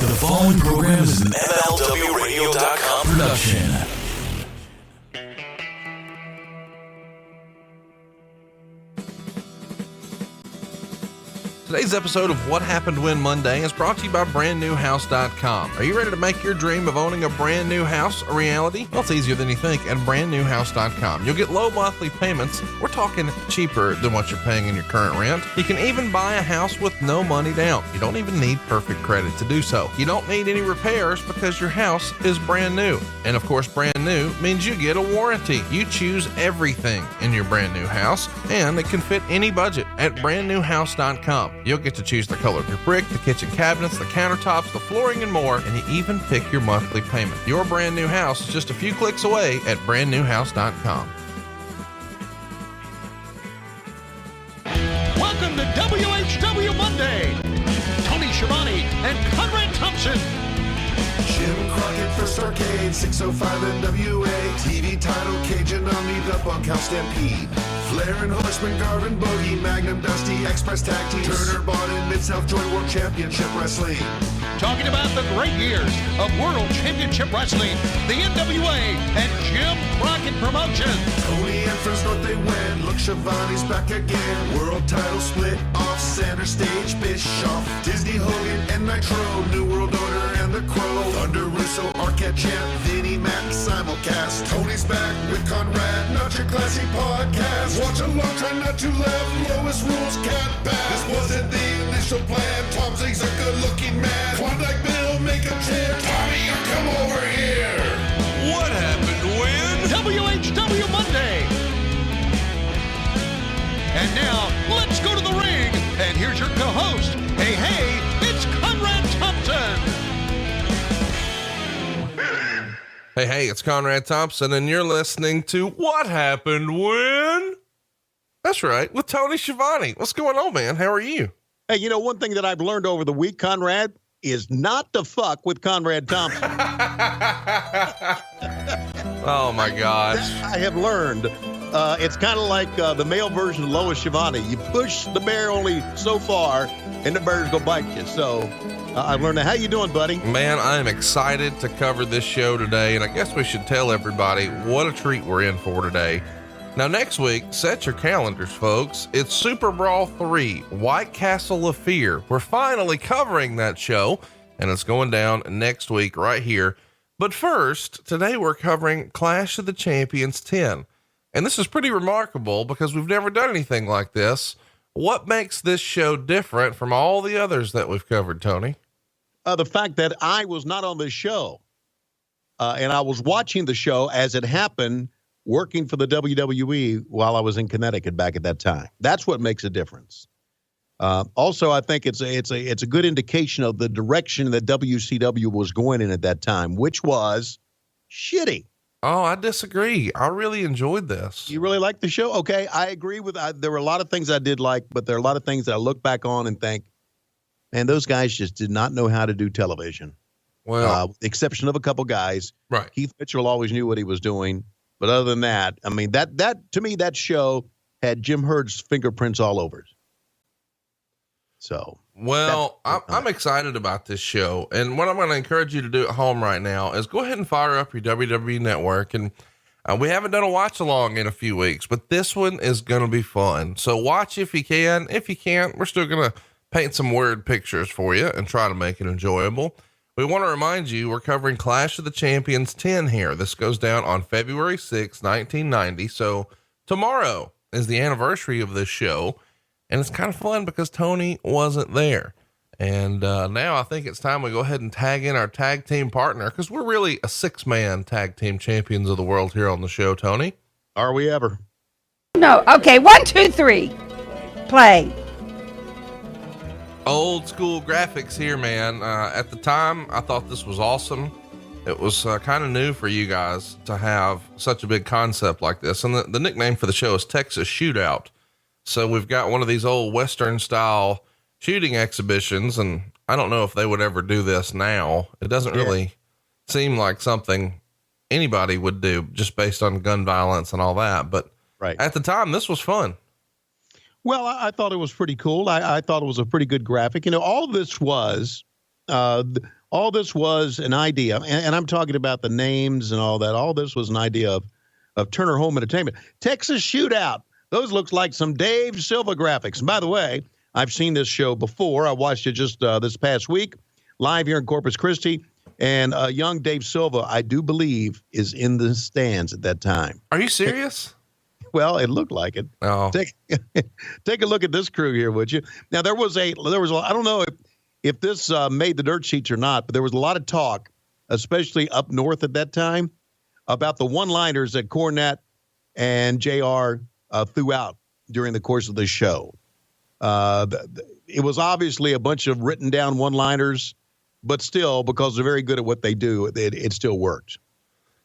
The following program is an MLWRadio.com production. Today's episode of What Happened When Monday is brought to you by BrandNewHouse.com. Are you ready to make your dream of owning a brand new house a reality? Well, it's easier than you think at BrandNewHouse.com. You'll get low monthly payments. We're talking cheaper than what you're paying in your current rent. You can even buy a house with no money down. You don't even need perfect credit to do so. You don't need any repairs because your house is brand new. And of course, brand new means you get a warranty. You choose everything in your brand new house, and it can fit any budget at BrandNewHouse.com. You'll get to choose the color of your brick, the kitchen cabinets, the countertops, the flooring, and more, and you even pick your monthly payment. Your brand new house is just a few clicks away at BrandNewHouse.com. Welcome to WHW Monday. Tony Schiavone and Conrad Thompson. Jim Crockett First Arcade, 605 NWA, TV title, Cajun Omni, the Bunkhouse Stampede, Flair and Horsemen, Garvin, Bogey, Magnum, Dusty, Express Tag Teams, Turner, Bonnet, Mid-South Joint World Championship Wrestling. Talking about the great years of World Championship Wrestling, the NWA, and Jim Crockett Promotions. Tony and Friends North they win, look, Schiavone's back again. World title split off, center stage, Bischoff, Disney, Hogan, and Nitro, New World Order, and the Crow, Thunder, Russo, Arquette Champ, Vinnie Mac, simulcast. Tony's back with Conrad, not your classy podcast. Watch along, try not to laugh, lowest rules can't pass. This wasn't the initial plan, Tom Zigg's a good-looking man. Klondike Bill, make a chair, Tommy, you come over here. What happened when? WHW Monday. And now, let's go to the ring. And here's your co-host. Hey, it's Conrad Thompson. Hey, it's Conrad Thompson, and you're listening to What Happened When? That's right, with Tony Schiavone. What's going on, man? How are you? Hey, you know, one thing that I've learned over the week, Conrad, is not to fuck with Conrad Thompson. Oh, my gosh. I have learned. It's kind of like the male version of Lois Schiavone. You push the bear only so far, and the bear's going to bite you. So I've learned that. How you doing, buddy? Man, I am excited to cover this show today, and I guess we should tell everybody what a treat we're in for today. Now, next week, set your calendars, folks. It's Super Brawl 3, White Castle of Fear. We're finally covering that show, and it's going down next week right here. But first, today we're covering Clash of the Champions 10. And this is pretty remarkable because we've never done anything like this. What makes this show different from all the others that we've covered, Tony? The fact that I was not on this show, and I was watching the show as it happened, working for the WWE while I was in Connecticut back at that time. That's what makes a difference. Also, I think it's a good indication of the direction that WCW was going in at that time, which was shitty. Oh, I disagree. I really enjoyed this. You really like the show? Okay, I agree with. There were a lot of things I did like, but there are a lot of things that I look back on and think, man, those guys just did not know how to do television. Well, with the exception of a couple guys. right. Keith Mitchell always knew what he was doing. But other than that, I mean, that to me, that show had Jim Herd's fingerprints all over it. So, well, I'm excited about this show. And what I'm going to encourage you to do at home right now is go ahead and fire up your WWE network. And we haven't done a watch along in a few weeks, but this one is going to be fun. So watch if you can. If you can't, we're still going to paint some word pictures for you and try to make it enjoyable. We want to remind you, we're covering Clash of the Champions 10 here. This goes down on February 6, 1990. So tomorrow is the anniversary of this show. And it's kind of fun because Tony wasn't there. And now I think it's time we go ahead and tag in our tag team partner, because we're really a 6-man tag team champions of the world here on the show, Tony. Are we ever? No. Okay. 1, 2, 3. Play. Old school graphics here, man. At the time, I thought this was awesome. It was kind of new for you guys to have such a big concept like this. And the nickname for the show is Texas Shootout. So we've got one of these old Western style shooting exhibitions, and I don't know if they would ever do this now. It doesn't really seem like something anybody would do just based on gun violence and all that. But at the time, this was fun. Well, I thought it was pretty cool. I thought it was a pretty good graphic. You know, all of this was, all this was an idea, and I'm talking about the names and all that. All this was an idea of Turner Home Entertainment. Texas Shootout. Those looks like some Dave Silva graphics. And by the way, I've seen this show before. I watched it just this past week, live here in Corpus Christi. And young Dave Silva, I do believe, is in the stands at that time. Are you serious? Well, it looked like it. Oh. Take a look at this crew here, would you? Now, there was I don't know if this made the dirt sheets or not, but there was a lot of talk, especially up north at that time, about the one-liners that Cornette and JR threw out during the course of the show. It was obviously a bunch of written down one-liners, but still, because they're very good at what they do, it still worked.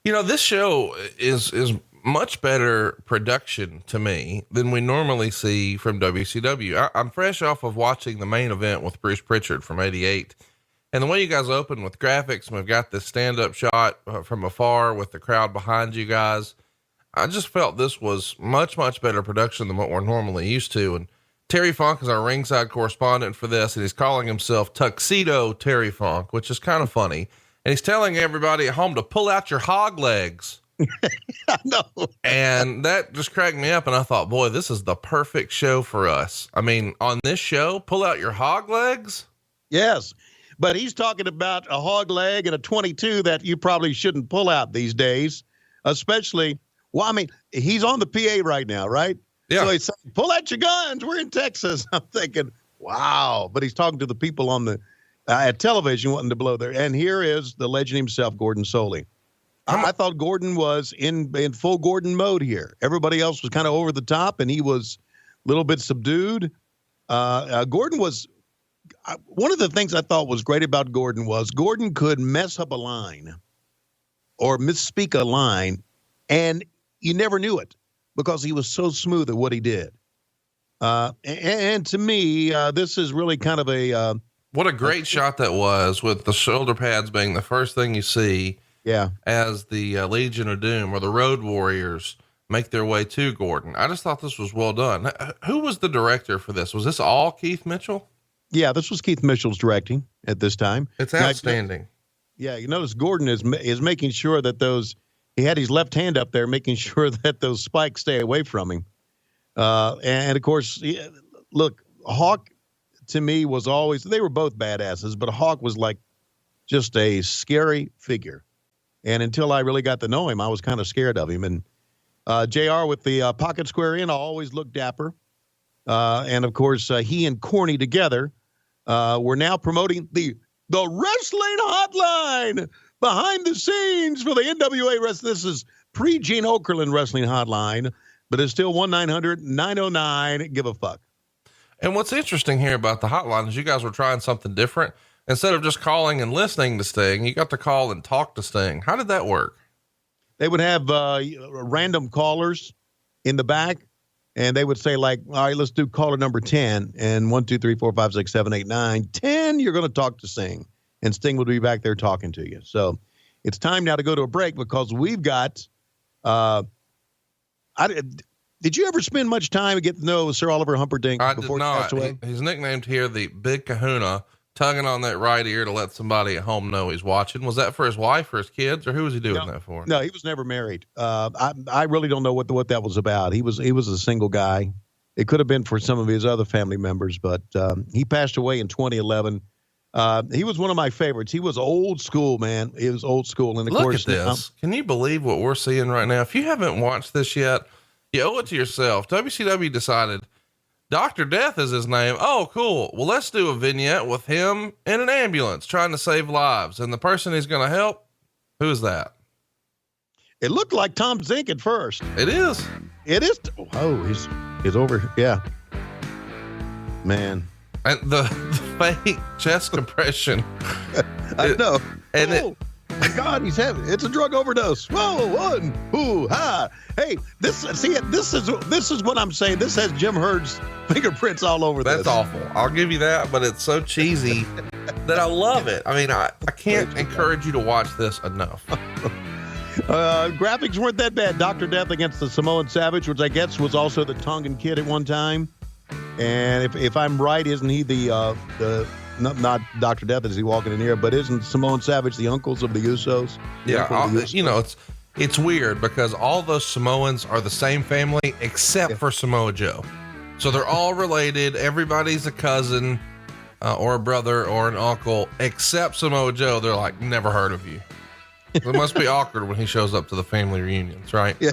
You know, this show is much better production to me than we normally see from WCW. I'm fresh off of watching the main event with Bruce Pritchard from '88. And the way you guys open with graphics, and we've got this stand-up shot from afar with the crowd behind you guys. I just felt this was much, much better production than what we're normally used to. And Terry Funk is our ringside correspondent for this, and he's calling himself Tuxedo Terry Funk, which is kind of funny. And he's telling everybody at home to pull out your hog legs. I know. And that just cracked me up. And I thought, boy, this is the perfect show for us. I mean, on this show, pull out your hog legs. Yes. But he's talking about a hog leg and a 22 that you probably shouldn't pull out these days, especially, well, I mean, he's on the PA right now, right? Yeah. So he's saying, pull out your guns. We're in Texas. I'm thinking, wow. But he's talking to the people on the at television wanting to blow their. And here is the legend himself, Gordon Soley. I thought Gordon was in full Gordon mode here. Everybody else was kind of over the top, and he was a little bit subdued. Gordon was one of the things I thought was great about Gordon was Gordon could mess up a line or misspeak a line, and you never knew it because he was so smooth at what he did. And to me, this is really kind of a what a great shot that was, with the shoulder pads being the first thing you see. Yeah. As the Legion of Doom or the Road Warriors make their way to Gordon. I just thought this was well done. Who was the director for this? Was this all Keith Mitchell? Yeah, this was Keith Mitchell's directing at this time. It's outstanding. Yeah, you notice Gordon is making sure that he had his left hand up there, making sure that those spikes stay away from him. And of course, look, Hawk to me was always, they were both badasses, but Hawk was like just a scary figure. And until I really got to know him, I was kind of scared of him. And JR with the pocket square in, always looked dapper. And of course, he and Corny together were now promoting the Wrestling Hotline behind the scenes for the NWA Wrestling. This is pre-Gene Okerlund Wrestling Hotline, but it's still 1-900-909. Give a fuck. And what's interesting here about the hotline is you guys were trying something different. Instead of just calling and listening to Sting, you got to call and talk to Sting. How did that work? They would have random callers in the back, and they would say, like, all right, let's do caller number 10, and 1, 2, 3, 4, 5, 6, 7, 8, 9, 10, you're going to talk to Sting, and Sting would be back there talking to you. So it's time now to go to a break because we've got did you ever spend much time getting to know Sir Oliver Humperdinck before he passed away? He's nicknamed here the Big Kahuna, tugging on that right ear to let somebody at home know he's watching. Was that for his wife or his kids, or who was he doing that for? No, he was never married. I really don't know what that was about. He was a single guy. It could have been for some of his other family members, but he passed away in 2011. He was one of my favorites. He was old school, man. He was old school. And of Look course, at this. Can you believe what we're seeing right now? If you haven't watched this yet, you owe it to yourself. WCW decided Dr. Death is his name. Oh, cool. Well, let's do a vignette with him in an ambulance trying to save lives. And the person he's going to help, who is that? It looked like Tom Zink at first. It is. It is. Oh, he's over. Yeah. Man. And the fake chest compression. I know. And my God, he's having it's a drug overdose. Whoa, one, ooh, ha. Hey, this is what I'm saying. This has Jim Herd's fingerprints all over this. That's awful. I'll give you that, but it's so cheesy that I love it. I mean, I can't encourage you to watch this enough. Graphics weren't that bad. Dr. Death against the Samoan Savage, which I guess was also the Tongan Kid at one time. And if I'm right, isn't he the not Dr. Death as he walking in here, but isn't Samoan Savage the uncles of the Usos? It's weird because all those Samoans are the same family except for Samoa Joe. So they're all related. Everybody's a cousin or a brother or an uncle except Samoa Joe. They're like, never heard of you. It must be awkward when he shows up to the family reunions, right? Yeah,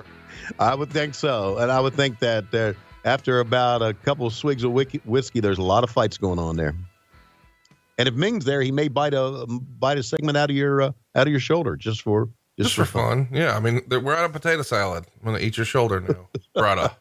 I would think so. And I would think that after about a couple of swigs of whiskey, there's a lot of fights going on there. And if Ming's there, he may bite a segment out of your shoulder just for fun. Yeah, I mean, we're out of potato salad. I'm gonna eat your shoulder now, brother.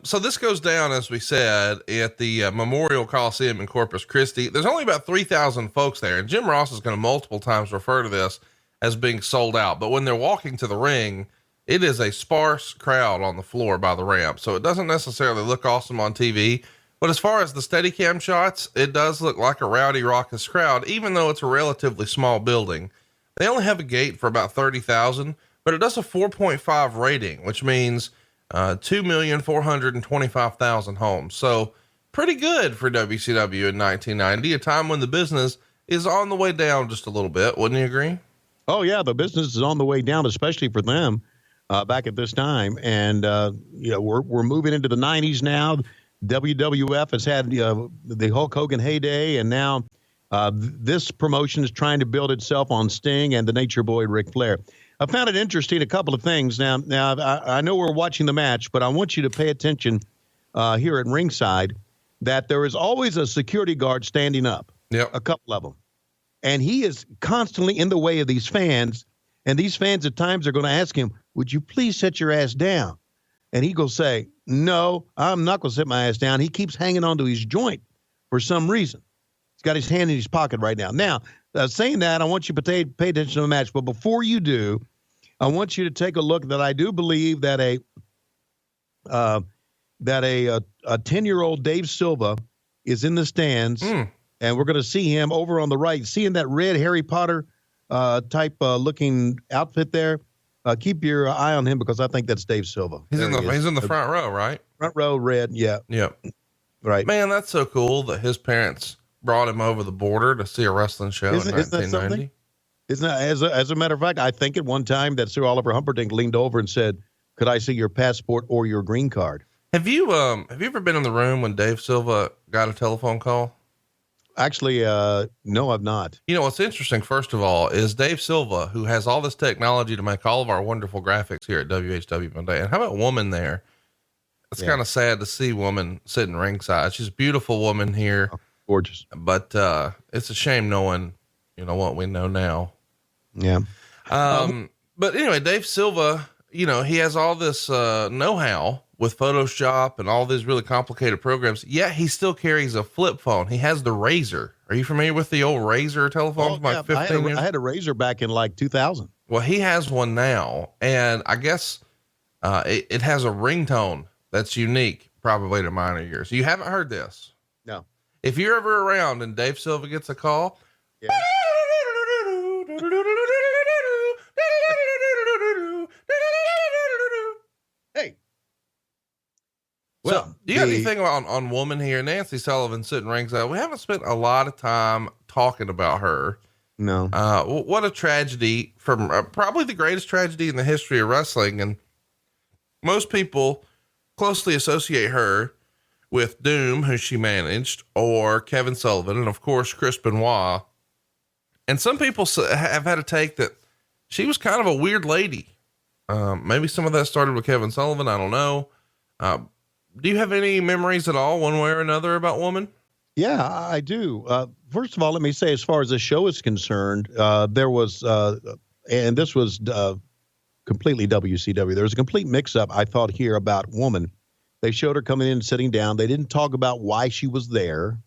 So this goes down, as we said, at the Memorial Coliseum in Corpus Christi. There's only about 3,000 folks there, and Jim Ross is going to multiple times refer to this as being sold out. But when they're walking to the ring, it is a sparse crowd on the floor by the ramp, so it doesn't necessarily look awesome on TV. But as far as the Steadicam shots, it does look like a rowdy, raucous crowd, even though it's a relatively small building. They only have a gate for about 30,000, but it does a 4.5 rating, which means 2,425,000 homes. So pretty good for WCW in 1990, a time when the business is on the way down just a little bit. Wouldn't you agree? Oh yeah. The business is on the way down, especially for them, back at this time. And, we're moving into the 90s now. WWF has had, the Hulk Hogan heyday, and now, this promotion is trying to build itself on Sting and the Nature Boy Ric Flair. I found it interesting, a couple of things. Now I know we're watching the match, but I want you to pay attention here at ringside that there is always a security guard standing up. Yep. A couple of them. And he is constantly in the way of these fans. And these fans at times are going to ask him, would you please set your ass down? And he will say, no, I'm not going to sit my ass down. He keeps hanging onto his joint for some reason. He's got his hand in his pocket right now. Now, saying that, I want you to pay attention to the match. But before you do, I want you to take a look that I do believe that a 10-year-old Dave Silva is in the stands, and we're going to see him over on the right, seeing that red Harry Potter type looking outfit there. Keep your eye on him because I think that's Dave Silva. He's in the front row, right? Front row, red. Yeah. Yep. Right. Man, that's so cool that his parents brought him over the border to see a wrestling show in 1990. Isn't that, as a matter of fact, I think at one time that Sir Oliver Humperdinck leaned over and said, could I see your passport or your green card? Have you ever been in the room when Dave Silva got a telephone call? Actually, no, I've not. You know, what's interesting, first of all, is Dave Silva, who has all this technology to make all of our wonderful graphics here at WHW Monday. And how about Woman there? It's kind of sad to see Woman sitting ringside. She's a beautiful woman here. Oh, gorgeous. But, it's a shame knowing, what we know now. Yeah. But anyway, Dave Silva, he has all this, know-how with Photoshop and all these really complicated programs, yet he still carries a flip phone. He has the Razor. Are you familiar with the old Razor telephones? I had a Razor back in like 2000. Well, he has one now, and I guess it has a ringtone that's unique, probably to mine or yours. You haven't heard this? No. If you're ever around and Dave Silva gets a call, yeah. Hey. So, you got anything on Woman here? Nancy Sullivan sitting ringside. We haven't spent a lot of time talking about her. No. What a tragedy from probably the greatest tragedy in the history of wrestling. And most people closely associate her with Doom, who she managed, or Kevin Sullivan, and of course, Chris Benoit. And some people have had a take that she was kind of a weird lady. Maybe some of that started with Kevin Sullivan. I don't know. Do you have any memories at all, one way or another, about Woman? Yeah, I do. First of all, let me say, as far as the show is concerned, there was, and this was completely WCW. There was a complete mix-up, I thought, here about Woman. They showed her coming in and sitting down. They didn't talk about why she was there.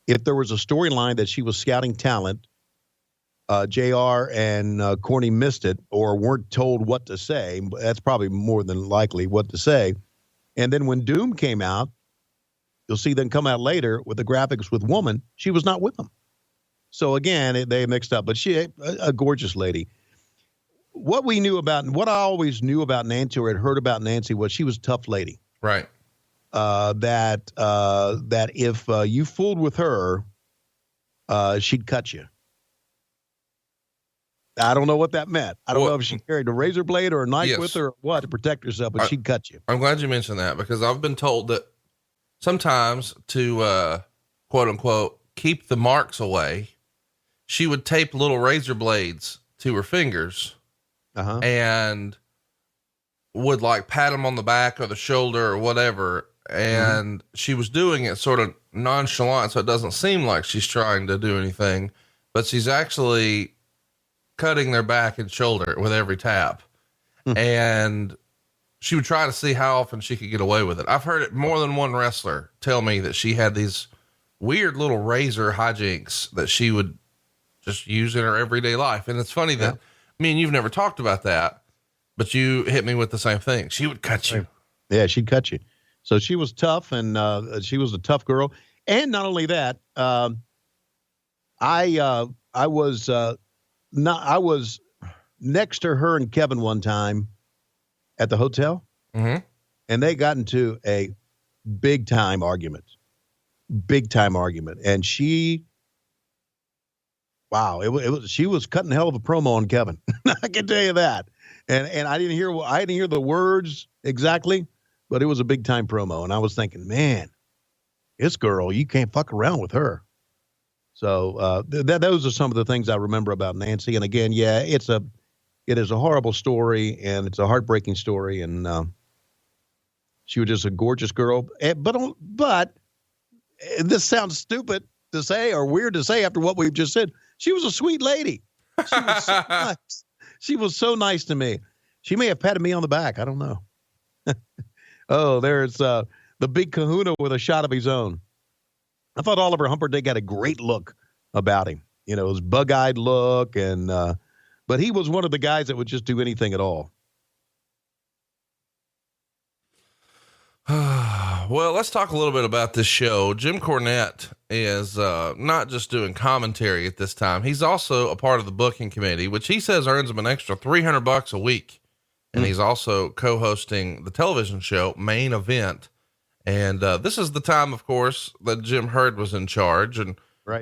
If there was a storyline that she was scouting talent, JR and Corny missed it or weren't told what to say. That's probably more than likely what to say. And then when Doom came out, you'll see them come out later with the graphics with Woman. She was not with them. So again, they mixed up, but she, a gorgeous lady. What I always knew about Nancy or had heard about Nancy was she was a tough lady. Right. That if you fooled with her, she'd cut you. I don't know what that meant. I don't know if she carried a razor blade or a knife with her or what to protect herself, but she'd cut you. I'm glad you mentioned that because I've been told that sometimes to, quote unquote, keep the marks away, she would tape little razor blades to her fingers and would like pat them on the back or the shoulder or whatever. And she was doing it sort of nonchalant. So it doesn't seem like she's trying to do anything, but she's actually cutting their back and shoulder with every tap. And she would try to see how often she could get away with it. I've heard it more than one wrestler tell me that she had these weird little razor hijinks that she would just use in her everyday life. And it's funny that me and you've never talked about that, but you hit me with the same thing. She would cut you. Yeah, she'd cut you. So she was tough, and she was a tough girl. And not only that, I was next to her and Kevin one time at the hotel, and they got into a big time argument. And she was cutting hell of a promo on Kevin. I can tell you that. And I didn't hear the words exactly, but it was a big time promo. And I was thinking, man, this girl, you can't fuck around with her. So those are some of the things I remember about Nancy. And again, it is a horrible story, and it's a heartbreaking story. And she was just a gorgeous girl. But this sounds stupid to say or weird to say after what we've just said. She was a sweet lady. She was so nice. She was so nice to me. She may have patted me on the back. I don't know. Oh, there's the big kahuna with a shot of his own. I thought Oliver Humperdinck had a great look about him. You know, his bug-eyed look, and but he was one of the guys that would just do anything at all. Well, let's talk a little bit about this show. Jim Cornette is not just doing commentary at this time. He's also a part of the booking committee, which he says earns him an extra $300 a week. And he's also co-hosting the television show Main Event. And this is the time, of course, that Jim Herd was in charge. And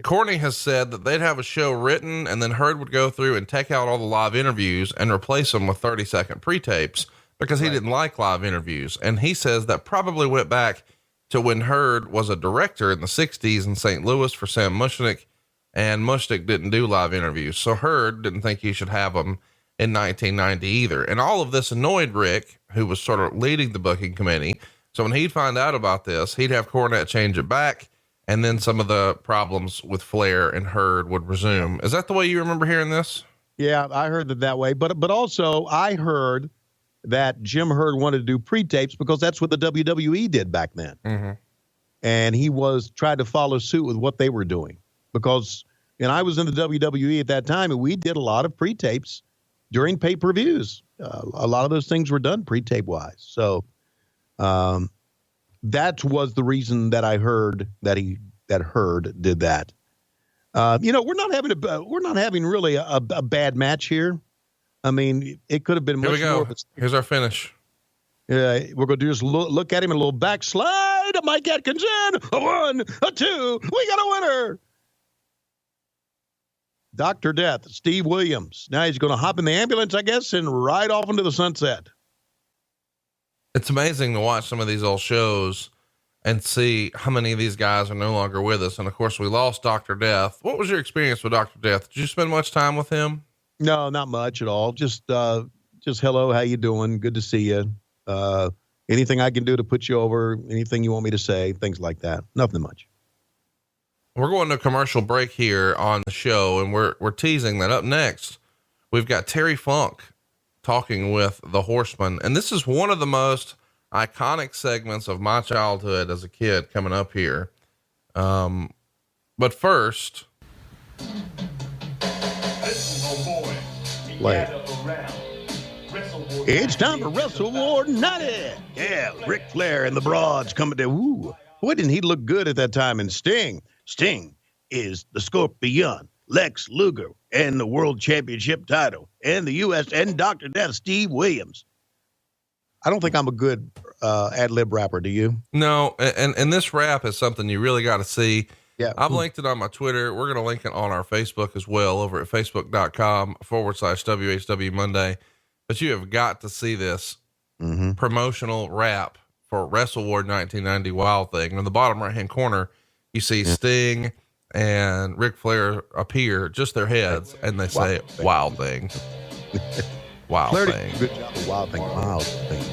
Corny has said that they'd have a show written, and then Herd would go through and take out all the live interviews and replace them with 30-second pre-tapes because he didn't like live interviews. And he says that probably went back to when Herd was a director in the 60s in St. Louis for Sam Mushnick, and Mushnick didn't do live interviews. So Herd didn't think he should have them in 1990 either. And all of this annoyed Rick, who was sort of leading the booking committee. So when he'd find out about this, he'd have Cornette change it back, and then some of the problems with Flair and Herd would resume. Is that the way you remember hearing this? Yeah, I heard that way. But also I heard that Jim Herd wanted to do pre-tapes because that's what the WWE did back then. And he was trying to follow suit with what they were doing because, and I was in the WWE at that time, and we did a lot of pre-tapes during pay-per-views. A lot of those things were done pre-tape wise. So that was the reason that I heard that Herd did that. You know, we're not having really a bad match here. I mean, it could have been much more. Here's our finish. Yeah, we're going to just look at him, a little backslide. Mike Atkins in. A 1, a 2. We got a winner. Dr. Death, Steve Williams. Now he's going to hop in the ambulance, I guess, and ride off into the sunset. It's amazing to watch some of these old shows and see how many of these guys are no longer with us. And of course we lost Dr. Death. What was your experience with Dr. Death? Did you spend much time with him? No, not much at all. Just hello. How you doing? Good to see you. Anything I can do to put you over, anything you want me to say, things like that. Nothing much. We're going to a commercial break here on the show, and we're teasing that up next. We've got Terry Funk talking with the Horsemen. And this is one of the most iconic segments of my childhood as a kid coming up here. But first, it's time for Wrestle War 90. Yeah, Ric Flair and the Broads coming to, ooh, boy, didn't he look good at that time? And Sting is the Scorpion, Lex Luger, and the World Championship title, and the U.S. and Dr. Death, Steve Williams. I don't think I'm a good ad-lib rapper, do you? No, and this rap is something you really got to see. Yeah. I've linked it on my Twitter. We're going to link it on our Facebook as well over at facebook.com/WHW Monday. But you have got to see this promotional rap for Wrestle War 1990 Wild Thing. In the bottom right-hand corner, you see Sting and Ric Flair appear, just their heads, and they say Wild Thing. Wild Thing. Good job of Wild Thing. Wild Thing.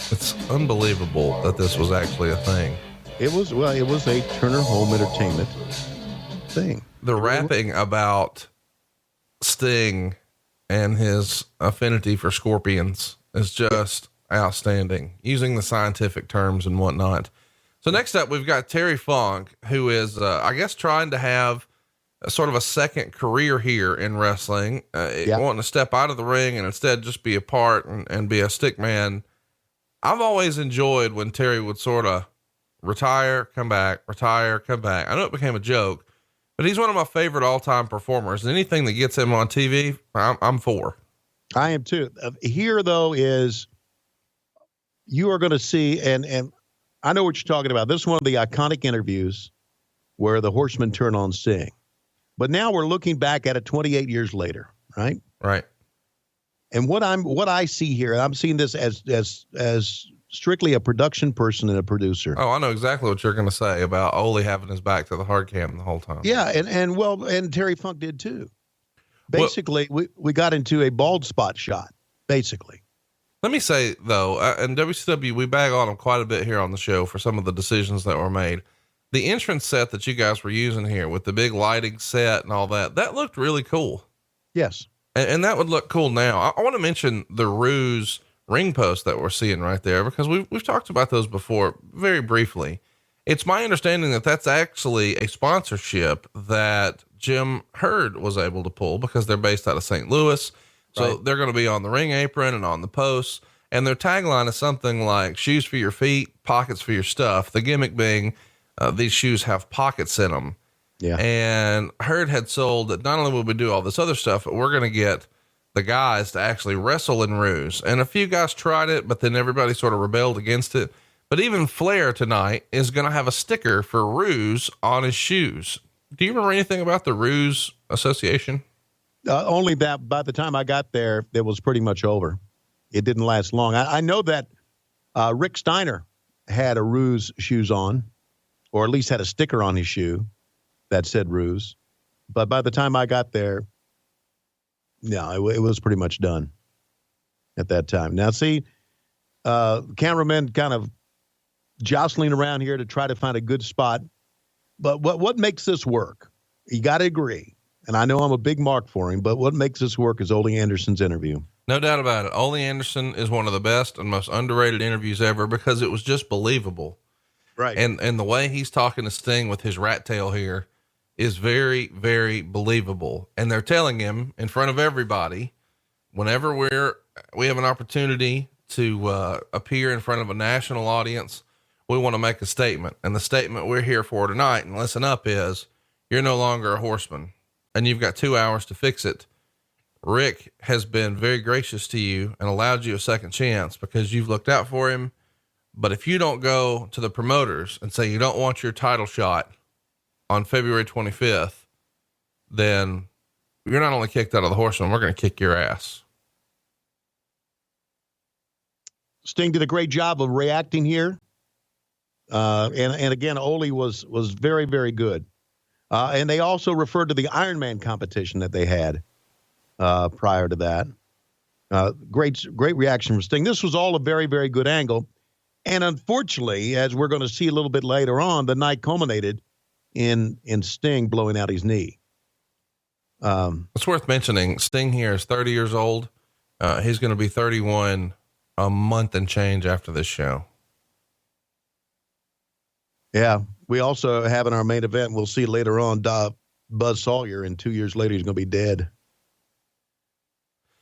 It's unbelievable that this was actually a thing. It was a Turner Home Entertainment thing. The rapping about Sting and his affinity for scorpions is just outstanding, using the scientific terms and whatnot. So next up, we've got Terry Funk, who is, I guess, trying to have a sort of a second career here in wrestling, wanting to step out of the ring and instead just be a part and be a stick man. I've always enjoyed when Terry would sort of retire, come back, retire, come back. I know it became a joke, but he's one of my favorite all-time performers. Anything that gets him on TV, I'm for. I am too. Here though is, you are going to see, and I know what you're talking about. This is one of the iconic interviews where the Horsemen turn on Sting, but now we're looking back at it 28 years later. Right. Right. And what I see here, I'm seeing this as strictly a production person and a producer. Oh, I know exactly what you're going to say about Ole having his back to the hard cam the whole time. Yeah. And Terry Funk did too. Basically, we got into a bald spot shot, basically. Let me say though, in WCW, we bag on them quite a bit here on the show for some of the decisions that were made. The entrance set that you guys were using here with the big lighting set and all that looked really cool. Yes. And that would look cool now. I want to mention the Ruse ring post that we're seeing right there, because we've talked about those before very briefly. It's my understanding that that's actually a sponsorship that Jim Herd was able to pull, because they're based out of St. Louis. So they're going to be on the ring apron and on the posts, and their tagline is something like shoes for your feet, pockets for your stuff. The gimmick being, these shoes have pockets in them. Yeah. And Herd had sold that not only would we do all this other stuff, but we're going to get the guys to actually wrestle in Ruse. And a few guys tried it, but then everybody sort of rebelled against it. But even Flair tonight is going to have a sticker for Ruse on his shoes. Do you remember anything about the Ruse Association? Only that by the time I got there, it was pretty much over. It didn't last long. I know that Rick Steiner had a Ruse shoes on, or at least had a sticker on his shoe that said Ruse. But by the time I got there, no, it was pretty much done at that time. Now, see, cameramen kind of jostling around here to try to find a good spot. But what makes this work? You got to agree. And I know I'm a big mark for him, but what makes this work is Ole Anderson's interview. No doubt about it. Ole Anderson is one of the best and most underrated interviews ever, because it was just believable. Right. And the way he's talking to Sting with his rat tail here is very, very believable. And they're telling him in front of everybody, whenever we have an opportunity to appear in front of a national audience, we want to make a statement. And the statement we're here for tonight, and listen up, is you're no longer a horseman, and you've got 2 hours to fix it. Rick has been very gracious to you and allowed you a second chance because you've looked out for him. But if you don't go to the promoters and say you don't want your title shot on February 25th, then you're not only kicked out of the Horseman, we're going to kick your ass. Sting did a great job of reacting here. And again, Ole was very, very good. And they also referred to the Iron Man competition that they had prior to that. Great reaction from Sting. This was all a very, very good angle. And unfortunately, as we're going to see a little bit later on, the night culminated in Sting blowing out his knee. It's worth mentioning, Sting here is 30 years old. He's going to be 31 a month and change after this show. Yeah. We also have in our main event, we'll see later on, Buzz Sawyer, and 2 years later, he's going to be dead.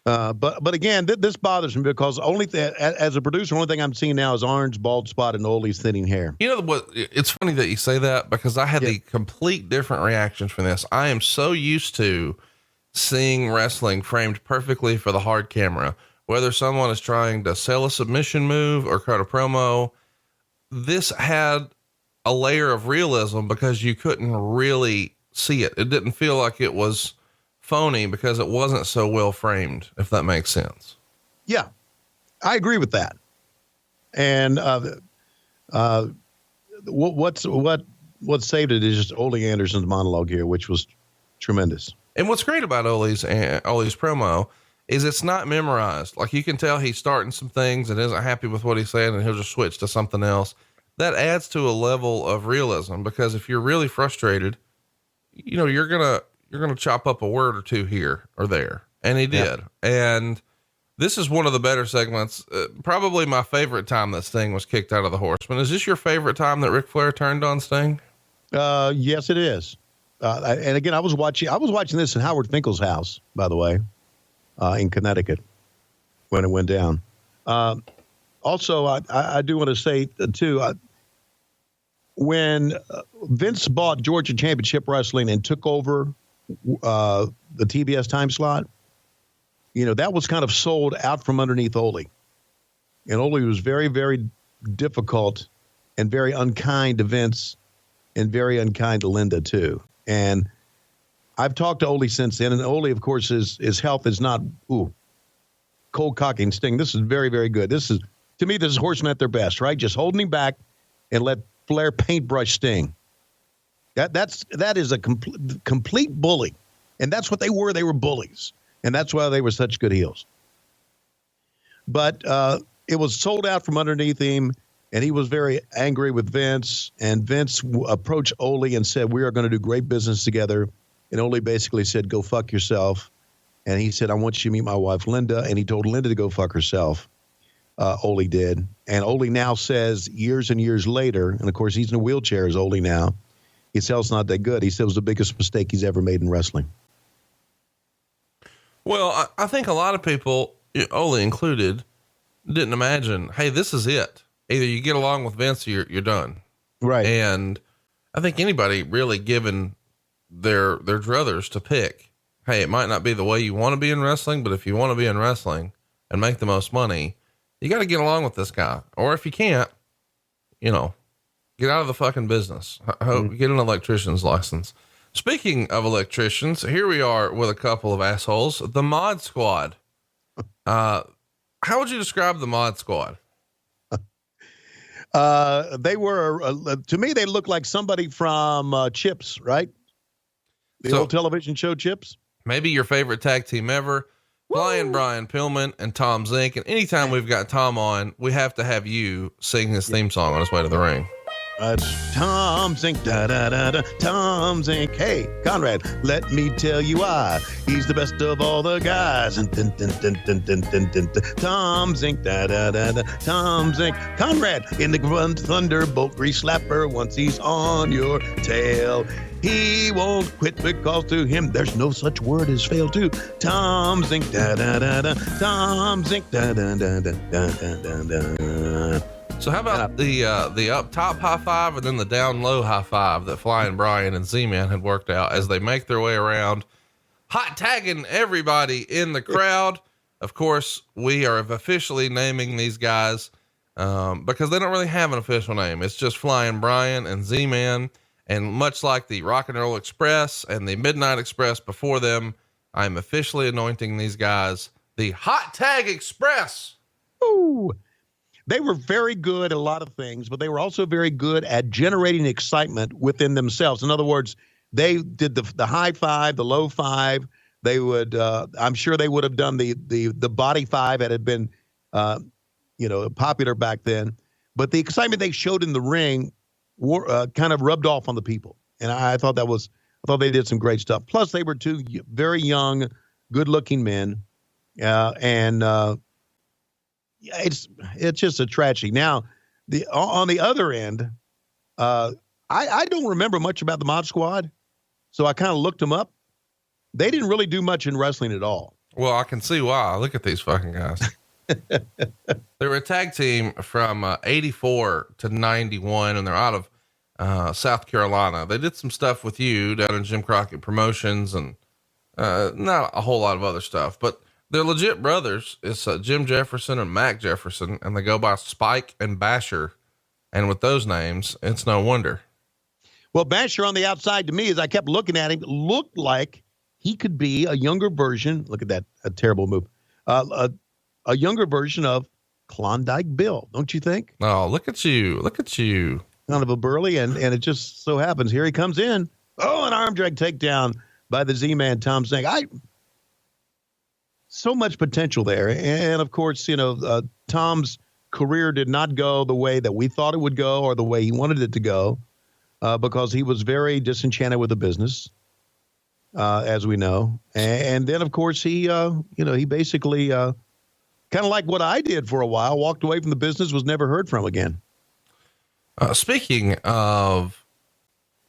But again, this bothers me because as a producer, only thing I'm seeing now is Arn's bald spot and Ole's thinning hair. You know what? It's funny that you say that, because I had the complete different reactions from this. I am so used to seeing wrestling framed perfectly for the hard camera, whether someone is trying to sell a submission move or cut a promo. This had a layer of realism because you couldn't really see it. It didn't feel like it was phony because it wasn't so well framed, if that makes sense. Yeah, I agree with that. And what saved it is just Ole Anderson's monologue here, which was tremendous. And what's great about Ole's promo is it's not memorized. Like, you can tell he's starting some things and isn't happy with what he's saying, and he'll just switch to something else. That adds to a level of realism, because if you're really frustrated, you know, you're going to chop up a word or two here or there. And he did. Yeah. And this is one of the better segments. Probably my favorite time that Sting was kicked out of the Horsemen. Is this your favorite time that Ric Flair turned on Sting? Yes, it is. And again, I was watching this in Howard Finkel's house, by the way, in Connecticut when it went down. Also, I do want to say too, when Vince bought Georgia Championship Wrestling and took over the TBS time slot, you know, that was kind of sold out from underneath Ole. And Ole was very, very difficult and very unkind to Vince and very unkind to Linda too. And I've talked to Ole since then, and Ole, of course, his health is not cold cocking Sting. This is very, very good. This is, to me, this is Horsemen at their best, right? Just holding him back and let Flair paintbrush Sting. That is a complete bully, and that's what they were. They were bullies, and that's why they were such good heels. But it was sold out from underneath him, and he was very angry with Vince. And Vince approached Ole and said, "We are going to do great business together." And Ole basically said, "Go fuck yourself." And he said, "I want you to meet my wife, Linda." And he told Linda to go fuck herself. Ole did. And Ole now says, years and years later, and of course he's in a wheelchair as Ole now, he says it's not that good. He said it was the biggest mistake he's ever made in wrestling. Well, I think a lot of people, Ole included, didn't imagine, hey, this is it. Either you get along with Vince or you're done. Right. And I think anybody really given their druthers to pick, hey, it might not be the way you want to be in wrestling, but if you want to be in wrestling and make the most money, you got to get along with this guy. Or if you can't, you know, get out of the fucking business. Get an electrician's license. Speaking of electricians, here we are with a couple of assholes, the Mod Squad. How would you describe the Mod Squad? They were, to me, they looked like somebody from Chips, right? The old television show Chips. Maybe your favorite tag team ever. Flying Brian Pillman and Tom Zink. And anytime we've got Tom on, we have to have you sing his theme song on his way to the ring. Tom Zink, da da da da. Tom Zink. Hey, Conrad, let me tell you why. He's the best of all the guys. And Tom Zink, da da da da. Tom Zink. Conrad in the front thunderbolt grease slapper once he's on your tail. He won't quit because to him there's no such word as fail to. Tom Zink, da da da da. Tom Zink, da da da da da da da. So how about the up top high five and then the down low high five that Flying Brian and Z-Man had worked out as they make their way around, hot tagging everybody in the crowd. Of course, we are officially naming these guys because they don't really have an official name. It's just Flying Brian and Z-Man. And much like the Rock and Roll Express and the Midnight Express before them, I'm officially anointing these guys the Hot Tag Express. Ooh. They were very good at a lot of things, but they were also very good at generating excitement within themselves. In other words, they did the high five, the low five. They would, I'm sure they would have done the body five that had been, popular back then. But the excitement they showed in the ring kind of rubbed off on the people. And I thought they did some great stuff. Plus they were two very young, good looking men. It's just a tragedy. Now, on the other end, I don't remember much about the Mod Squad, so I kind of looked them up. They didn't really do much in wrestling at all. Well, I can see why. Look at these fucking guys. They were a tag team from 84 to 91, and they're out of South Carolina. They did some stuff with you down in Jim Crockett Promotions and not a whole lot of other stuff, but they're legit brothers. It's Jim Jefferson and Mac Jefferson, and they go by Spike and Basher. And with those names, it's no wonder. Well, Basher on the outside to me, as I kept looking at him, looked like he could be a younger version. Look at that, a terrible move. A younger version of Klondike Bill, don't you think? Oh, look at you. Look at you. Kind of a burly, and it just so happens here he comes in. Oh, an arm drag takedown by the Z-Man, Thompson. So much potential there. And, of course, Tom's career did not go the way that we thought it would go or the way he wanted it to go because he was very disenchanted with the business, as we know. And then, of course, he basically kind of like what I did for a while, walked away from the business, was never heard from again. Speaking of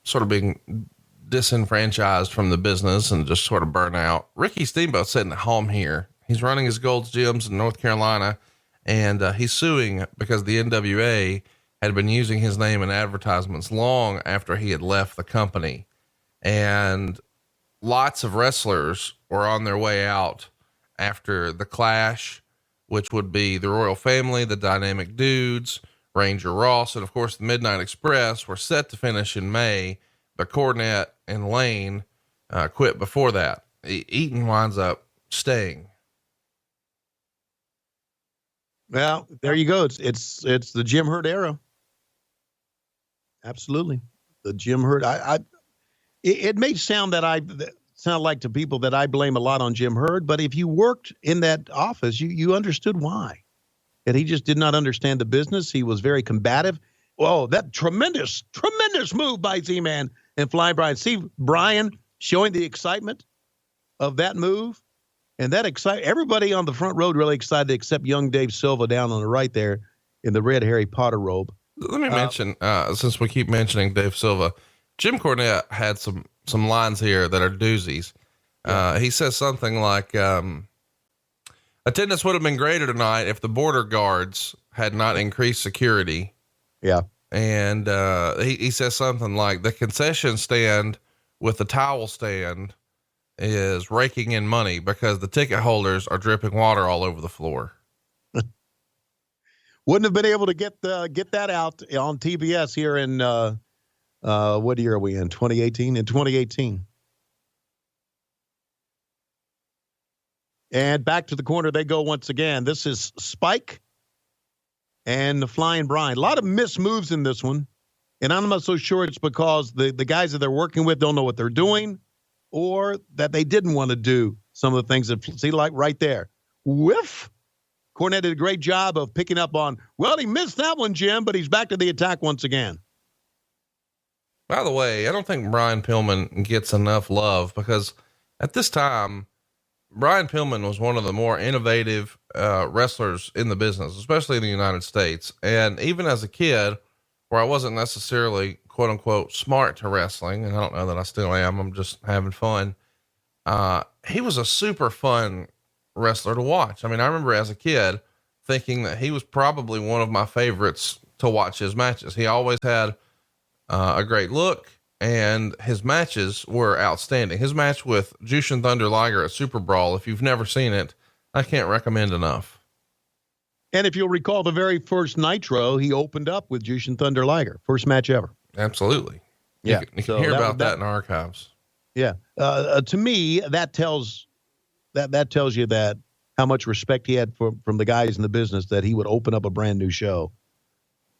sort of being disenfranchised from the business and just sort of burn out, Ricky Steamboat's sitting at home here. He's running his Gold's Gyms in North Carolina, and he's suing because the NWA had been using his name in advertisements long after he had left the company. And lots of wrestlers were on their way out after the Clash, which would be the Royal Family, the Dynamic Dudes, Ranger Ross, and of course the Midnight Express were set to finish in May, but Cornette and Lane quit before that. Eaton winds up staying. Well, there you go. It's the Jim Hurt era. Absolutely, the Jim Hurt. It may sound like to people that I blame a lot on Jim Hurt, but if you worked in that office, you understood why. And he just did not understand the business. He was very combative. Oh, that tremendous move by Z-Man and Flying Brian. See Brian showing the excitement of that move. And that everybody on the front row really excited except young Dave Silva down on the right there in the red Harry Potter robe. Let me mention, since we keep mentioning Dave Silva, Jim Cornette had some lines here that are doozies. He says something like, attendance would have been greater tonight if the border guards had not increased security. Yeah. And he says something like the concession stand with the towel stand is raking in money because the ticket holders are dripping water all over the floor. Wouldn't have been able to get that out on TBS here in, what year are we in? 2018? In 2018. And back to the corner they go once again. This is Spike and the Flying Brian. A lot of missed moves in this one. And I'm not so sure it's because the guys that they're working with don't know what they're doing or that they didn't want to do some of the things that, see, like right there. Whiff. Cornette did a great job of picking up on, well, he missed that one, Jim, but he's back to the attack once again. By the way, I don't think Brian Pillman gets enough love because at this time, Brian Pillman was one of the more innovative wrestlers in the business, especially in the United States. And even as a kid, where I wasn't necessarily quote unquote smart to wrestling, and I don't know that I still am, I'm just having fun. He was a super fun wrestler to watch. I mean, I remember as a kid thinking that he was probably one of my favorites to watch his matches. He always had a great look, and his matches were outstanding. His match with Jushin Thunder Liger at Super Brawl, if you've never seen it, I can't recommend enough. And if you'll recall the very first Nitro, he opened up with Jushin Thunder Liger. First match ever. Absolutely. Yeah. You can hear about that in archives. Yeah. To me, that tells you that how much respect he had from the guys in the business, that he would open up a brand new show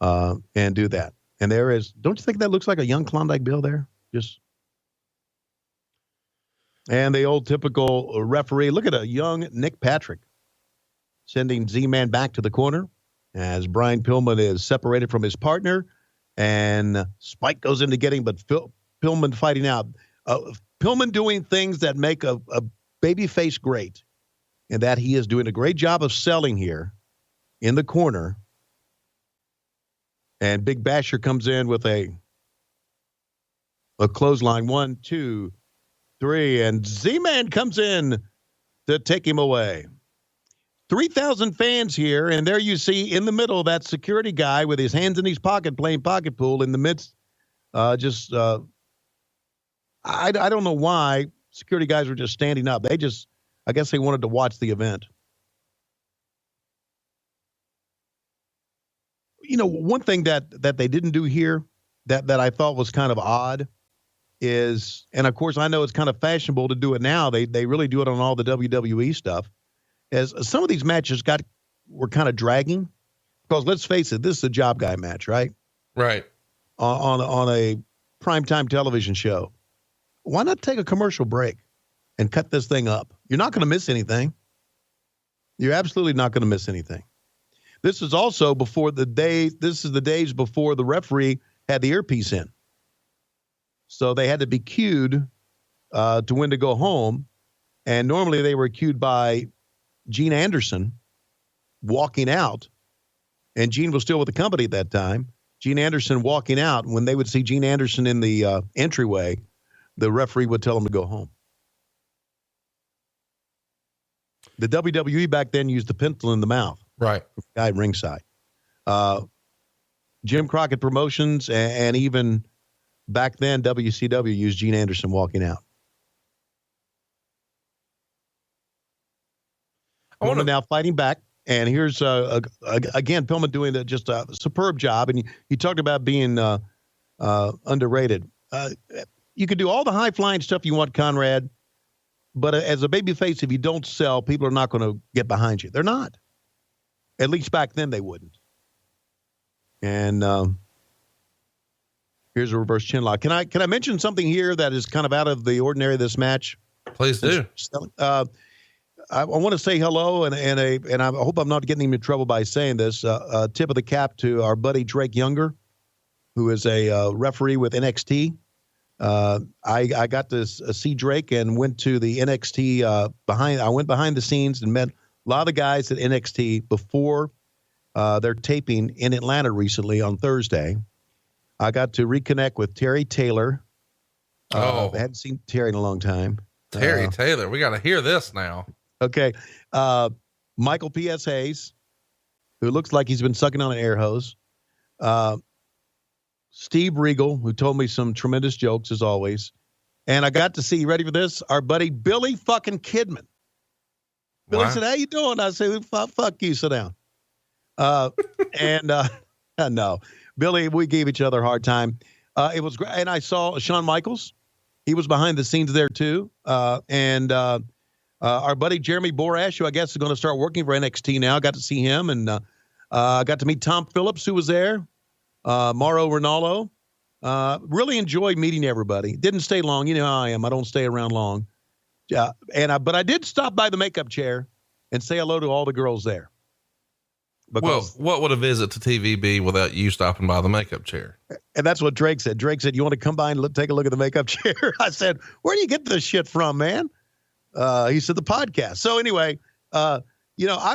and do that. And there is, don't you think that looks like a young Klondike Bill there? And the old typical referee, look at a young Nick Patrick sending Z-Man back to the corner as Brian Pillman is separated from his partner, and Spike goes in to get him, but Pillman fighting out. Pillman doing things that make a babyface great, and that he is doing a great job of selling here in the corner. And Big Basher comes in with a clothesline. 1, 2, 3, and Z-Man comes in to take him away. 3,000 fans here, and there you see in the middle that security guy with his hands in his pocket playing pocket pool in the midst. I don't know why security guys were just standing up. I guess they wanted to watch the event. one thing that they didn't do here that I thought was kind of odd is, and of course I know it's kind of fashionable to do it now. They really do it on all the WWE stuff. As some of these matches were kind of dragging, because let's face it, this is a job guy match, right? Right. On a primetime television show. Why not take a commercial break and cut this thing up? You're not going to miss anything. You're absolutely not going to miss anything. This is also before the days before the referee had the earpiece in. So they had to be cued to when to go home. And normally they were cued by Gene Anderson walking out. And Gene was still with the company at that time. Gene Anderson walking out. When they would see Gene Anderson in the entryway, the referee would tell him to go home. The WWE back then used the pencil in the mouth. Right. Guy ringside. Jim Crockett Promotions and even back then WCW used Gene Anderson walking out. I want to now fighting back. And here's, again, Pillman doing just a superb job. And you talked about being underrated. You could do all the high-flying stuff you want, Conrad, but as a babyface, if you don't sell, people are not going to get behind you. They're not. At least back then they wouldn't. And here's a reverse chin lock. Can I mention something here that is kind of out of the ordinary of this match? Please do. I want to say hello, and I hope I'm not getting him in trouble by saying this. Tip of the cap to our buddy Drake Younger, who is a referee with NXT. I got to see Drake and went to the NXT I went behind the scenes and met a lot of the guys at NXT before their taping in Atlanta recently on Thursday. I got to reconnect with Terry Taylor. I hadn't seen Terry in a long time. Terry Taylor, we got to hear this now. Okay. Michael P.S. Hayes, who looks like he's been sucking on an air hose. Steve Regal, who told me some tremendous jokes as always. And I got to see, you ready for this? Our buddy Billy fucking Kidman. Billy said, "How you doing?" I said, fuck you, sit down. No, Billy, we gave each other a hard time. It was great. And I saw Shawn Michaels. He was behind the scenes there too. And our buddy Jeremy Borash, who I guess is going to start working for NXT now. Got to see him, and got to meet Tom Phillips, who was there. Mauro Ranallo. Really enjoyed meeting everybody. Didn't stay long. You know how I am. I don't stay around long. But I did stop by the makeup chair and say hello to all the girls there. Because, what would a visit to TV be without you stopping by the makeup chair? And that's what Drake said. Drake said, "You want to come by and take a look at the makeup chair?" I said, "Where do you get this shit from, man?" He said, "The podcast." So anyway, I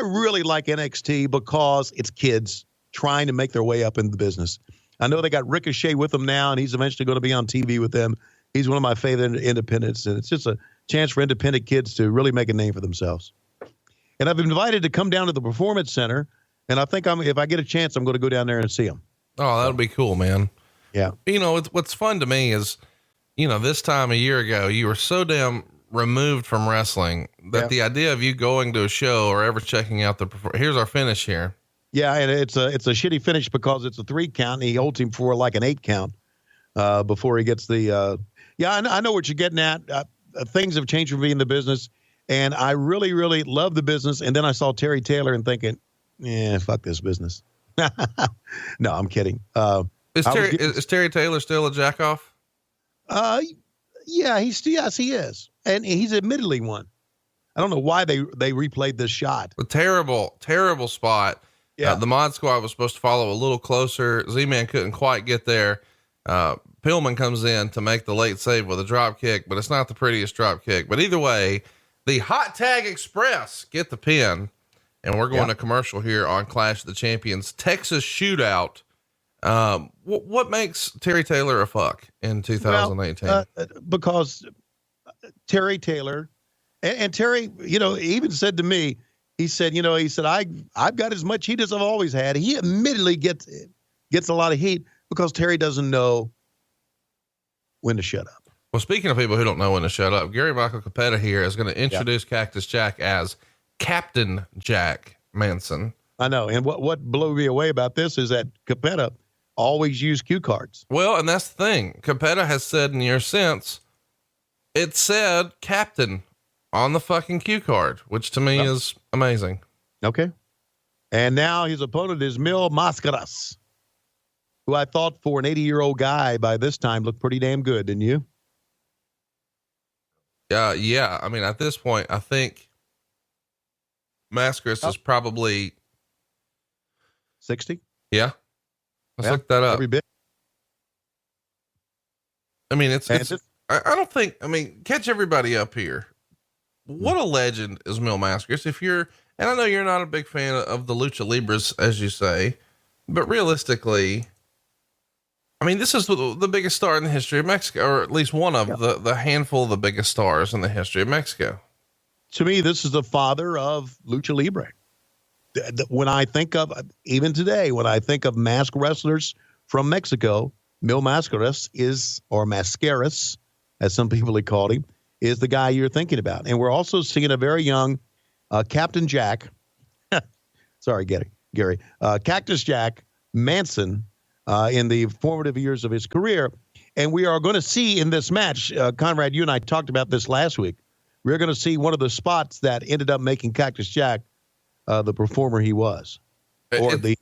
really like NXT because it's kids trying to make their way up in the business. I know they got Ricochet with them now, and he's eventually going to be on TV with them. He's one of my favorite independents, and it's just a chance for independent kids to really make a name for themselves. And I've been invited to come down to the Performance Center, and I think if I get a chance, I'm going to go down there and see them. Oh, that'll be cool, man. Yeah. What's fun to me is, this time a year ago, you were so damn removed from wrestling that the idea of you going to a show or ever checking out here's our finish here. Yeah, and it's a shitty finish because it's a 3 count, and he holds him for like an 8 count before he gets the. I know what you're getting at. Things have changed for me in the business, and I really, really love the business. And then I saw Terry Taylor and thinking, fuck this business. No, I'm kidding. Is Terry Taylor still a jackoff? Yeah, yes, he is, and he's admittedly one. I don't know why they replayed this shot. A terrible, terrible spot. Yeah. The Mod Squad was supposed to follow a little closer. Z-Man couldn't quite get there. Pillman comes in to make the late save with a drop kick, but it's not the prettiest drop kick. But either way, the Hot Tag Express get the pin, and we're going to commercial here on Clash of the Champions Texas Shootout. What makes Terry Taylor a fuck in 2018? Because Terry Taylor and Terry, he even said to me, he said, I've got as much heat as I've always had. He admittedly gets a lot of heat because Terry doesn't know when to shut up. Well, speaking of people who don't know when to shut up, Gary Michael Capetta here is going to introduce Cactus Jack as Captain Jack Manson. I know. And what blew me away about this is that Capetta always used cue cards. Well, and that's the thing. Capetta has said in years since, it said captain on the fucking cue card, which to me is amazing. Okay. And now his opponent is Mil Mascaras, who I thought for an 80-year-old guy by this time looked pretty damn good, didn't you? Yeah. I mean, at this point, I think Mascaras is probably 60. Yeah. Let's look that up. Every bit. I mean, I don't think, I mean, catch everybody up here. What a legend is Mil Mascaras. And I know you're not a big fan of the Lucha Libras, as you say, but realistically, I mean, this is the biggest star in the history of Mexico, or at least one of the handful of the biggest stars in the history of Mexico. To me, this is the father of Lucha Libre. When I think of, even today, when I think of masked wrestlers from Mexico, Mil Mascaras or Mascaras, as some people have called him, is the guy you're thinking about. And we're also seeing a very young Captain Jack. Sorry, Gary. Cactus Jack Manson in the formative years of his career. And we are going to see in this match, Conrad, you and I talked about this last week. We're going to see one of the spots that ended up making Cactus Jack the performer he was, or the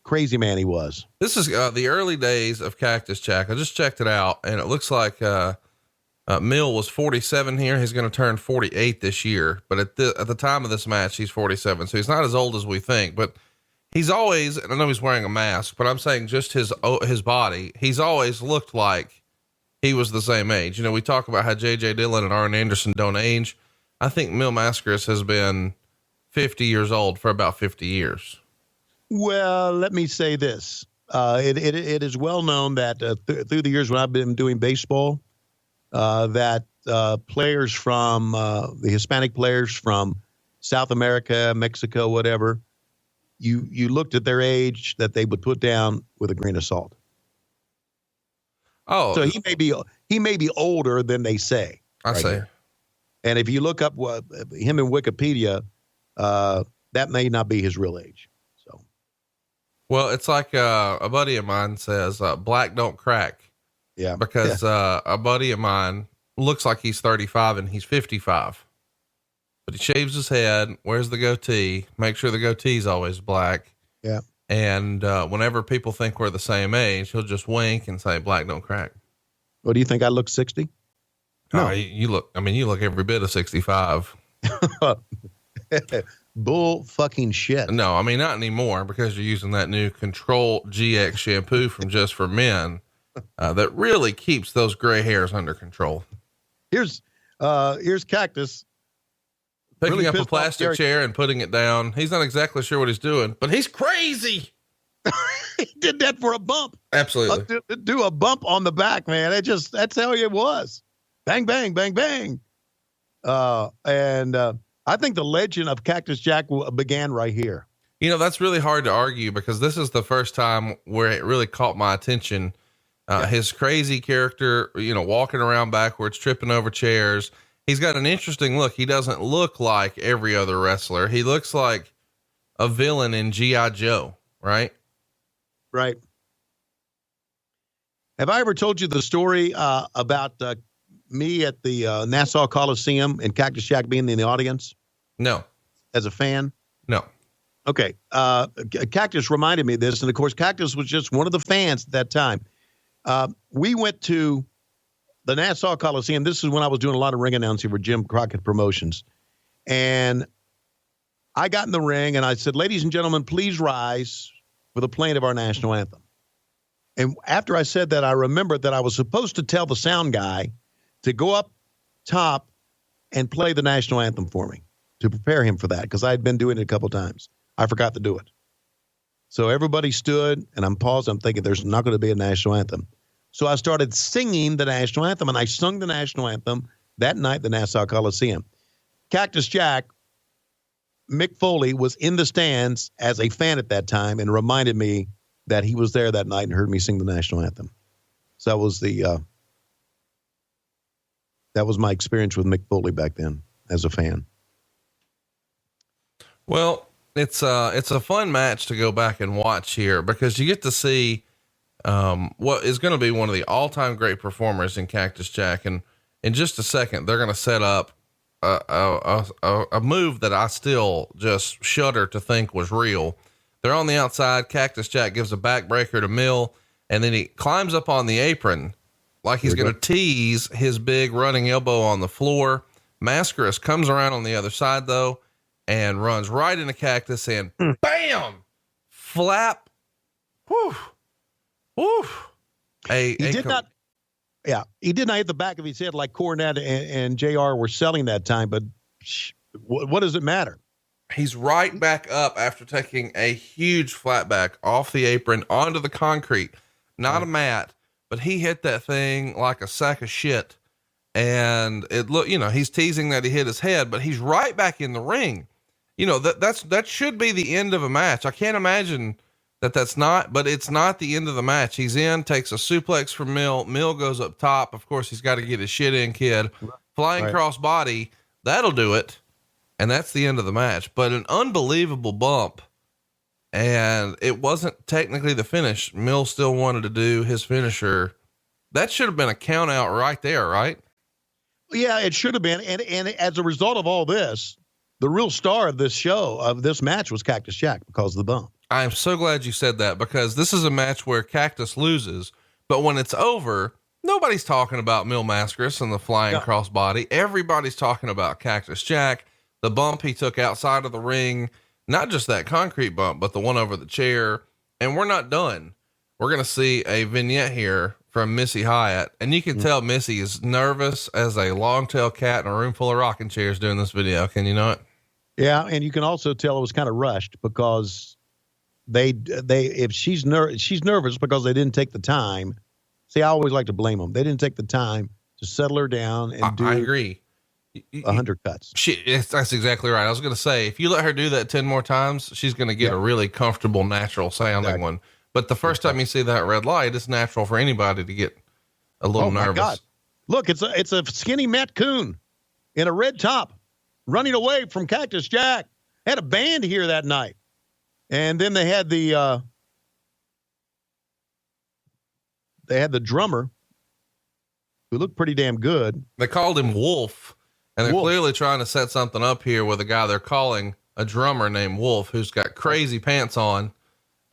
crazy man he was. This is the early days of Cactus Jack. I just checked it out, and it looks like Mil was 47 here. He's going to turn 48 this year, but at the time of this match, he's 47. So he's not as old as we think, but he's always, and I know he's wearing a mask, but I'm saying just his body, he's always looked like he was the same age. You know, we talk about how J.J. Dillon and Arn Anderson don't age. I think Mil Mascaras has been 50 years old for about 50 years. Well, let me say this. It is well known that through the years when I've been doing baseball, that players from the Hispanic players from South America, Mexico, whatever, you looked at their age that they would put down with a grain of salt. Oh, so he may be older than they say. I say. Here. And if you look up him in Wikipedia, that may not be his real age. So, well, it's like a buddy of mine says, black don't crack. Yeah. Because a buddy of mine looks like he's 35 and he's 55, but he shaves his head, wears the goatee, make sure the goatee's always black. Yeah. And whenever people think we're the same age, he'll just wink and say, black don't crack. Well, do you think I look 60? No. You look every bit of 65. Bull fucking shit. No, I mean, not anymore, because you're using that new Control GX shampoo from Just for Men. That really keeps those gray hairs under control. Here's Cactus Picking really up a plastic chair and putting it down. He's not exactly sure what he's doing, but he's crazy. He did that for a bump. Absolutely. Do a bump on the back, man. That's how it was. Bang, bang, bang, bang. And I think the legend of Cactus Jack began right here. You know, that's really hard to argue, because this is the first time where it really caught my attention. His crazy character, you know, walking around backwards, tripping over chairs. He's got an interesting look. He doesn't look like every other wrestler. He looks like a villain in G.I. Joe, right? Right. Have I ever told you the story about me at the Nassau Coliseum and Cactus Jack being in the audience? No. As a fan? No. Okay. Cactus reminded me of this. And of course, Cactus was just one of the fans at that time. We went to the Nassau Coliseum. This is when I was doing a lot of ring announcing for Jim Crockett Promotions. And I got in the ring and I said, ladies and gentlemen, please rise for the playing of our national anthem. And after I said that, I remembered that I was supposed to tell the sound guy to go up top and play the national anthem for me, to prepare him for that, because I had been doing it a couple times. I forgot to do it. So everybody stood, and I'm paused. I'm thinking there's not going to be a national anthem. So I started singing the national anthem, and I sung the national anthem that night at the Nassau Coliseum. Cactus Jack, Mick Foley, was in the stands as a fan at that time and reminded me that he was there that night and heard me sing the national anthem. So that was my experience with Mick Foley back then as a fan. Well, It's a fun match to go back and watch here because you get to see, what is going to be one of the all-time great performers in Cactus Jack. And in just a second, they're going to set up a move that I still just shudder to think was real. They're on the outside. Cactus Jack gives a backbreaker to Mil, and then he climbs up on the apron like he's going to tease his big running elbow on the floor. Mascaras comes around on the other side though, and runs right into Cactus and bam, flap. Whew. Whew. He did not hit the back of his head like Cornette and JR were selling that time, but what does it matter? He's right back up after taking a huge flatback off the apron onto the concrete, not a mat, but he hit that thing like a sack of shit. And it look, he's teasing that he hit his head, but he's right back in the ring. That should be the end of a match. I can't imagine that's not, but it's not the end of the match. He's in, takes a suplex from Mil. Mil goes up top. Of course, he's got to get his shit in, kid. Flying cross body. That'll do it. And that's the end of the match, but an unbelievable bump. And it wasn't technically the finish. Mil still wanted to do his finisher. That should have been a count out right there, right? Yeah, it should have been. And as a result of all this, the real star of this show, of this match, was Cactus Jack because of the bump. I'm so glad you said that because this is a match where Cactus loses, but when it's over, nobody's talking about Mil Mascaras and the flying crossbody. Everybody's talking about Cactus Jack, the bump he took outside of the ring, not just that concrete bump, but the one over the chair. And we're not done. We're going to see a vignette here from Missy Hyatt. And you can tell Missy is nervous as a long-tailed cat in a room full of rocking chairs doing this video. Can you know it? Yeah. And you can also tell it was kind of rushed because if she's nervous because they didn't take the time. See, I always like to blame them. They didn't take the time to settle her down and I agree. 100 cuts. That's exactly right. I was going to say, if you let her do that 10 more times, she's going to get a really comfortable, natural sounding one. But the first time you see that red light, it's natural for anybody to get a little nervous. My God. Look, it's a skinny Matt Coon in a red top running away from Cactus Jack. Had a band here that night. And then they had the drummer who looked pretty damn good. They called him Wolf. And they're clearly trying to set something up here with a guy they're calling a drummer named Wolf, who's got crazy pants on,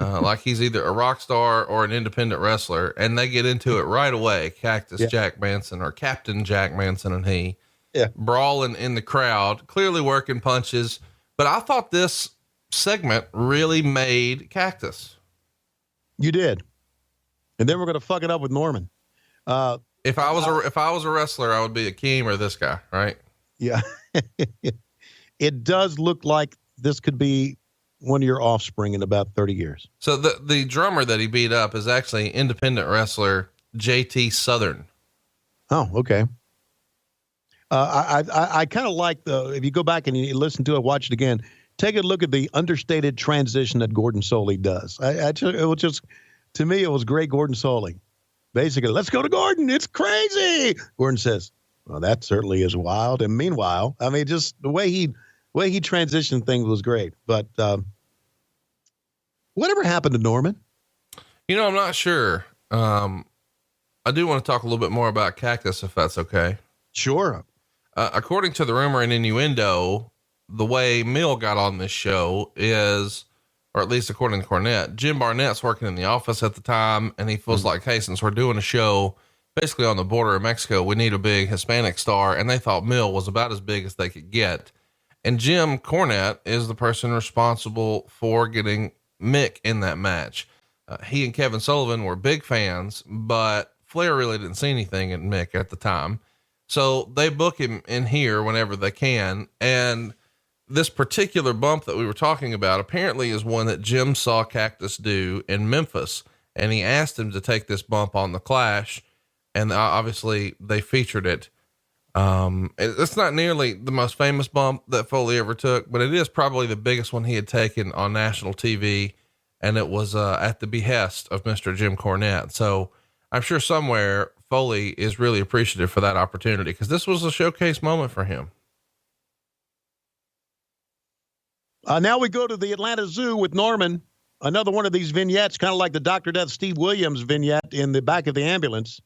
like he's either a rock star or an independent wrestler. And they get into it right away. Cactus Jack Manson, or Captain Jack Manson, and he brawling in the crowd, clearly working punches. But I thought this segment really made Cactus. You did. And then we're going to fuck it up with Norman. If I was a wrestler, I would be Akeem or this guy, right? Yeah. It does look like this could be one of your offspring in about 30 years. So the drummer that he beat up is actually independent wrestler JT Southern. Oh, okay. I kind of like if you go back and you listen to it, watch it again, take a look at the understated transition that Gordon Soley does. To me, it was great Gordon Soley. Basically, let's go to Gordon. It's crazy. Gordon says, well, that certainly is wild. And meanwhile, I mean, just the way he transitioned things was great. But whatever happened to Norman? I'm not sure. I do want to talk a little bit more about Cactus, if that's okay. Sure. According to the rumor and innuendo, the way Mil got on this show is, or at least according to Cornette, Jim Barnett's working in the office at the time. And he feels like, hey, since we're doing a show basically on the border of Mexico, we need a big Hispanic star. And they thought Mil was about as big as they could get. And Jim Cornette is the person responsible for getting Mick in that match. He and Kevin Sullivan were big fans, but Flair really didn't see anything in Mick at the time. So they book him in here whenever they can. And this particular bump that we were talking about apparently is one that Jim saw Cactus do in Memphis. And he asked him to take this bump on the Clash. And obviously they featured it. It's not nearly the most famous bump that Foley ever took, but it is probably the biggest one he had taken on national TV. And it was, at the behest of Mr. Jim Cornette. So I'm sure somewhere Foley is really appreciative for that opportunity, because this was a showcase moment for him. Now we go to the Atlanta Zoo with Norman. Another one of these vignettes, kind of like the Dr. Death Steve Williams vignette in the back of the ambulance.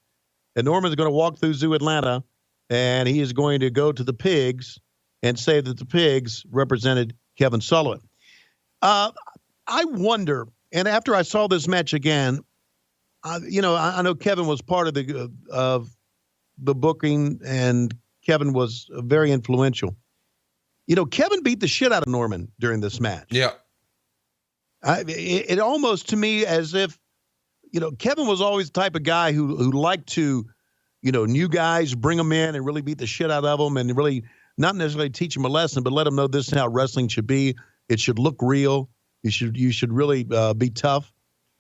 And Norman's going to walk through Zoo Atlanta, and he is going to go to the pigs and say that the pigs represented Kevin Sullivan. I wonder, and after I saw this match again, I know Kevin was part of the booking, and Kevin was very influential. Kevin beat the shit out of Norman during this match. Yeah. It almost to me as if, Kevin was always the type of guy who liked to, new guys, bring them in and really beat the shit out of them and really not necessarily teach them a lesson, but let them know this is how wrestling should be. It should look real. You should really be tough.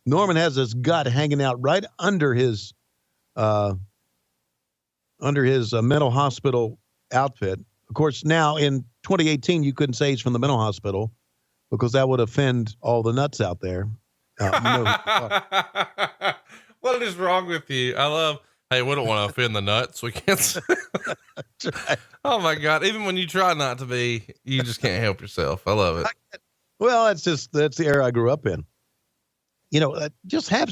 Norman has this gut hanging out right under his mental hospital outfit. Of course, now in 2018, you couldn't say he's from the mental hospital because that would offend all the nuts out there. What is wrong with you? Hey, we don't want to offend the nuts. We can't say. Right. Oh my God. Even when you try not to be, you just can't help yourself. I love it. Well, that's the era I grew up in. Just have,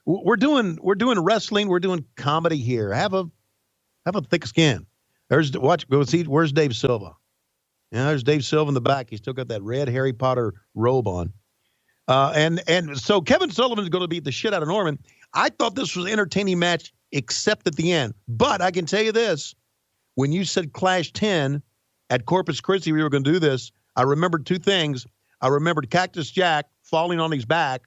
we're doing wrestling. We're doing comedy here. Have a thick skin. Where's Dave Silva? There's Dave Silva in the back. He's still got that red Harry Potter robe on. And so Kevin Sullivan's going to beat the shit out of Norman. I thought this was an entertaining match, except at the end. But I can tell you this. When you said Clash 10 at Corpus Christi, we were going to do this, I remembered two things. I remembered Cactus Jack falling on his back,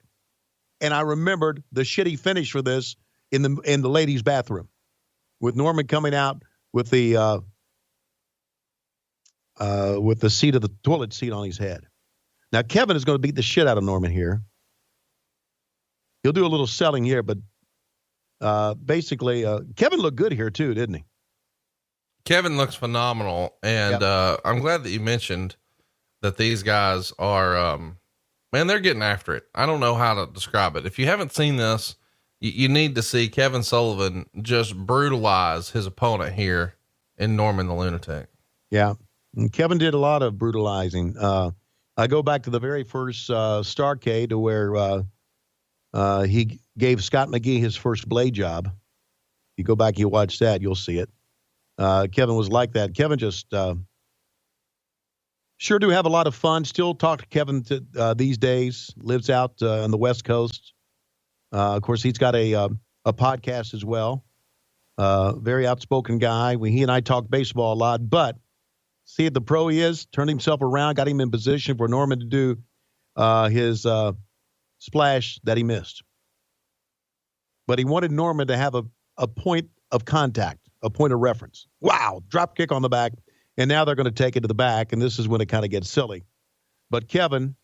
and I remembered the shitty finish for this in the ladies' bathroom with Norman coming out with the seat of the toilet seat on his head. Now, Kevin is going to beat the shit out of Norman here. He'll do a little selling here, but basically, Kevin looked good here too, didn't he? Kevin looks phenomenal. And I'm glad that you mentioned that these guys are, man, they're getting after it. I don't know how to describe it. If you haven't seen this, you need to see Kevin Sullivan just brutalize his opponent here in Norman the Lunatic. Yeah. And Kevin did a lot of brutalizing. I go back to the very first Starrcade to where he gave Scott McGee his first blade job. You go back, you watch that, you'll see it. Kevin was like that. Kevin just sure do have a lot of fun. Still talk to Kevin these days. Lives out on the West Coast. Of course, he's got a podcast as well. Very outspoken guy. He and I talk baseball a lot, but see at the pro he is, turned himself around, got him in position for Norman to do his splash that he missed. But he wanted Norman to have a point of contact, a point of reference. Wow, drop kick on the back, and now they're going to take it to the back, and this is when it kind of gets silly. But Kevin,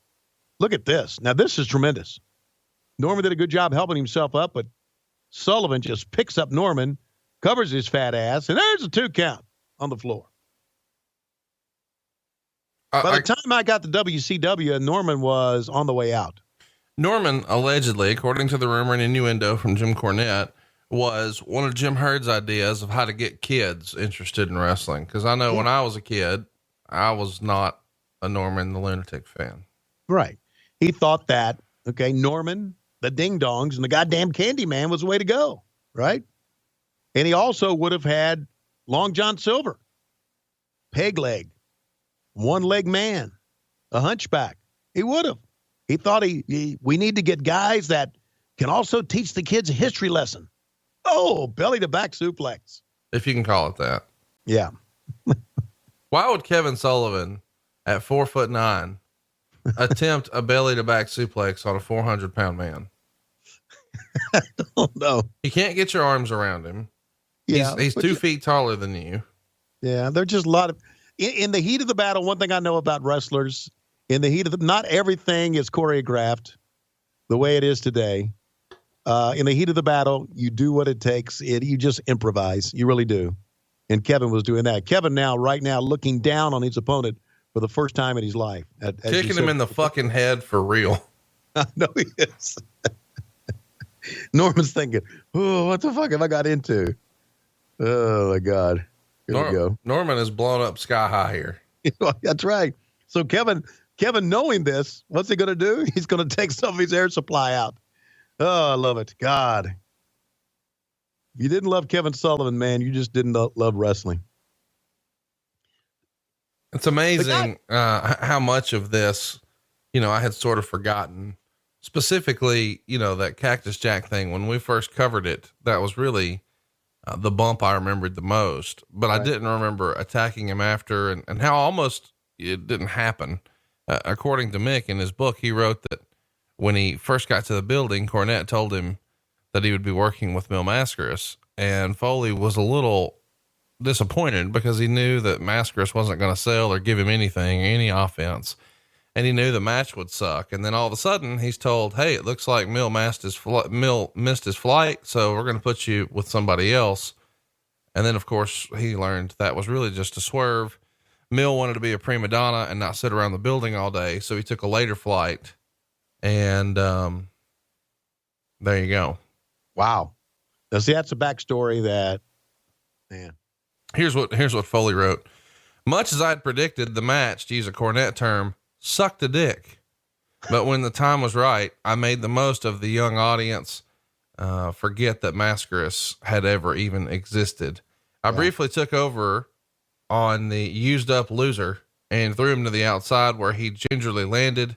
look at this. Now, this is tremendous. Norman did a good job helping himself up, but Sullivan just picks up Norman, covers his fat ass, and there's a 2 count on the floor. By the time I got to WCW, Norman was on the way out. Norman, allegedly, according to the rumor and innuendo from Jim Cornette, was one of Jim Hurd's ideas of how to get kids interested in wrestling. Because I know when I was a kid, I was not a Norman the Lunatic fan. Right. He thought that, okay, Norman, the Ding Dongs, and the goddamn Candyman was the way to go. Right. And he also would have had Long John Silver, Peg Leg, One Leg Man, a Hunchback. He would have. He thought we need to get guys that can also teach the kids a history lesson. Oh, belly to back suplex. If you can call it that. Yeah. Why would Kevin Sullivan at 4'9" attempt a belly to back suplex on a 400-pound man? I don't know. You can't get your arms around him. Yeah. He's 2 feet taller than you. Yeah. There's just a lot of, in the heat of the battle, one thing I know about wrestlers, in the heat of not everything is choreographed the way it is today. In the heat of the battle, you do what it takes. You just improvise. You really do. And Kevin was doing that. Kevin right now, looking down on his opponent for the first time in his life. Kicking him in the fucking head for real. I know he is. Norman's thinking, oh, what the fuck have I got into? Oh, my God. Here we go. Norman is blown up sky high here. That's right. So Kevin Kevin, knowing this, what's he going to do? He's going to take some of his air supply out. Oh, I love it. God. If you didn't love Kevin Sullivan, man, you just didn't love wrestling. It's amazing how much of this, I had sort of forgotten. Specifically, that Cactus Jack thing, when we first covered it, that was really the bump I remembered the most, but right. I didn't remember attacking him after and how almost it didn't happen. According to Mick in his book, he wrote that when he first got to the building, Cornette told him that he would be working with Mil Mascaras, and Foley was a little disappointed because he knew that Mascaras wasn't going to sell or give him anything, any offense. And he knew the match would suck. And then all of a sudden he's told, hey, it looks like Mil missed his flight. So we're going to put you with somebody else. And then of course he learned that was really just a swerve. Mil wanted to be a prima donna and not sit around the building all day. So he took a later flight and, there you go. Wow. Now see, that's a backstory that, man. Here's what Foley wrote. Much as I'd predicted, the match, to use a Cornette term, sucked a dick. But when the time was right, I made the most of the young audience, forget that Mascaras had ever even existed. I briefly took over on the used up loser and threw him to the outside where he gingerly landed.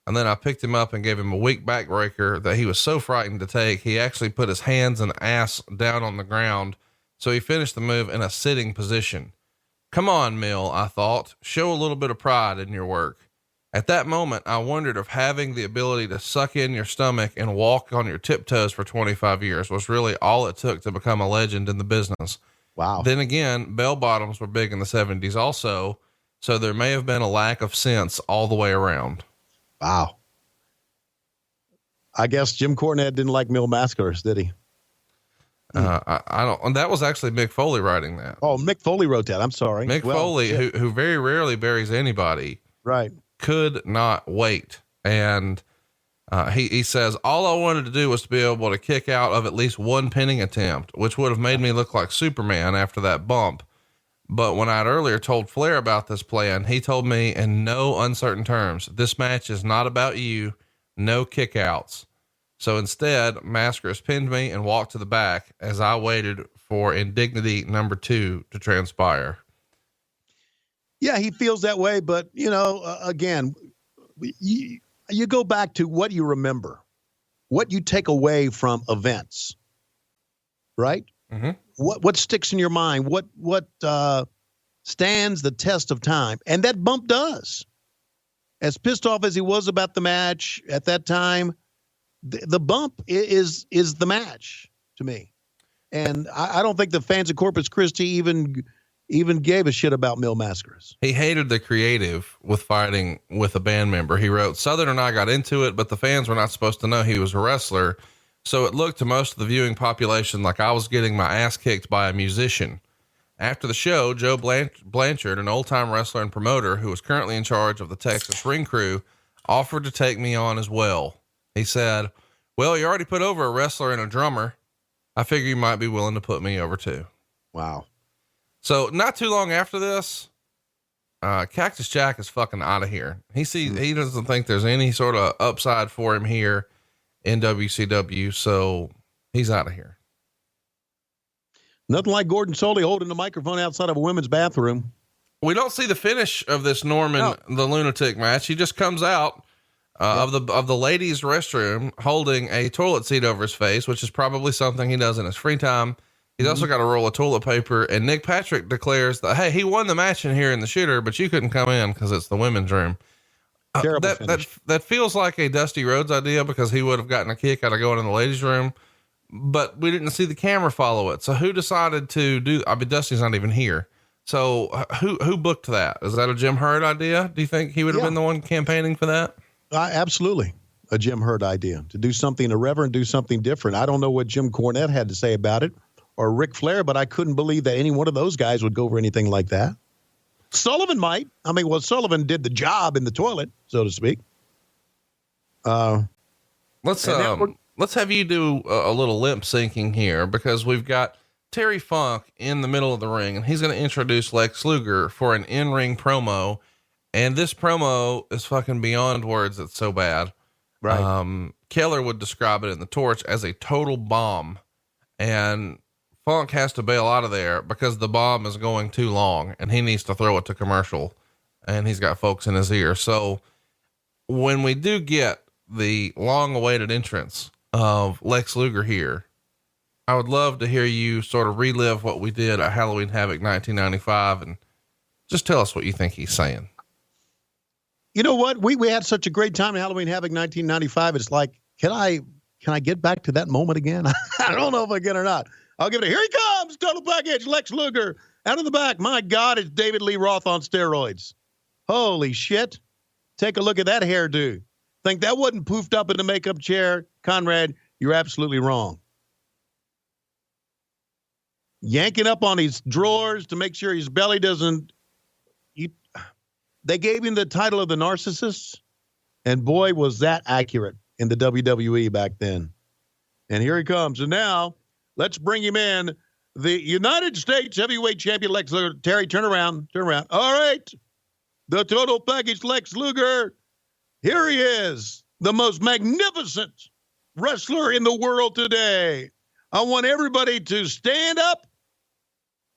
And then I picked him up and gave him a weak backbreaker that he was so frightened to take. He actually put his hands and ass down on the ground. So he finished the move in a sitting position. Come on, Mil, I thought, show a little bit of pride in your work. At that moment, I wondered if having the ability to suck in your stomach and walk on your tiptoes for 25 years was really all it took to become a legend in the business. Wow. Then again, bell bottoms were big in the 70s also, so there may have been a lack of sense all the way around. Wow. I guess Jim Cornette didn't like Mil Mascaras, did he? I don't, and that was actually Mick Foley writing that. Oh, Mick Foley wrote that. I'm sorry. Mick Foley, who very rarely buries anybody. Right. Could not wait. And, he says, all I wanted to do was to be able to kick out of at least one pinning attempt, which would have made me look like Superman after that bump. But when I'd earlier told Flair about this plan, he told me in no uncertain terms, this match is not about you, no kickouts. So instead, Mascaras pinned me and walked to the back as I waited for indignity number 2 to transpire. Yeah, he feels that way. But, again, you go back to what you remember, what you take away from events, right? Mm-hmm. What sticks in your mind? What stands the test of time? And that bump does. As pissed off as he was about the match at that time, the bump is the match to me. And I don't think the fans of Corpus Christi even gave a shit about Mil Mascaras. He hated the creative with fighting with a band member. He wrote, Southern and I got into it, but the fans were not supposed to know he was a wrestler. So it looked to most of the viewing population like I was getting my ass kicked by a musician. After the show, Joe Blanchard, an old-time wrestler and promoter who was currently in charge of the Texas Ring Crew, offered to take me on as well. He said, well, you already put over a wrestler and a drummer. I figure you might be willing to put me over too. Wow. So not too long after this, Cactus Jack is fucking out of here. He doesn't think there's any sort of upside for him here in WCW. So he's out of here. Nothing like Gordon Soley holding the microphone outside of a women's bathroom. We don't see the finish of this Norman, the lunatic match. He just comes out of the ladies' restroom holding a toilet seat over his face, which is probably something he does in his free time. He's also got a roll of toilet paper, and Nick Patrick declares that, hey, he won the match in here in the shitter, but you couldn't come in because it's the women's room. That feels like a Dusty Rhodes idea because he would have gotten a kick out of going in the ladies' room, but we didn't see the camera follow it. So who decided to do? I mean, Dusty's not even here. So who booked that? Is that a Jim Herd idea? Do you think he would have been the one campaigning for that? Absolutely. A Jim Herd idea to do something irreverent, do something different. I don't know what Jim Cornette had to say about it or Ric Flair, but I couldn't believe that any one of those guys would go for anything like that. Sullivan might. I mean, well, Sullivan did the job in the toilet, so to speak. Let's have you do a little lip syncing here because we've got Terry Funk in the middle of the ring and he's going to introduce Lex Luger for an in-ring promo. And this promo is fucking beyond words. It's so bad. Right. Keller would describe it in the Torch as a total bomb, and Funk has to bail out of there because the bomb is going too long and he needs to throw it to commercial, and he's got folks in his ear. So when we do get the long awaited entrance of Lex Luger here, I would love to hear you sort of relive what we did at Halloween Havoc 1995 and just tell us what you think he's saying. You know what? We had such a great time at Halloween Havoc 1995. It's like, can I get back to that moment again? I don't know if I can or not. I'll give it here he comes. Total package. Lex Luger out of the back. My God, it's David Lee Roth on steroids. Holy shit. Take a look at that hairdo. Think that wasn't poofed up in the makeup chair? Conrad, you're absolutely wrong. Yanking up on his drawers to make sure his belly doesn't. They gave him the title of the narcissist, and boy, was that accurate in the WWE back then. And here he comes. And now, let's bring him in. The United States Heavyweight Champion, Lex Luger. Terry, turn around. All right. The total package, Lex Luger. Here he is, the most magnificent wrestler in the world today. I want everybody to stand up.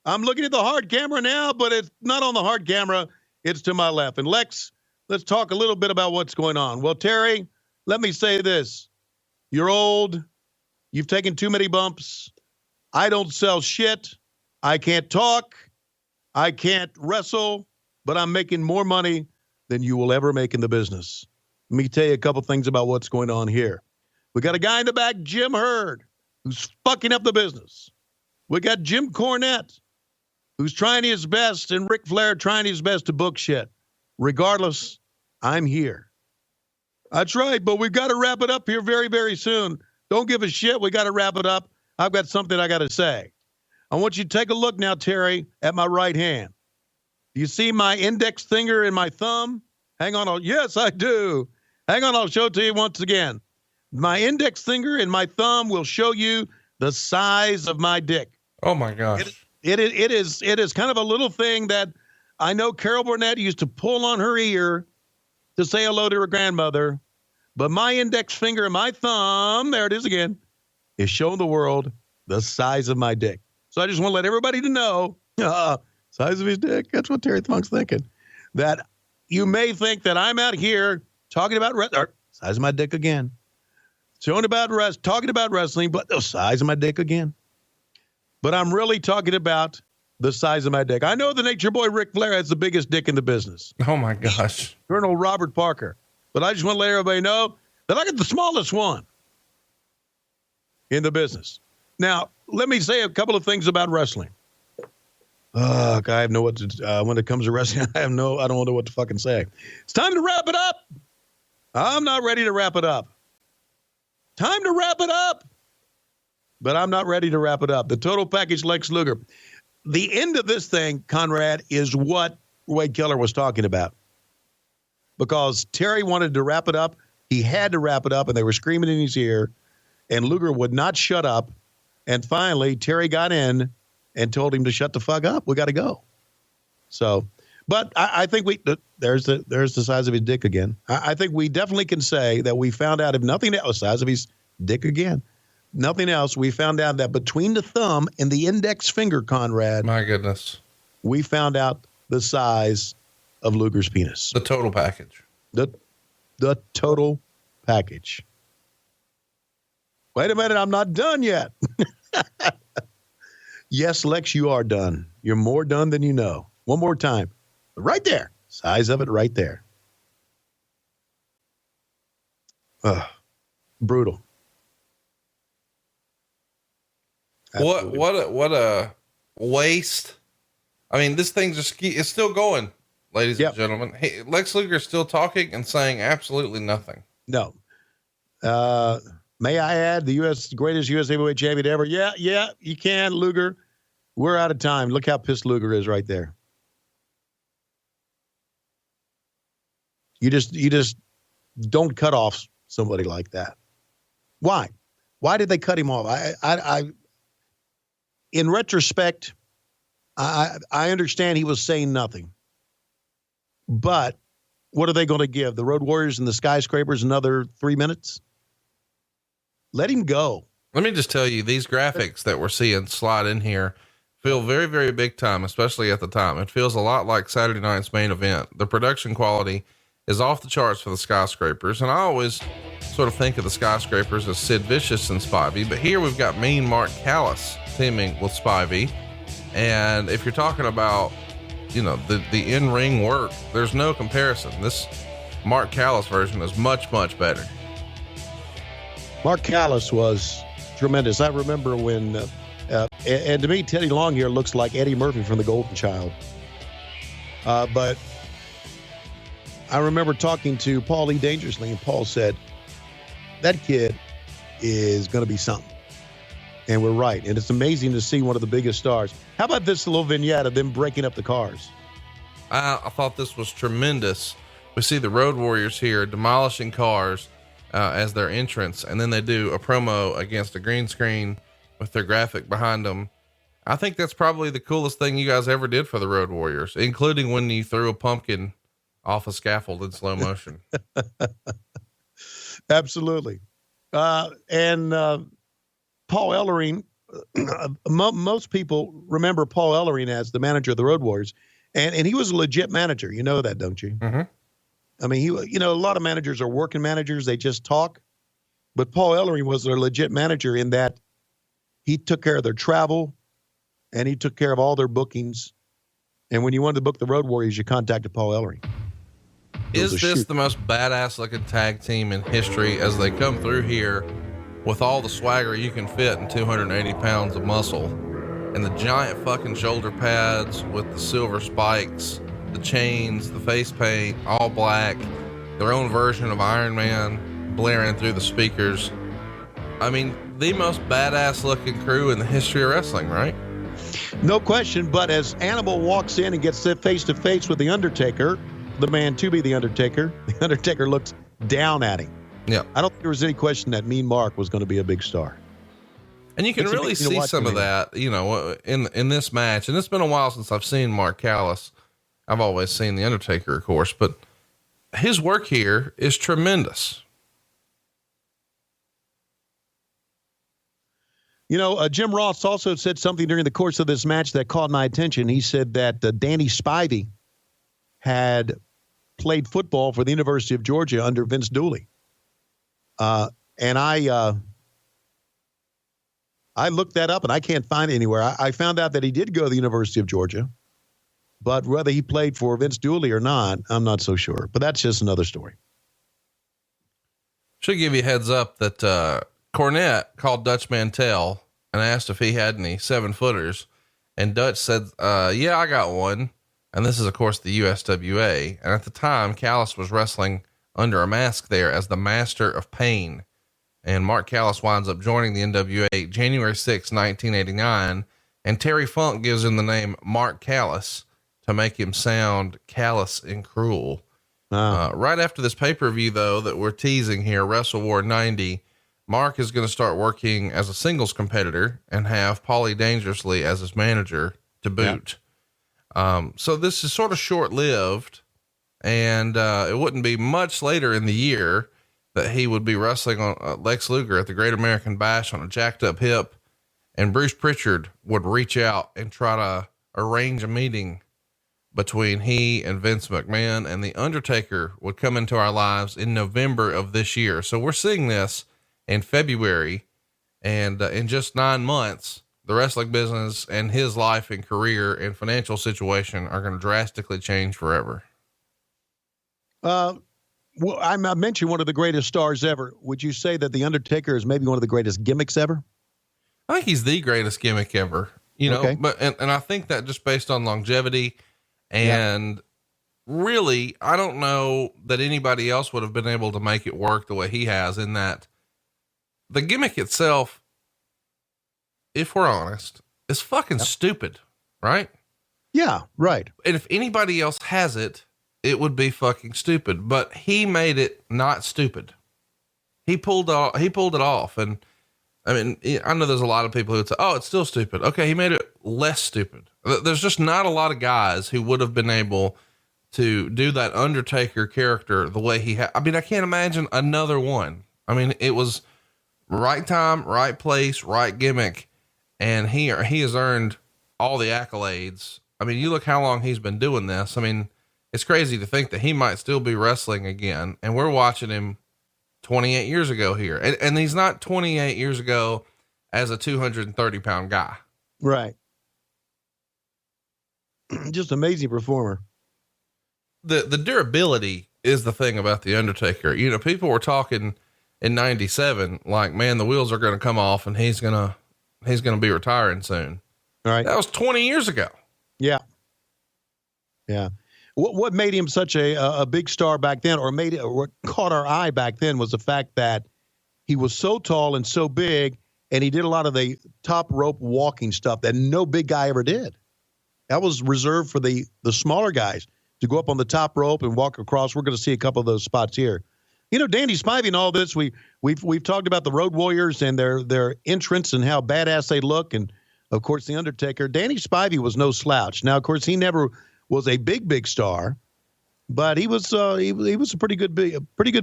I'm looking at the hard camera now, but it's not on the hard camera. It's to my left. And Lex, let's talk a little bit about what's going on. Well, Terry, let me say this. You're old. You've taken too many bumps. I don't sell shit. I can't talk. I can't wrestle, but I'm making more money than you will ever make in the business. Let me tell you a couple things about what's going on here. We got a guy in the back, Jim Herd, who's fucking up the business. We got Jim Cornette, who's trying his best, and Ric Flair trying his best to book shit. Regardless, I'm here. That's right, but we've got to wrap it up here very, very soon. Don't give a shit. We got to wrap it up. I've got something I got to say. I want you to take a look now, Terry, at my right hand. Do you see my index finger and my thumb? Hang on. Yes, I do. Hang on. I'll show it to you once again. My index finger and my thumb will show you the size of my dick. Oh my gosh. It is kind of a little thing that I know Carol Burnett used to pull on her ear to say hello to her grandmother, but my index finger and my thumb, there it is again, is showing the world the size of my dick. So I just want to let everybody to know, size of his dick. That's what Terry Funk's thinking. That you may think that I'm out here talking about size of my dick again, talking about wrestling, but the size of my dick again. But I'm really talking about the size of my dick. I know the Nature Boy Ric Flair has the biggest dick in the business. Oh my gosh. Colonel Robert Parker. But I just want to let everybody know that I got the smallest one in the business. Now, let me say a couple of things about wrestling. I have no what to, when it comes to wrestling, I don't know what to fucking say. It's time to wrap it up. I'm not ready to wrap it up. Time to wrap it up. But I'm not ready to wrap it up. The total package, Lex Luger. The end of this thing, Conrad, is what Wade Keller was talking about. Because Terry wanted to wrap it up. He had to wrap it up, and they were screaming in his ear. And Luger would not shut up. And finally, Terry got in and told him to shut the fuck up. We got to go. So, but I think there's the size of his dick again. I think we definitely can say that we found out, if nothing else, size of his dick again. Nothing else. We found out that between the thumb and the index finger, Conrad. My goodness. We found out the size of Luger's penis. The total package. The total package. Wait a minute. I'm not done yet. Yes, Lex, you are done. You're more done than you know. One more time. Right there. Size of it right there. Brutal. Absolutely. What a waste. I mean, this thing it's still going, ladies and gentlemen. Hey, Lex Luger is still talking and saying absolutely nothing. No. May I add, the greatest U.S. heavyweight champion ever? Yeah, you can, Luger. We're out of time. Look how pissed Luger is right there. You just don't cut off somebody like that. Why? Why did they cut him off? I in retrospect, I understand he was saying nothing. But What are they going to give? The Road Warriors and the Skyscrapers another 3 minutes? Let him go. Let me just tell you, these graphics that we're seeing slide in here feel very, very big time, especially at the time. It feels a lot like Saturday night's main event. The production quality is off the charts for the Skyscrapers. And I always sort of think of the Skyscrapers as Sid Vicious and Spivey, but here we've got mean Mark Callous teaming with Spivey. And if you're talking about, you know, the in-ring work, there's no comparison. This Mark Callous version is much, much better. Mark Callous was tremendous. I remember when, and to me, Teddy Long here looks like Eddie Murphy from The Golden Child. But I remember talking to Paul E. Dangerously, and Paul said, that kid is going to be something. And we're right. And it's amazing to see one of the biggest stars. How about this little vignette of them breaking up the cars? I thought this was tremendous. We see the Road Warriors here demolishing cars as their entrance, and then they do a promo against a green screen with their graphic behind them. I think that's probably the coolest thing you guys ever did for the Road Warriors, including when you threw a pumpkin off a scaffold in slow motion. Absolutely. And Paul Ellering, most people remember Paul Ellering as the manager of the Road Warriors, and he was a legit manager. You know that, don't you? Mm-hmm. I mean, a lot of managers are working managers. They just talk. But Paul Ellering was a legit manager in that he took care of their travel and he took care of all their bookings. And when you wanted to book the Road Warriors, you contacted Paul Ellering. Is this the most badass looking tag team in history as they come through here with all the swagger you can fit in 280 pounds of muscle and the giant fucking shoulder pads with the silver spikes, the chains, the face paint, all black, their own version of Iron Man blaring through the speakers? I mean, the most badass looking crew in the history of wrestling, right? No question. But as Animal walks in and gets face to face with the Undertaker, the man to be the Undertaker looks down at him. Yeah. I don't think there was any question that Mean Mark was going to be a big star. And you can really see some of that, you know, in this match. And it's been a while since I've seen Mark Callous. I've always seen the Undertaker, of course, but his work here is tremendous. You know, Jim Ross also said something during the course of this match that caught my attention. He said that Danny Spivey had played football for the University of Georgia under Vince Dooley. And I looked that up and I can't find it anywhere. I found out that he did go to the University of Georgia, but whether he played for Vince Dooley or not, I'm not so sure. But that's just another story. Should give you a heads up that Cornette called Dutch Mantell and asked if he had any 7-footers. And Dutch said, yeah, I got one. And this is, of course, the USWA. And at the time, Callous was wrestling under a mask there as the Master of Pain. And Mark Callous winds up joining the NWA January 6, 1989. And Terry Funk gives him the name Mark Callous to make him sound callous and cruel. Right after this pay-per-view, though, that we're teasing here, Wrestle War 90, Mark is going to start working as a singles competitor and have Paulie Dangerously as his manager to boot. So this is sort of short-lived, and it wouldn't be much later in the year that he would be wrestling on Lex Luger at the Great American Bash on a jacked up hip, and Bruce Pritchard would reach out and try to arrange a meeting between he and Vince McMahon, and the Undertaker would come into our lives in November of this year. So we're seeing this in February, and in just 9 months, the wrestling business and his life and career and financial situation are going to drastically change forever. Well, I mentioned one of the greatest stars ever. Would you say that the Undertaker is maybe one of the greatest gimmicks ever? I think he's the greatest gimmick ever, you know, Okay. but, and I think that just based on longevity and really, I don't know that anybody else would have been able to make it work the way he has, in that the gimmick itself, if we're honest, is fucking stupid, right? Yeah, right. And if anybody else has it, it would be fucking stupid, but he made it not stupid. He pulled it off. And I mean, I know there's a lot of people who would say, oh, it's still stupid. Okay. He made it less stupid. There's just not a lot of guys who would have been able to do that Undertaker character the way he had. I mean, I can't imagine another one. I mean, it was right time, right place, right gimmick. And he has earned all the accolades. I mean, you look how long he's been doing this. I mean, it's crazy to think that he might still be wrestling again. And we're watching him 28 years ago here. And he's not 28 years ago as a 230-pound guy. Right. Just amazing performer. The durability is the thing about the Undertaker. You know, people were talking in 97, like, man, the wheels are going to come off and he's going to be retiring soon. Right. That was 20 years ago. Yeah. Yeah. What made him such a big star back then, or what caught our eye back then, was the fact that he was so tall and so big, and he did a lot of the top rope walking stuff that no big guy ever did. That was reserved for the smaller guys to go up on the top rope and walk across. We're going to see a couple of those spots here. You know, Danny Spivey and all this, we've talked about the Road Warriors and their entrance and how badass they look, and of course the Undertaker. Danny Spivey was no slouch. Now, of course, he never was a big star, but he was a pretty good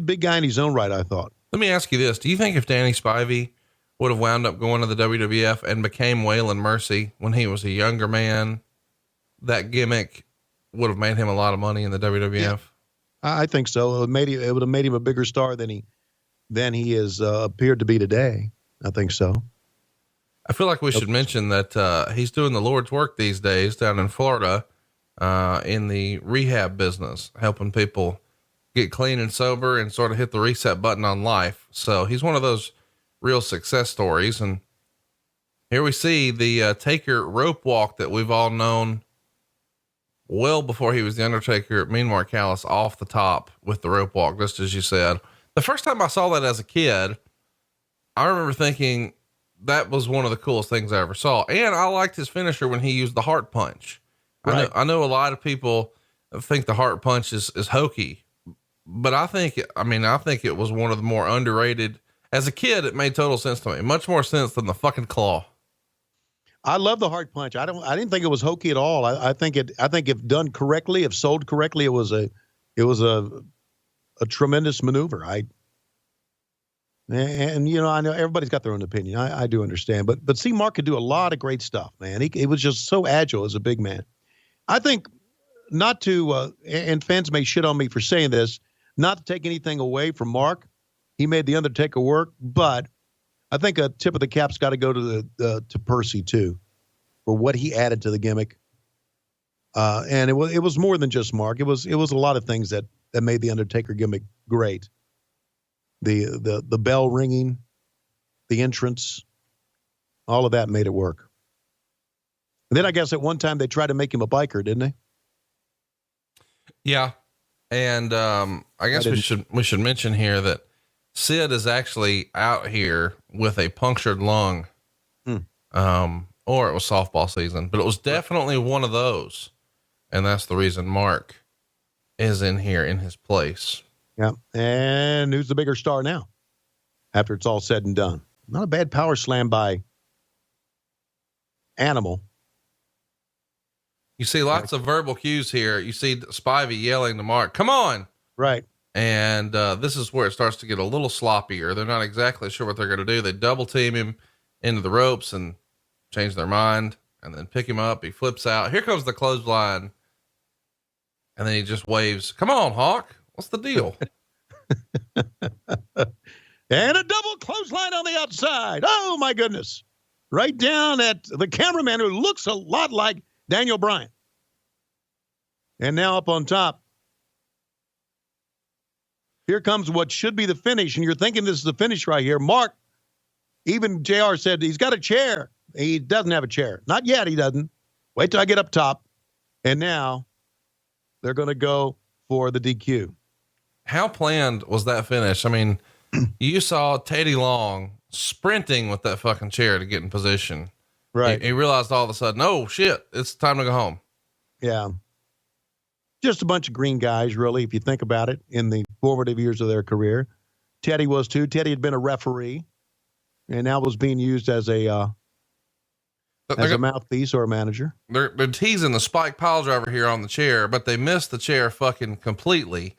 big guy in his own right, I thought. Let me ask you this: do you think if Danny Spivey would have wound up going to the WWF and became Waylon Mercy when he was a younger man, that gimmick would have made him a lot of money in the WWF? Yeah, I think so. It would have made him a bigger star than he is appeared to be today. I think so. I feel like we should mention that he's doing the Lord's work these days down in Florida, in the rehab business, helping people get clean and sober and sort of hit the reset button on life. So he's one of those real success stories. And here we see the Taker rope walk that we've all known well before he was the Undertaker. Me and Mark Callous off the top with the rope walk, just as you said. The first time I saw that as a kid, I remember thinking that was one of the coolest things I ever saw. And I liked his finisher when he used the heart punch. Right. I know a lot of people think the heart punch is hokey, but I think it was one of the more underrated. As a kid, it made total sense to me. Much more sense than the fucking claw. I love the heart punch. I didn't think it was hokey at all. I think if done correctly, if sold correctly, it was a tremendous maneuver. And you know, I know everybody's got their own opinion. I do understand, but see, Mark could do a lot of great stuff, man. He was just so agile as a big man. I think not to, and fans may shit on me for saying this, not to take anything away from Mark. He made the Undertaker work, but I think a tip of the cap's got to go to Percy too, for what he added to the gimmick. And it was more than just Mark. It was a lot of things that made the Undertaker gimmick great. The bell ringing, the entrance, all of that made it work. And then I guess at one time they tried to make him a biker, didn't they? Yeah. And, I guess we should mention here that Sid is actually out here with a punctured lung. Or it was softball season, but it was definitely one of those. And that's the reason Mark is in here in his place. Yeah. And who's the bigger star now after it's all said and done? Not a bad power slam by Animal. You see lots of verbal cues here. You see Spivey yelling to Mark, come on. Right. And this is where it starts to get a little sloppier. They're not exactly sure what they're going to do. They double team him into the ropes and change their mind and then pick him up. He flips out. Here comes the clothesline. And then he just waves, come on, Hawk. What's the deal? And a double clothesline on the outside. Oh, my goodness. Right down at the cameraman who looks a lot like Daniel Bryan. And now up on top. Here comes what should be the finish. And you're thinking this is the finish right here. Mark, even JR said he's got a chair. He doesn't have a chair. Not yet. He doesn't. Wait till I get up top. And now they're going to go for the DQ. How planned was that finish? I mean, you saw Teddy Long sprinting with that fucking chair to get in position. Right. He realized all of a sudden, oh shit, it's time to go home. Yeah. Just a bunch of green guys, really, if you think about it, in the formative years of their career. Teddy was too. Teddy had been a referee and now was being used as a as a mouthpiece or a manager. They're teasing the spike pile driver here on the chair, but they missed the chair fucking completely.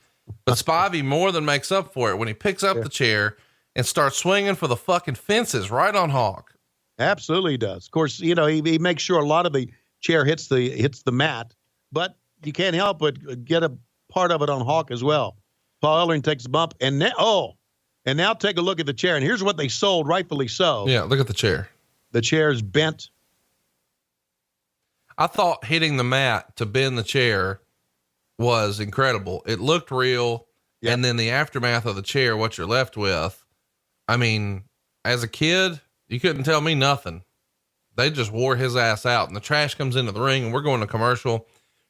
But Spivey more than makes up for it when he picks up the chair and starts swinging for the fucking fences right on Hawk. Absolutely he does. Of course, you know, he makes sure a lot of the chair hits the mat, but you can't help but get a part of it on Hawk as well. Paul Ellering takes a bump, and now take a look at the chair. And here's what they sold, rightfully so. Yeah, look at the chair. The chair's bent. I thought hitting the mat to bend the chair was incredible. It looked real. Yep. And then the aftermath of the chair, what you're left with. I mean, as a kid, you couldn't tell me nothing. They just wore his ass out, and the trash comes into the ring, and we're going to commercial.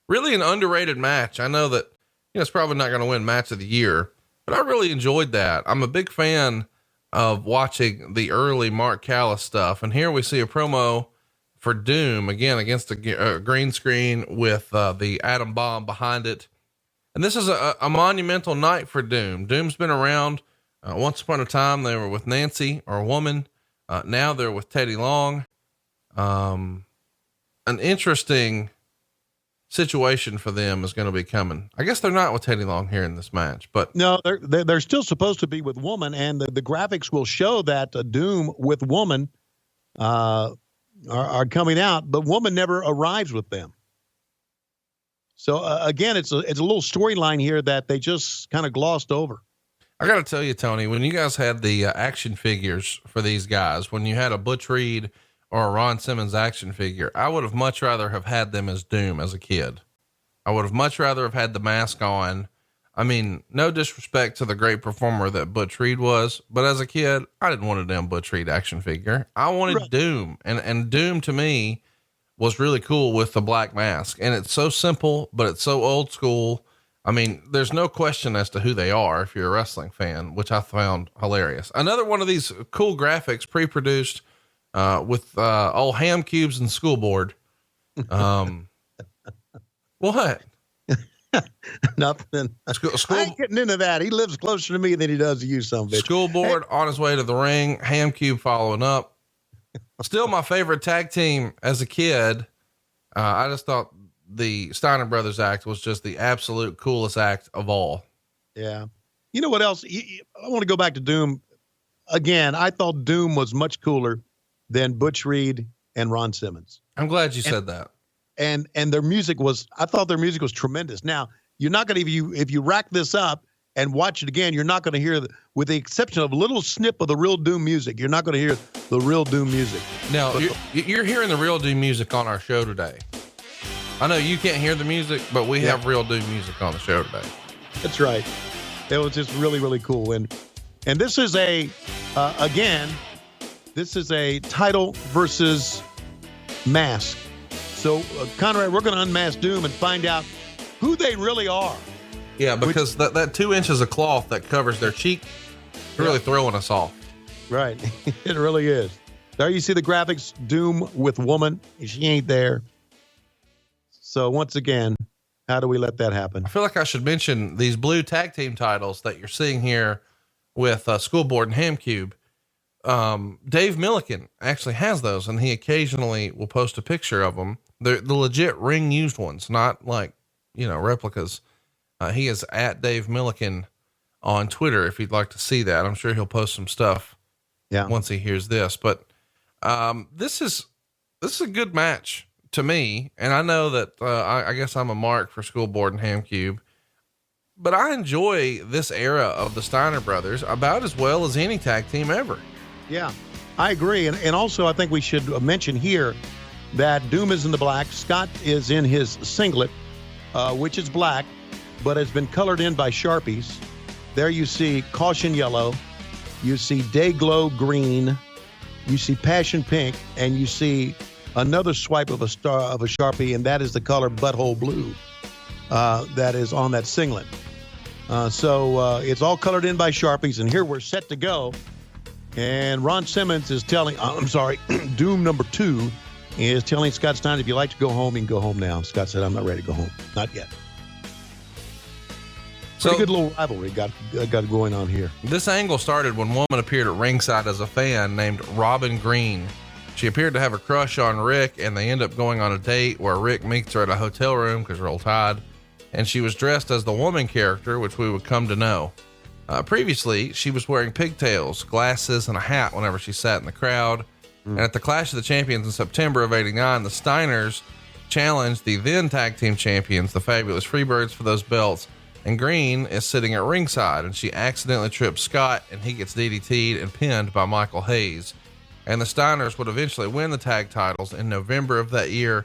Really an underrated match. I know that, you know, it's probably not going to win match of the year, but I really enjoyed that. I'm a big fan of watching the early Mark Callous stuff. And here we see a promo for Doom again against a green screen with the atom bomb behind it. And this is a monumental night for Doom. Doom's been around. Once upon a time, they were with Nancy, or a woman. Now they're with Teddy Long. An interesting situation for them is going to be coming. I guess they're not with Teddy Long here in this match, but no, they're still supposed to be with Woman, and the graphics will show that Doom with Woman are coming out, but Woman never arrives with them. So again, it's a little storyline here that they just kind of glossed over. I got to tell you, Tony, when you guys had the action figures for these guys, when you had a Butch Reed or a Ron Simmons action figure, I would have much rather have had them as Doom as a kid. I would have much rather have had the mask on. I mean, no disrespect to the great performer that Butch Reed was, but as a kid, I didn't want a damn Butch Reed action figure. I wanted Doom, and Doom to me was really cool with the black mask, and it's so simple, but it's so old school. I mean, there's no question as to who they are if you're a wrestling fan, which I found hilarious. Another one of these cool graphics pre-produced, with, all ham cubes and school board. What? Nothing. School, I ain't getting into that. He lives closer to me than he does to you, some bitch. School board on his way to the ring, ham cube following up. Still my favorite tag team as a kid. I just thought the Steiner Brothers act was just the absolute coolest act of all. Yeah. You know what else? I want to go back to Doom again. I thought Doom was much cooler than Butch Reed and Ron Simmons. I'm glad you said that. And their music I thought their music was tremendous. Now, you're not going to, if you rack this up and watch it again, you're not going to hear, with the exception of a little snip of the real Doom music, you're not going to hear the real Doom music. Now, you're hearing the real Doom music on our show today. I know you can't hear the music, but we have real Doom music on the show today. That's right. It was just really, really cool. And this is this is a title versus mask. So, Conrad, we're going to unmask Doom and find out who they really are. Yeah, because that 2 inches of cloth that covers their cheek is really throwing us off. Right. It really is. There you see the graphics, Doom with Woman. She ain't there. So once again, how do we let that happen? I feel like I should mention these blue tag team titles that you're seeing here with School Board and Ham Cube. Dave Milliken actually has those, and he occasionally will post a picture of them. They're the legit ring used ones, not like, replicas. He is at Dave Milliken on Twitter. If you'd like to see that, I'm sure he'll post some stuff once he hears this, but, this is a good match to me. And I know that, I guess I'm a mark for School Board and Ham Cube, but I enjoy this era of the Steiner brothers about as well as any tag team ever. Yeah, I agree. And also I think we should mention here that Doom is in the black. Scott is in his singlet, which is black, but has been colored in by Sharpies. There you see Caution Yellow. You see Day Glow Green. You see Passion Pink, and you see another swipe of a Sharpie, and that is the color Butthole Blue that is on that singlet. So it's all colored in by Sharpies, and here we're set to go. And Ron Simmons is telling, Doom number 2 is telling Scott Steiner, if you like to go home, you can go home now. Scott said, I'm not ready to go home. Not yet. Pretty good little rivalry got going on here. This angle started when Woman appeared at ringside as a fan named Robin Green. She appeared to have a crush on Rick, and they end up going on a date where Rick meets her at a hotel room because Roll Tide, and she was dressed as the woman character, which we would come to know. Previously, she was wearing pigtails, glasses, and a hat whenever she sat in the crowd. And at the Clash of the Champions in September of '89, the Steiners challenged the then tag team champions, the Fabulous Freebirds, for those belts. And Green is sitting at ringside, and she accidentally trips Scott, and he gets DDT'd and pinned by Michael Hayes. And the Steiners would eventually win the tag titles in November of that year.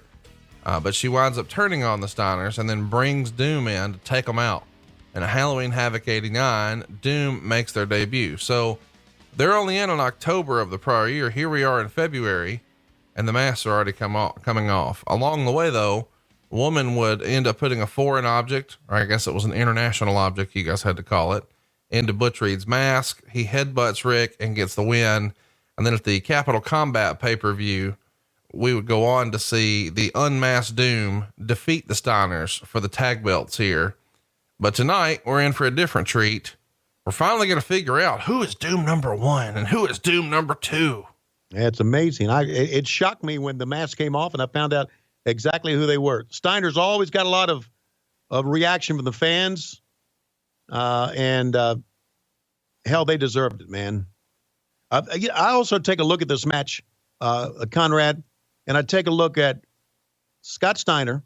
But she winds up turning on the Steiners and then brings Doom in to take them out. In a Halloween Havoc '89, Doom makes their debut. So they're only in October of the prior year. Here we are in February, and the masks are already coming off. Along the way, though, a woman would end up putting a foreign object, or I guess it was an international object, you guys had to call it, into Butch Reed's mask. He headbutts Rick and gets the win. And then at the Capital Combat pay-per-view, we would go on to see the unmasked Doom defeat the Steiners for the tag belts here. But tonight we're in for a different treat. We're finally going to figure out who is Doom number 1 and who is Doom number 2. Yeah, it's amazing. It shocked me when the mask came off and I found out exactly who they were. Steiners always got a lot of reaction from the fans. And hell, they deserved it, man. I also take a look at this match, Conrad, and I take a look at Scott Steiner,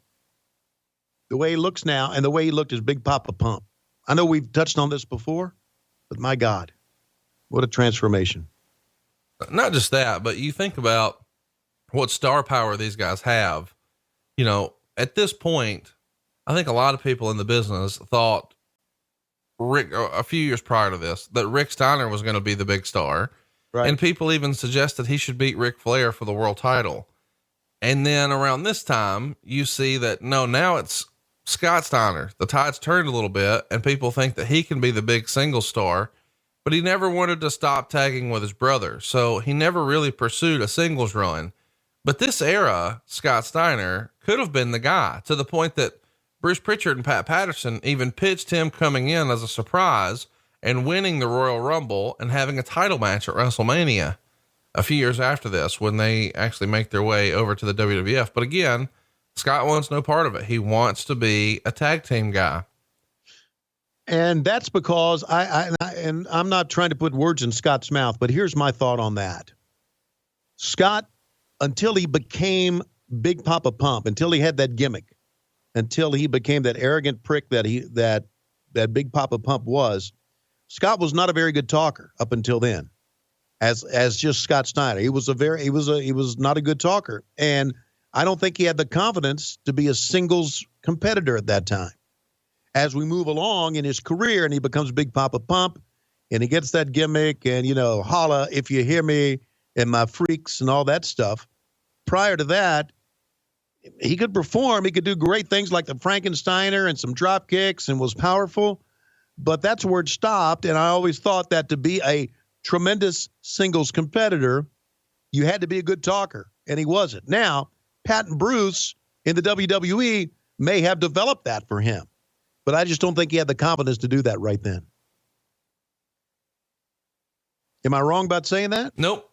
the way he looks now and the way he looked as Big Papa Pump. I know we've touched on this before, but my God, what a transformation. Not just that, but you think about what star power these guys have. You know, at this point, I think a lot of people in the business thought Rick, a few years prior to this, that Rick Steiner was going to be the big star. Right. And people even suggested he should beat Ric Flair for the world title. And then around this time, you see that no, now it's Scott Steiner. The tide's turned a little bit and people think that he can be the big single star, but he never wanted to stop tagging with his brother. So he never really pursued a singles run. But this era, Scott Steiner could have been the guy, to the point that Bruce Pritchard and Pat Patterson even pitched him coming in as a surprise and winning the Royal Rumble and having a title match at WrestleMania a few years after this, when they actually make their way over to the WWF. But again, Scott wants no part of it. He wants to be a tag team guy. And that's because and I'm not trying to put words in Scott's mouth, but here's my thought on that. Scott, until he became Big Papa Pump, until he had that gimmick, until he became that arrogant prick that Big Papa Pump was, Scott was not a very good talker up until then, as just Scott Steiner. He was not a good talker. And I don't think he had the confidence to be a singles competitor at that time. As we move along in his career and he becomes Big Papa Pump and he gets that gimmick and, holla if you hear me and my freaks and all that stuff. Prior to that, he could perform. He could do great things like the Frankensteiner and some drop kicks and was powerful. But that's where it stopped. And I always thought that to be a tremendous singles competitor, you had to be a good talker. And he wasn't. Now, Pat and Bruce in the WWE may have developed that for him. But I just don't think he had the confidence to do that right then. Am I wrong about saying that? Nope.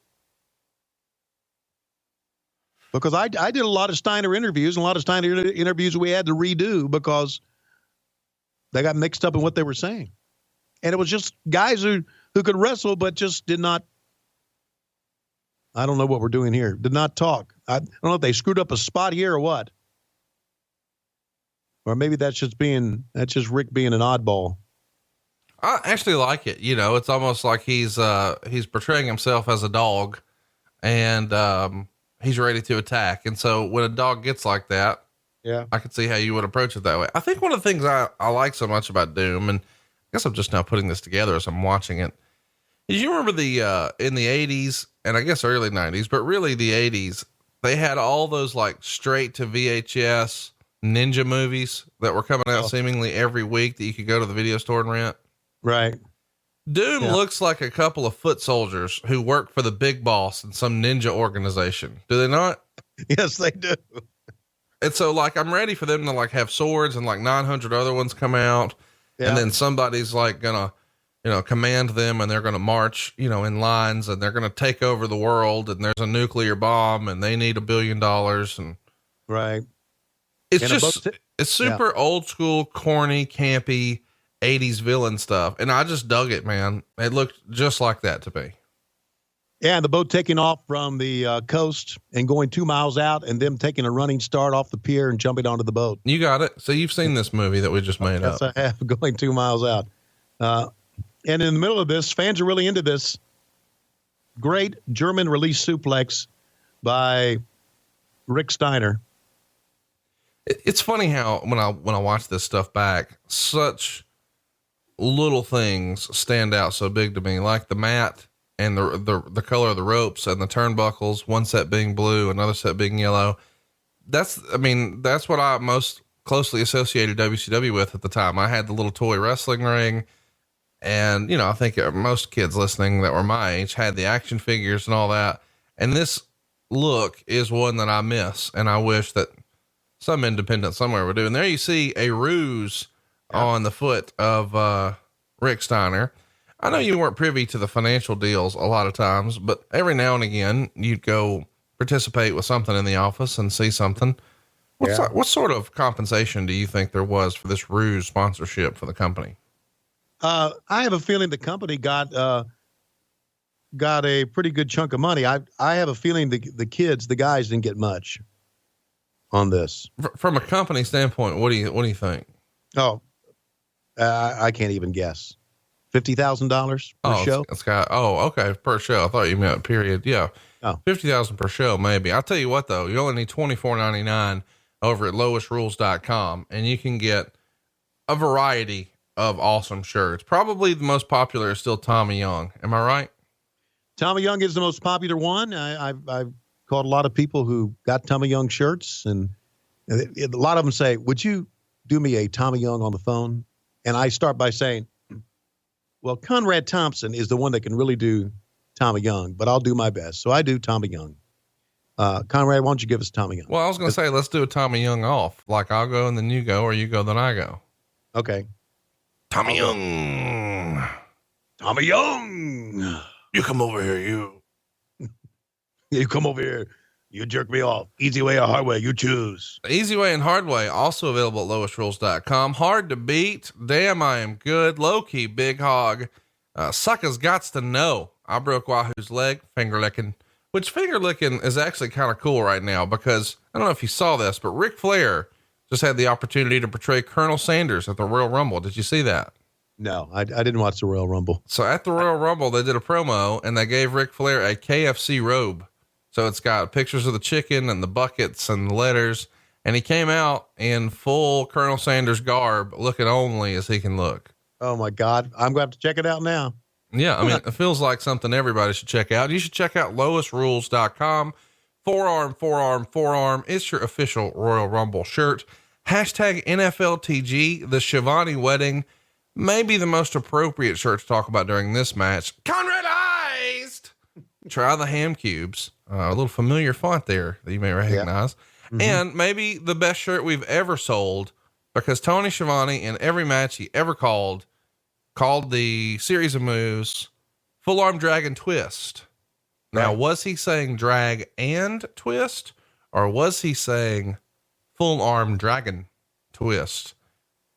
Because I did a lot of Steiner interviews, and a lot of Steiner interviews we had to redo because they got mixed up in what they were saying. And it was just guys who could wrestle, but just did not, I don't know what we're doing here, did not talk. I don't know if they screwed up a spot here or what. Or maybe that's just Rick being an oddball. I actually like it. It's almost like he's portraying himself as a dog, and he's ready to attack. And so when a dog gets like that, yeah, I could see how you would approach it that way. I think one of the things I like so much about Doom, and I guess I'm just now putting this together as I'm watching it, is you remember in the 80s and I guess early 90s, but really the 80s, they had all those like straight to VHS ninja movies that were coming out seemingly every week that you could go to the video store and rent. Right. Doom looks like a couple of foot soldiers who work for the big boss in some ninja organization. Do they not? Yes, they do. And so like, I'm ready for them to like have swords and like 900 other ones come out. Yeah. And then somebody's like gonna command them, and they're going to march, in lines, and they're going to take over the world, and there's a nuclear bomb and they need $1 billion. And right. It's super old school, corny, campy 80s villain stuff. And I just dug it, man. It looked just like that to me. Yeah. And the boat taking off from the coast and going 2 miles out, and them taking a running start off the pier and jumping onto the boat. You got it. So you've seen this movie that we just made up. Yes, I have, going 2 miles out. And in the middle of this, fans are really into this great German release suplex by Rick Steiner. It's funny how when I watch this stuff back, such little things stand out so big to me, like the mat and the color of the ropes and the turnbuckles, one set being blue, another set being yellow. That's what I most closely associated WCW with at the time. I had the little toy wrestling ring. And, I think most kids listening that were my age had the action figures and all that. And this look is one that I miss. And I wish that some independent somewhere would do. And there you see a ruse on the foot of, Rick Steiner. I know you weren't privy to the financial deals a lot of times, but every now and again you'd go participate with something in the office and see something. What sort of compensation do you think there was for this ruse sponsorship for the company? I have a feeling the company got a pretty good chunk of money. I have a feeling the guys didn't get much on this. From a company standpoint, what do you think? Oh, I can't even guess. $50,000 per show. Okay. Per show. I thought you meant period. Yeah. Oh. 50,000 per show. Maybe. I'll tell you what though, you only need $24.99 over at lowestrules.com, and you can get a variety of awesome shirts. Probably the most popular is still Tommy Young. Am I right? Tommy Young is the most popular one. I've called a lot of people who got Tommy Young shirts, and a lot of them say, "Would you do me a Tommy Young on the phone?" And I start by saying, well, Conrad Thompson is the one that can really do Tommy Young, but I'll do my best. So I do Tommy Young. Conrad, why don't you give us Tommy Young? Well, I was going to say, let's do a Tommy Young off. Like I'll go and then you go, or you go, then I go. Okay. Tommy Young. Tommy Young. You come over here, you. You come over here. You jerk me off. Easy way or hard way, you choose. Easy way and hard way, also available at lowestrules.com. Hard to beat. Damn, I am good. Low key, big hog. Suckers gots to know. I broke Wahoo's leg, finger licking. Which finger licking is actually kind of cool right now because I don't know if you saw this, but Ric Flair just had the opportunity to portray Colonel Sanders at the Royal Rumble. Did you see that? No, I didn't watch the Royal Rumble. So at the Royal Rumble, they did a promo and they gave Ric Flair a KFC robe. So it's got pictures of the chicken and the buckets and the letters. And he came out in full Colonel Sanders garb, looking only as he can look. Oh my God. I'm going to have to check it out now. Yeah. I mean, it feels like something everybody should check out. You should check out lowestrules.com. Forearm. It's your official Royal Rumble shirt. Hashtag NFLTG, the Schiavone wedding, maybe the most appropriate shirt to talk about during this match. Conradized. Try the ham cubes. A little familiar font there that you may recognize. Yeah. Mm-hmm. And maybe the best shirt we've ever sold, because Tony Schiavone in every match he ever called the series of moves full arm drag and twist. Now, right. Was he saying drag and twist, or was he saying full arm dragon twist?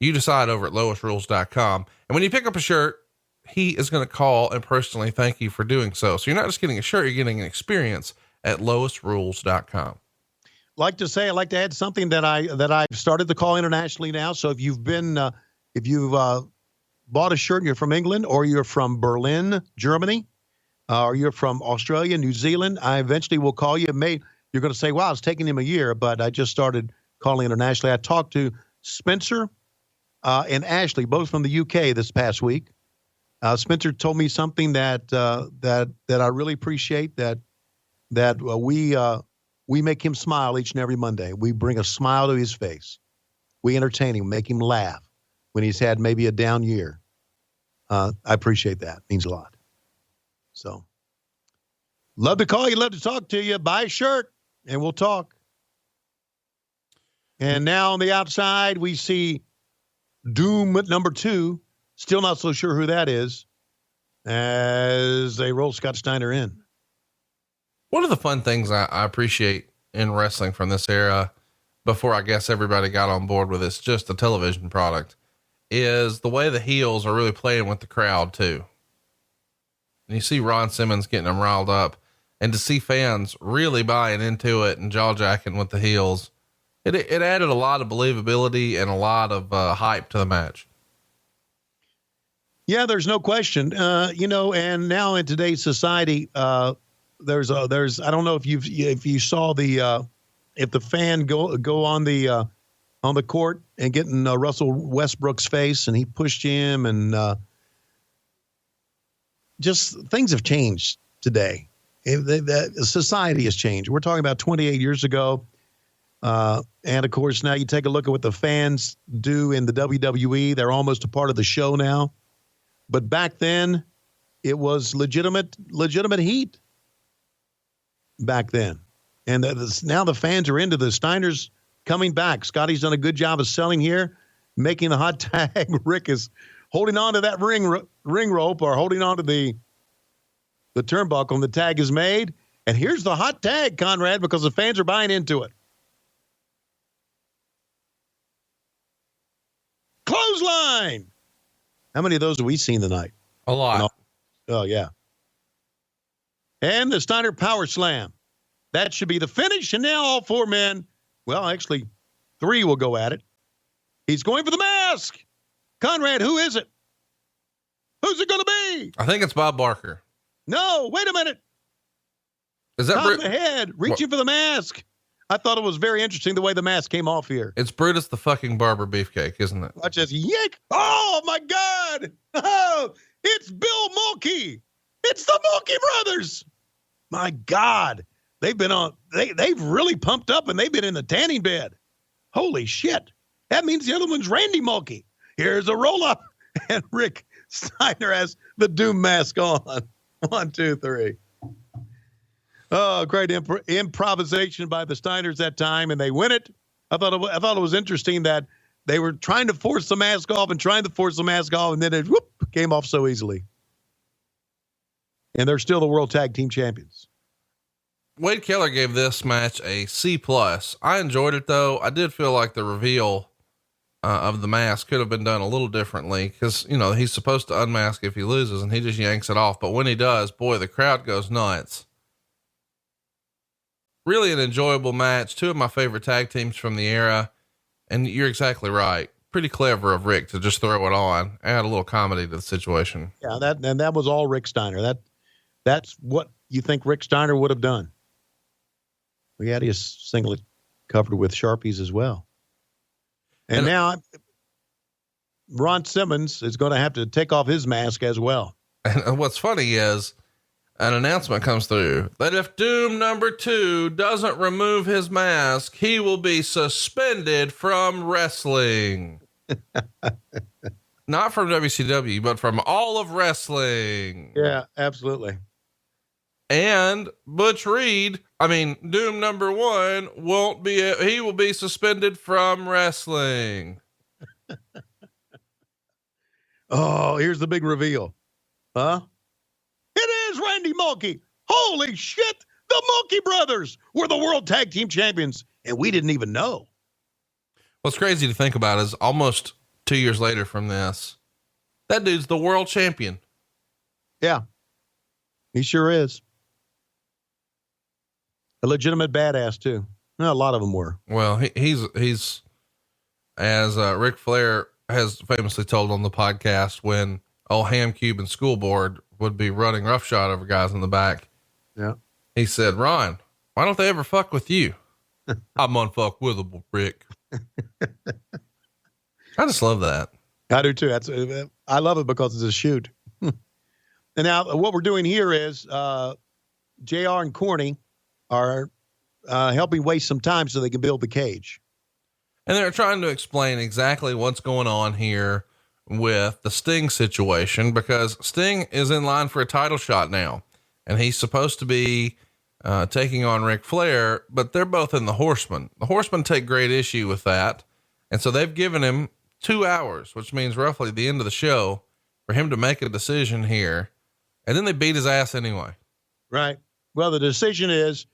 You decide over at lowestrules.com. And when you pick up a shirt, he is going to call and personally thank you for doing so. So you're not just getting a shirt, you're getting an experience at lowestrules.com. Like to say, I'd like to add something that I've started to call internationally now. So if you've bought a shirt and you're from England, or you're from Berlin, Germany, or you're from Australia, New Zealand, I eventually will call you. You're going to say, wow, it's taking him a year, but I just started calling internationally. I talked to Spencer and Ashley, both from the UK this past week. Spencer told me something that I really appreciate, that we make him smile each and every Monday. We bring a smile to his face. We entertain him, make him laugh when he's had maybe a down year. I appreciate that. It means a lot. So love to call you, love to talk to you. Buy a shirt and we'll talk. And now on the outside, we see Doom number 2. Still not so sure who that is. as they roll Scott Steiner in. One of the fun things I appreciate in wrestling from this era, before I guess everybody got on board with it's just a television product, is the way the heels are really playing with the crowd too. And you see Ron Simmons getting them riled up, and to see fans really buying into it and jaw jacking with the heels, it added a lot of believability and a lot of hype to the match. Yeah, there's no question. And now in today's society, there's I don't know if you saw if the fan go on the court and get in Russell Westbrook's face and he pushed him, and just things have changed today. Society has changed. We're talking about 28 years ago. And of course, now you take a look at what the fans do in the WWE. They're almost a part of the show now. But back then, it was legitimate heat back then. And now the fans are into the Steiners coming back. Scotty's done a good job of selling here, making the hot tag. Rick is holding on to that ring rope, or holding on to the turnbuckle, and the tag is made. And here's the hot tag, Conrad, because the fans are buying into it. Clothesline. How many of those have we seen tonight? A lot. Oh, yeah. And the Steiner power slam. That should be the finish. And now all four men, well, actually, three will go at it. He's going for the mask. Conrad, who is it? Who's it going to be? I think it's Bob Barker. No, wait a minute. Is that top of the head, reaching for the mask. I thought it was very interesting the way the mask came off here. It's Brutus the fucking Barber Beefcake, isn't it? Watch this. Yank. Oh, my God. Oh, it's Bill Mulkey. It's the Mulkey brothers. My God. They've really pumped up, and they've been in the tanning bed. Holy shit. That means the other one's Randy Mulkey. Here's a roll up. And Rick Steiner has the Doom mask on. 1, 2, 3. Oh, great improvisation by the Steiners that time, and they win it. I thought it was interesting that they were trying to force the mask off, and then it came off so easily. And they're still the World Tag Team Champions. Wade Keller gave this match a C+. I enjoyed it though. I did feel like the reveal of the mask could have been done a little differently, because he's supposed to unmask if he loses, and he just yanks it off. But when he does, boy, the crowd goes nuts. Really an enjoyable match. Two of my favorite tag teams from the era. And you're exactly right. Pretty clever of Rick to just throw it on, add a little comedy to the situation. Yeah, that was all Rick Steiner. That's what you think Rick Steiner would have done. We had his singlet covered with Sharpies as well. And now Ron Simmons is going to have to take off his mask as well. And what's funny is an announcement comes through that if Doom number 2 doesn't remove his mask, he will be suspended from wrestling. Not from WCW, but from all of wrestling. Yeah, absolutely. And Doom number 1 he will be suspended from wrestling. Oh, here's the big reveal. Huh? It is Randy Mulkey. Holy shit. The Mulkey brothers were the World Tag Team Champions, and we didn't even know. What's crazy to think about is almost 2 years later from this, that dude's the world champion. Yeah, he sure is. A legitimate badass too. A lot of them were. Well, he's as Ric Flair has famously told on the podcast, when old Ham Cube and School Board would be running roughshod over guys in the back. Yeah. He said, Ron, why don't they ever fuck with you? I'm unfuckwithable, Rick. I just love that. I do too. I love it because it's a shoot. And now what we're doing here is, JR and Corny are helping waste some time so they can build the cage. And they're trying to explain exactly what's going on here with the Sting situation, because Sting is in line for a title shot now, and he's supposed to be taking on Ric Flair, but they're both in the Horsemen. The Horsemen take great issue with that. And so they've given him 2 hours, which means roughly the end of the show, for him to make a decision here. And then they beat his ass anyway. Right. Well, the decision is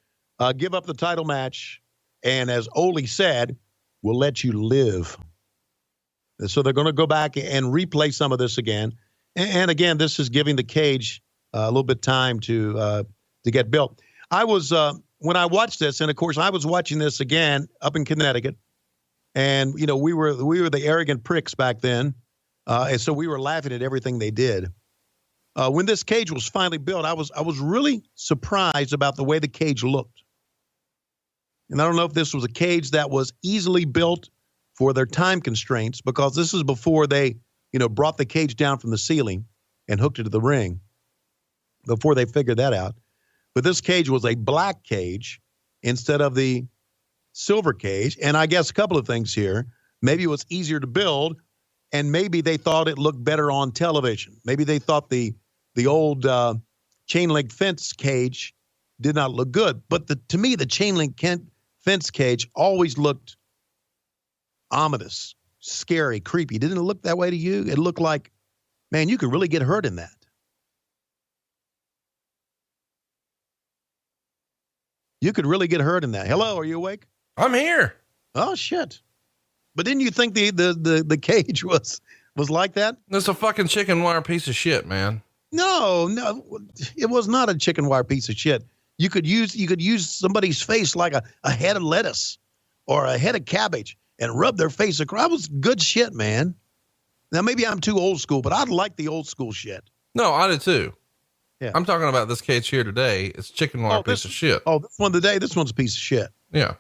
give up the title match. And as Ole said, we'll let you live. So they're going to go back and replay some of this again. And again, this is giving the cage a little bit time to get built. I was, when I watched this, and of course I was watching this again up in Connecticut. And, you know, we were the arrogant pricks back then. And so we were laughing at everything they did. When this cage was finally built, I was really surprised about the way the cage looked. And I don't know if this was a cage that was easily built for their time constraints, because this is before they, you know, brought the cage down from the ceiling and hooked it to the ring, before they figured that out. But this cage was a black cage instead of the silver cage. And I guess a couple of things here. Maybe it was easier to build, and maybe they thought it looked better on television. Maybe they thought the old chain link fence cage did not look good. But to me, the chain link fence cage always looked ominous, scary, creepy. Didn't it look that way to you? It looked like, man, you could really get hurt in that. You could really get hurt in that. Hello, are you awake? I'm here. Oh, shit. But didn't you think the cage was like that? It's a fucking chicken wire piece of shit, man. No, it was not a chicken wire piece of shit. You could use somebody's face like a head of lettuce or a head of cabbage and rub their face across. That was good shit, man. Now, maybe I'm too old school, but I'd like the old school shit. No, I did too. Yeah. I'm talking about this cage here today. It's chicken wire piece of shit. Oh, this one today, this one's a piece of shit. Yeah.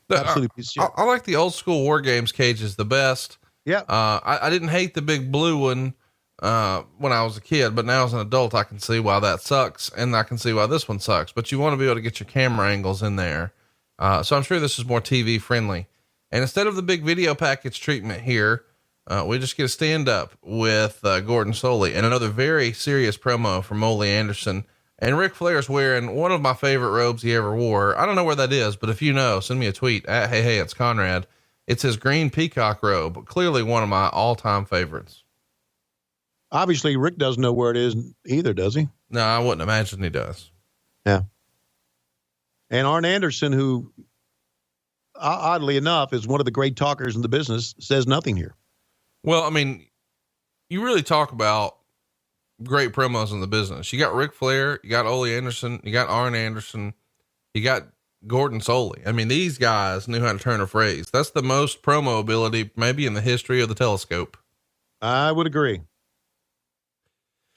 Absolutely piece of shit. I like the old school War Games cages the best. Yeah. I didn't hate the big blue one when I was a kid, but now as an adult, I can see why that sucks. And I can see why this one sucks, but you want to be able to get your camera angles in there. So I'm sure this is more TV friendly. And instead of the big video package treatment here, we just get a stand up with Gordon Soley and another very serious promo from Ole Anderson. And Ric Flair's wearing one of my favorite robes he ever wore. I don't know where that is, but if you know, send me a tweet at hey, it's Conrad. It's his green peacock robe. Clearly one of my all-time favorites. Obviously, Rick doesn't know where it is either, does he? No, I wouldn't imagine he does. Yeah. And Arn Anderson, who oddly enough is one of the great talkers in the business, says nothing here. Well, I mean, you really talk about great promos in the business. You got Ric Flair, you got Ole Anderson, you got Arn Anderson, you got Gordon Soley. I mean, these guys knew how to turn a phrase. That's the most promo ability maybe in the history of the telescope. I would agree.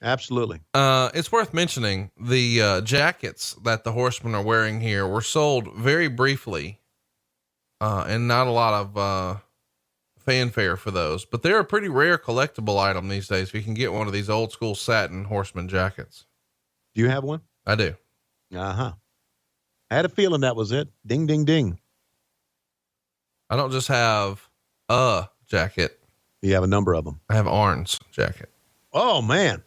Absolutely. It's worth mentioning the jackets that the Horsemen are wearing here were sold very briefly, and not a lot of fanfare for those, but they're a pretty rare collectible item these days. If you can get one of these old school satin Horseman jackets. Do you have one? I do. Uh-huh. I had a feeling that was it. Ding, ding, ding. I don't just have a jacket. You have a number of them. I have Arn's jacket. Oh man.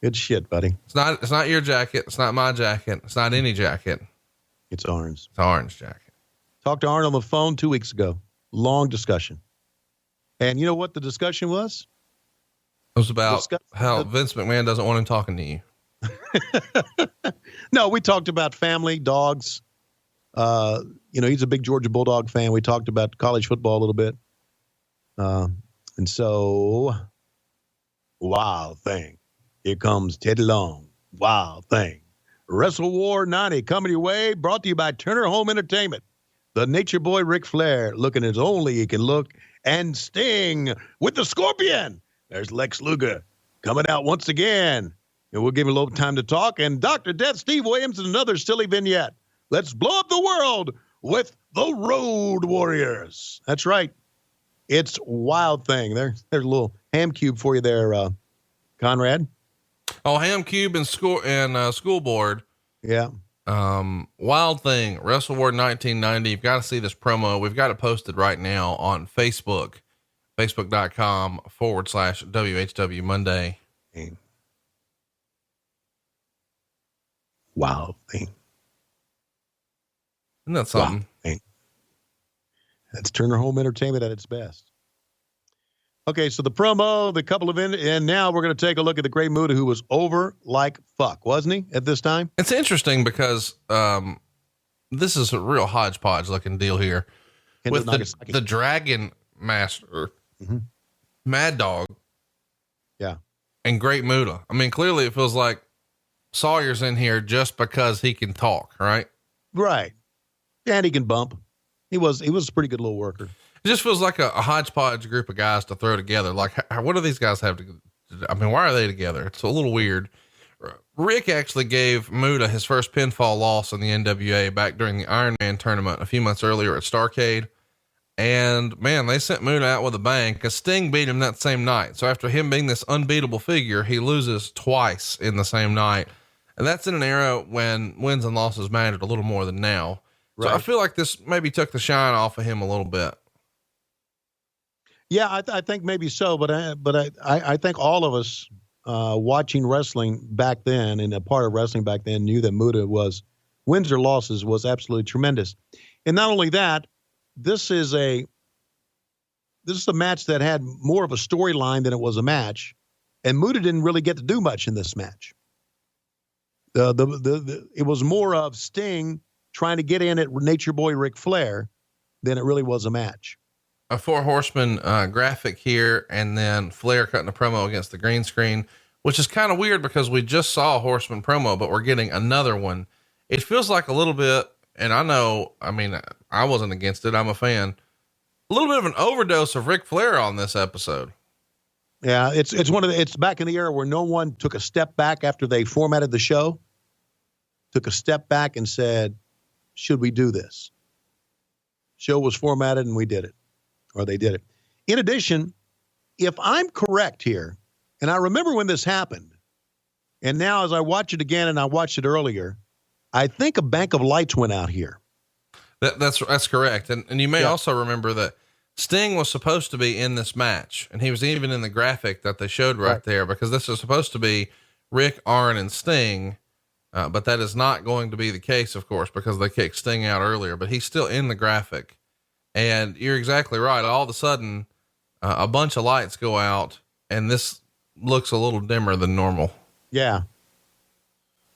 Good shit, buddy. It's not your jacket. It's not my jacket. It's not any jacket. It's Arn's. It's Arn's jacket. Talked to Arn on the phone 2 weeks ago. Long discussion. And you know what the discussion was? It was about how Vince McMahon doesn't want him talking to you. No, we talked about family, dogs. He's a big Georgia Bulldog fan. We talked about college football a little bit. And so, wild thing. Here comes Teddy Long. Wild thing. Wrestle War 90 coming your way, brought to you by Turner Home Entertainment. The Nature Boy Ric Flair looking as only he can look, and Sting with the Scorpion. There's Lex Luger coming out once again. And we'll give him a little time to talk. And Dr. Death Steve Williams and another silly vignette. Let's blow up the world with the Road Warriors. That's right. It's Wild Thing. There's a little ham cube for you there, Conrad. Oh, ham cube and school board. Yeah. Wild Thing, Wrestle War 1990. You've got to see this promo. We've got it posted right now on Facebook, facebook.com/WHW Monday. Wild Thing. Isn't that something? Wild Thing. That's Turner Home Entertainment at its best. Okay, so the promo, the couple of and now we're going to take a look at the Great Muta, who was over like fuck, wasn't he, at this time? It's interesting because this is a real hodgepodge looking deal here with the Dragon Master, Mad Dog, and Great Muta. I mean, clearly it feels like Sawyer's in here just because he can talk, right? Right. And he can bump. He was a pretty good little worker. It just feels like a hodgepodge group of guys to throw together. Like, what do these guys have to, I mean, why are they together? It's a little weird. Rick actually gave Muta his first pinfall loss in the NWA back during the Iron Man tournament a few months earlier at Starrcade. And man, they sent Muta out with a bang because Sting beat him that same night. So after him being this unbeatable figure, he loses twice in the same night. And that's in an era when wins and losses mattered a little more than now. Right. So I feel like this maybe took the shine off of him a little bit. Yeah, I think maybe so, but I think all of us watching wrestling back then and a part of wrestling back then knew that Muta was wins or losses was absolutely tremendous. And not only that, this is a match that had more of a storyline than it was a match, and Muta didn't really get to do much in this match. It was more of Sting trying to get in at Nature Boy Ric Flair than it really was a match. A 4 Horsemen graphic here, and then Flair cutting a promo against the green screen, which is kind of weird because we just saw a Horseman promo, but we're getting another one. It feels like a little bit, and I mean, I wasn't against it. I'm a fan. A little bit of an overdose of Ric Flair on this episode. Yeah. It's back in the era where no one took a step back after they formatted the show, took a step back and said, should we do this? Show was formatted and we did it. Or they did it. In addition, if I'm correct here, and I remember when this happened, and now as I watch it again, and I watched it earlier, I think a bank of lights went out here. That's correct. And you may also remember that Sting was supposed to be in this match, and he was even in the graphic that they showed right there, because this is supposed to be Rick, Arn, and Sting. But that is not going to be the case, of course, because they kicked Sting out earlier, but he's still in the graphic. And you're exactly right. All of a sudden, a bunch of lights go out, and this looks a little dimmer than normal. Yeah.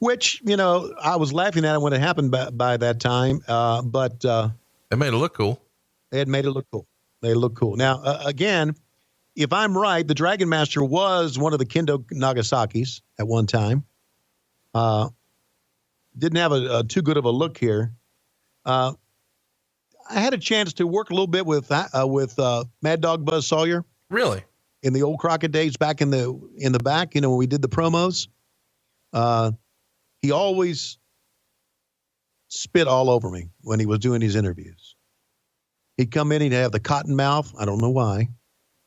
Which, I was laughing at it when it happened by that time. But it made it look cool. It made it look cool. They look cool. Now, again, if I'm right, the Dragon Master was one of the Kendo Nagasakis at one time. Didn't have a too good of a look here. I had a chance to work a little bit with Mad Dog Buzz Sawyer. Really? In the old Crockett days, back in the back, when we did the promos, he always spit all over me when he was doing his interviews. He'd come in, he'd have the cotton mouth. I don't know why.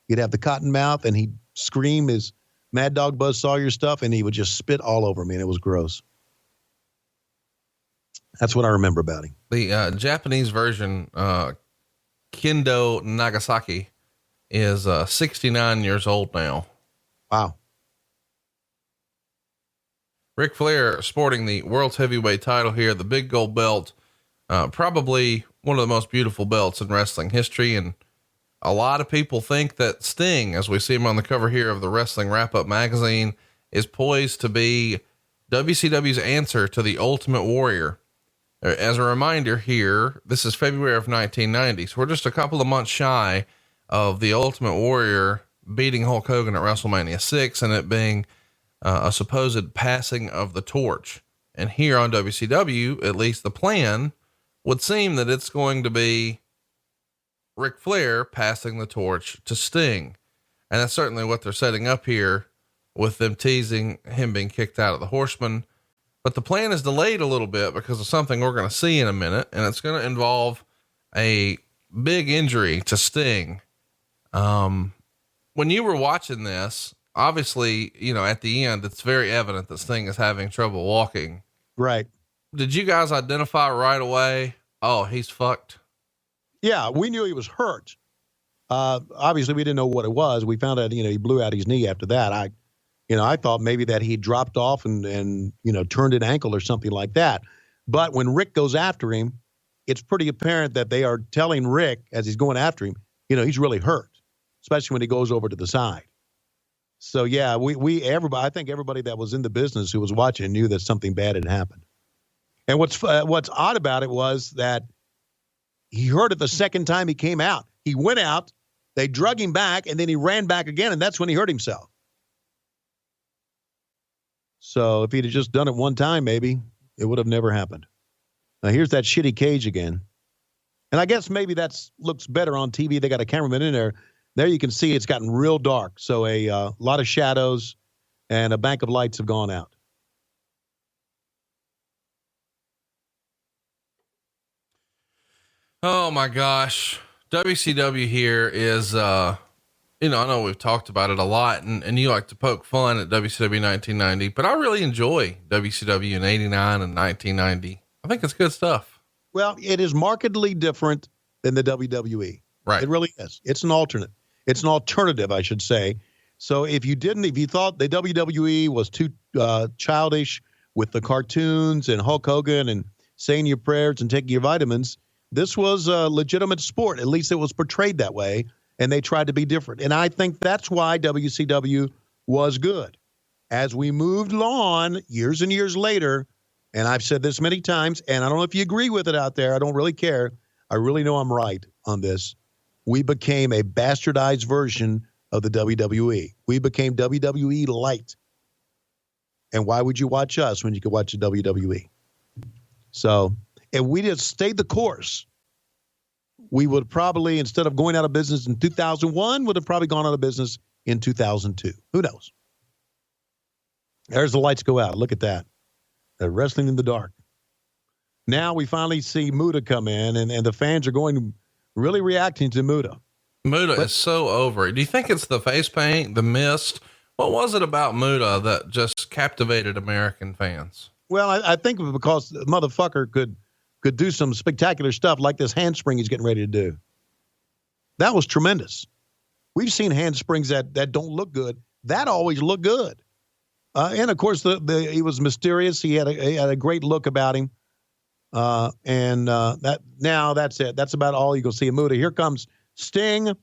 He'd have the cotton mouth, and he'd scream his Mad Dog Buzz Sawyer stuff, and he would just spit all over me, and it was gross. That's what I remember about him. The Japanese version, Kendo Nagasaki, is 69 years old now. Wow. Ric Flair sporting the world's heavyweight title here, the big gold belt, probably one of the most beautiful belts in wrestling history. And a lot of people think that Sting, as we see him on the cover here of the Wrestling Wrap-Up magazine, is poised to be WCW's answer to the Ultimate Warrior. As a reminder here, this is February of 1990. So we're just a couple of months shy of the Ultimate Warrior beating Hulk Hogan at WrestleMania 6 and it being a supposed passing of the torch. And here on WCW, at least the plan would seem that it's going to be Ric Flair passing the torch to Sting. And that's certainly what they're setting up here with them teasing him being kicked out of the Horsemen. But the plan is delayed a little bit because of something we're going to see in a minute. And it's going to involve a big injury to Sting. When you were watching this, obviously, at the end, it's very evident that Sting is having trouble walking. Right. Did you guys identify right away? Oh, he's fucked. Yeah. We knew he was hurt. Obviously we didn't know what it was. We found out, he blew out his knee after that. I thought maybe that he dropped off and turned an ankle or something like that. But when Rick goes after him, it's pretty apparent that they are telling Rick as he's going after him, he's really hurt. especially when he goes over to the side. So yeah, everybody, I think everybody that was in the business who was watching knew that something bad had happened. And what's odd about it was that he heard it the second time he came out. He went out, they drug him back, and then he ran back again, and that's when he hurt himself. So if he'd have just done it one time, maybe it would have never happened. Now here's that shitty cage again. And I guess maybe looks better on TV. They got a cameraman in there. There you can see it's gotten real dark. So a lot of shadows and a bank of lights have gone out. Oh my gosh. WCW here is, I know we've talked about it a lot and you like to poke fun at WCW 1990, but I really enjoy WCW in 89 and 1990. I think it's good stuff. Well, it is markedly different than the WWE. Right. It really is. It's an alternate. It's an alternative, I should say. So if you thought the WWE was too childish with the cartoons and Hulk Hogan and saying your prayers and taking your vitamins, this was a legitimate sport. At least it was portrayed that way, and they tried to be different. And I think that's why WCW was good. As we moved on years and years later, and I've said this many times, and I don't know if you agree with it out there. I don't really care. I really know I'm right on this. We became a bastardized version of the WWE. We became WWE light. And why would you watch us when you could watch the WWE? So, if we just stayed the course, we would probably, instead of going out of business in 2001, would have probably gone out of business in 2002. Who knows? There's the lights go out. Look at that. They're wrestling in the dark. Now we finally see Muta come in, and the fans are really reacting to Muta. Muta is so over it. Do you think it's the face paint, the mist? What was it about Muta that just captivated American fans? Well, I think because the motherfucker could do some spectacular stuff like this handspring he's getting ready to do. That was tremendous. We've seen handsprings that don't look good. That always looked good. And of course, he was mysterious. He had a great look about him. That's it. That's about all you can see of Muta. Here comes Sting,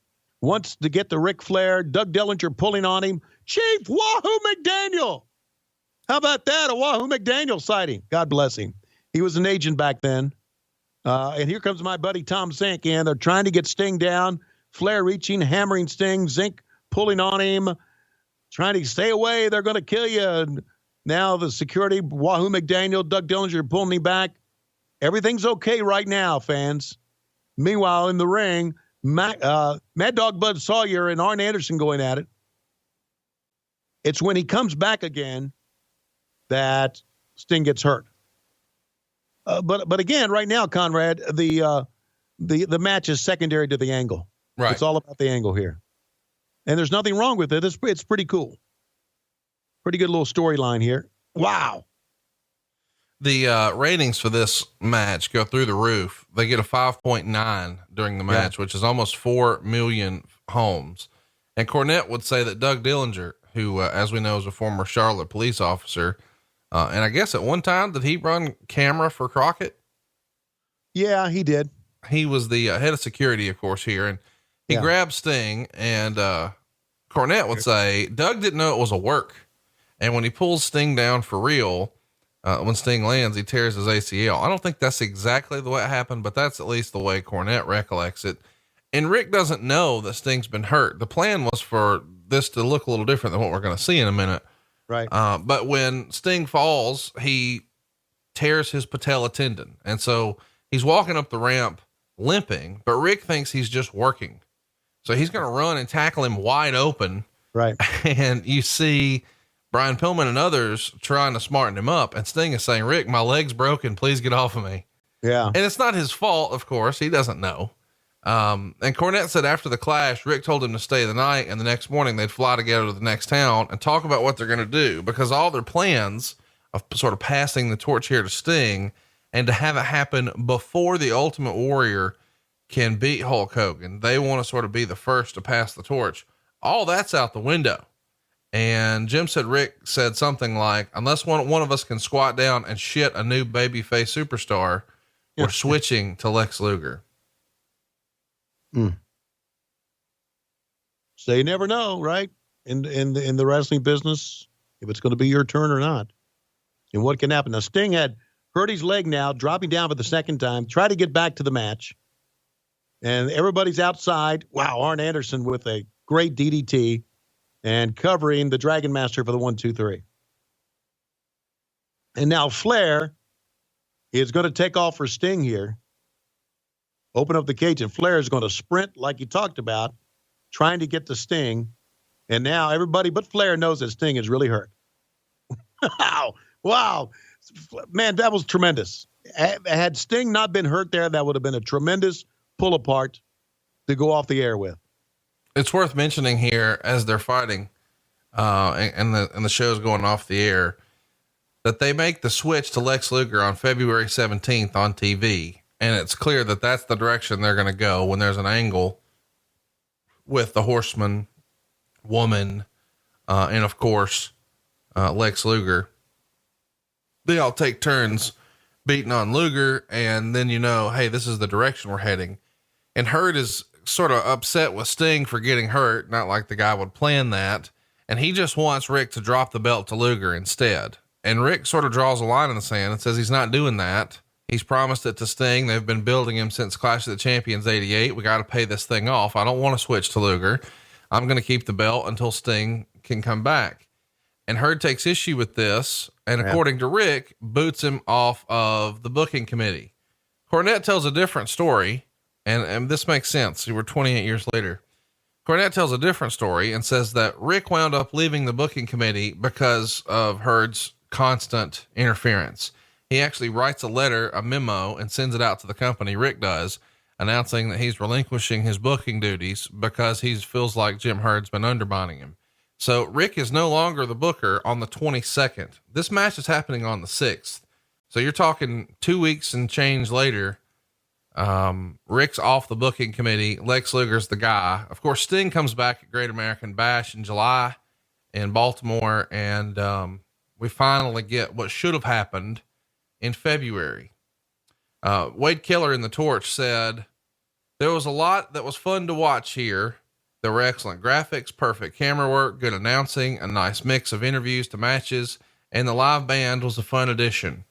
wants to get the Ric Flair. Doug Dillinger pulling on him. Chief Wahoo McDaniel. How about that? A Wahoo McDaniel sighting. God bless him. He was an agent back then. And here comes my buddy Tom Zink in. They're trying to get Sting down. Flair reaching, hammering Sting. Zink pulling on him, trying to stay away. They're going to kill you. And now the security, Wahoo McDaniel, Doug Dillinger pulling him back. Everything's okay right now, fans. Meanwhile, in the ring, Mad Dog Bud Sawyer and Arn Anderson going at it. It's when he comes back again that Sting gets hurt. But again, right now, Conrad, the match is secondary to the angle. Right. It's all about the angle here. And there's nothing wrong with it. It's pretty cool. Pretty good little storyline here. Wow. The ratings for this match go through the roof. They get a 5.9 during the match, which is almost 4 million homes. And Cornette would say that Doug Dillinger, who, as we know, is a former Charlotte police officer, and I guess at one time, did he run camera for Crockett? Yeah, he did. He was the head of security, of course, here. And he grabbed Sting, and Cornette would say, Doug didn't know it was a work. And when he pulls Sting down for real, when Sting lands, he tears his ACL. I don't think that's exactly the way it happened, but that's at least the way Cornette recollects it. And Rick doesn't know that Sting's been hurt. The plan was for this to look a little different than what we're going to see in a minute. Right. But when Sting falls, he tears his patella tendon. And so he's walking up the ramp limping, but Rick thinks he's just working. So he's going to run and tackle him wide open. Right. And you see Brian Pillman and others trying to smarten him up, and Sting is saying, Rick, my leg's broken. Please get off of me. Yeah. And it's not his fault. Of course, he doesn't know. And Cornette said after the clash, Rick told him to stay the night, and the next morning they'd fly together to the next town and talk about what they're going to do, because all their plans of sort of passing the torch here to Sting and to have it happen before the Ultimate Warrior can beat Hulk Hogan. They want to sort of be the first to pass the torch. All that's out the window. And Jim said, Rick said something like, unless one of us can squat down and shit a new babyface superstar, we're switching to Lex Luger. So you never know, right? In the wrestling business, if it's going to be your turn or not, and what can happen. Now, Sting had hurt his leg now, dropping down for the second time, try to get back to the match, and everybody's outside. Wow, Arn Anderson with a great DDT and covering the Dragon Master for the 1, 2, 3. And now Flair is going to take off for Sting here. Open up the cage, and Flair is going to sprint like he talked about, trying to get to Sting. And now everybody but Flair knows that Sting is really hurt. Wow. Man, that was tremendous. Had Sting not been hurt there, that would have been a tremendous pull apart to go off the air with. It's worth mentioning here as they're fighting, and the show's going off the air, that they make the switch to Lex Luger on February 17th on TV. And it's clear that that's the direction they're going to go when there's an angle with the Horseman, woman, and of course, Lex Luger. They all take turns beating on Luger, and then hey, this is the direction we're heading. And Hurt is sort of upset with Sting for getting hurt, not like the guy would plan that. And he just wants Rick to drop the belt to Luger instead. And Rick sort of draws a line in the sand and says he's not doing that. He's promised it to Sting. They've been building him since Clash of the Champions 88. We got to pay this thing off. I don't want to switch to Luger. I'm going to keep the belt until Sting can come back. And Herd takes issue with this, and according to Rick, boots him off of the booking committee. Cornette tells a different story, and this makes sense. We're 28 years later. Cornette tells a different story and says that Rick wound up leaving the booking committee because of Herd's constant interference. He actually writes a letter, a memo, and sends it out to the company, Rick does, announcing that he's relinquishing his booking duties because he feels like Jim Herd's been undermining him. So Rick is no longer the booker on the 22nd. This match is happening on the 6th. So you're talking 2 weeks and change later. Rick's off the booking committee. Lex Luger's the guy. Of course, Sting comes back at Great American Bash in July in Baltimore. And, we finally get what should have happened in February. Wade Keller in the Torch said, there was a lot that was fun to watch here. There were excellent graphics, perfect camera work, good announcing, a nice mix of interviews to matches, and the live band was a fun addition.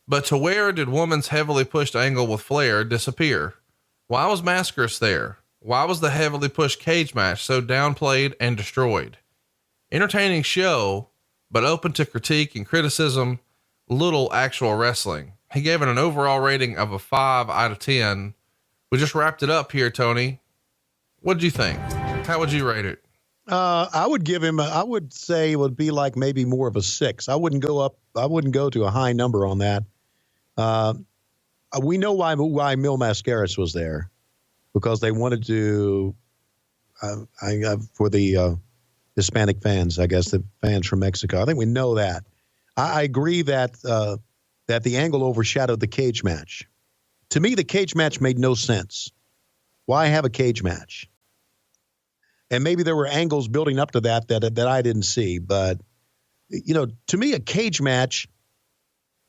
But to where did Woman's heavily pushed angle with Flair disappear? Why was Mascaras there? Why was the heavily pushed cage match so downplayed and destroyed? Entertaining show, but open to critique and criticism, little actual wrestling. He gave it an overall rating of a 5 out of 10. We just wrapped it up here, Tony. What did you think? How would you rate it? I would give him, I would say it would be like maybe more of a 6. I wouldn't go to a high number on that. We know why Mil Mascaras was there, because they wanted to, for the Hispanic fans, I guess the fans from Mexico. I think we know that. I agree that the angle overshadowed the cage match. To me, the cage match made no sense. Why have a cage match? And maybe there were angles building up to that I didn't see. But, to me, a cage match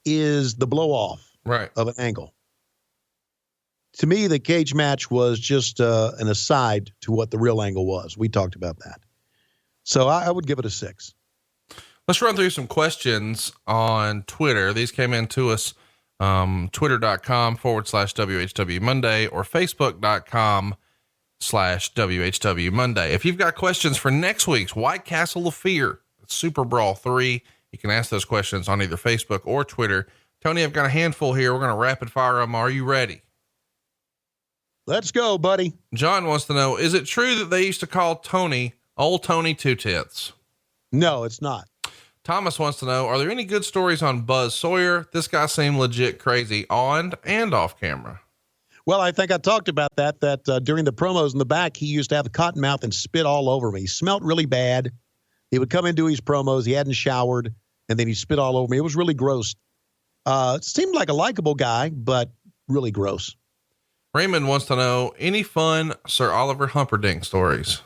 is the blow off of an angle. To me, the cage match was just an aside to what the real angle was. We talked about that. So I would give it a 6. Let's run through some questions on Twitter. These came in to us, twitter.com/WHW Monday or Facebook.com/WHW Monday. If you've got questions for next week's White Castle of Fear, Super Brawl 3, you can ask those questions on either Facebook or Twitter. Tony, I've got a handful here. We're going to rapid fire them. Are you ready? Let's go, buddy. John wants to know, is it true that they used to call Tony Old Tony Two Tits? No, it's not. Thomas wants to know, are there any good stories on Buzz Sawyer? This guy seemed legit crazy on and off camera. Well, I think I talked about that during the promos in the back, he used to have a cotton mouth and spit all over me. He smelled really bad. He would come into his promos. He hadn't showered, and then he spit all over me. It was really gross. Seemed like a likable guy, but really gross. Raymond wants to know, any fun Sir Oliver Humperdinck stories?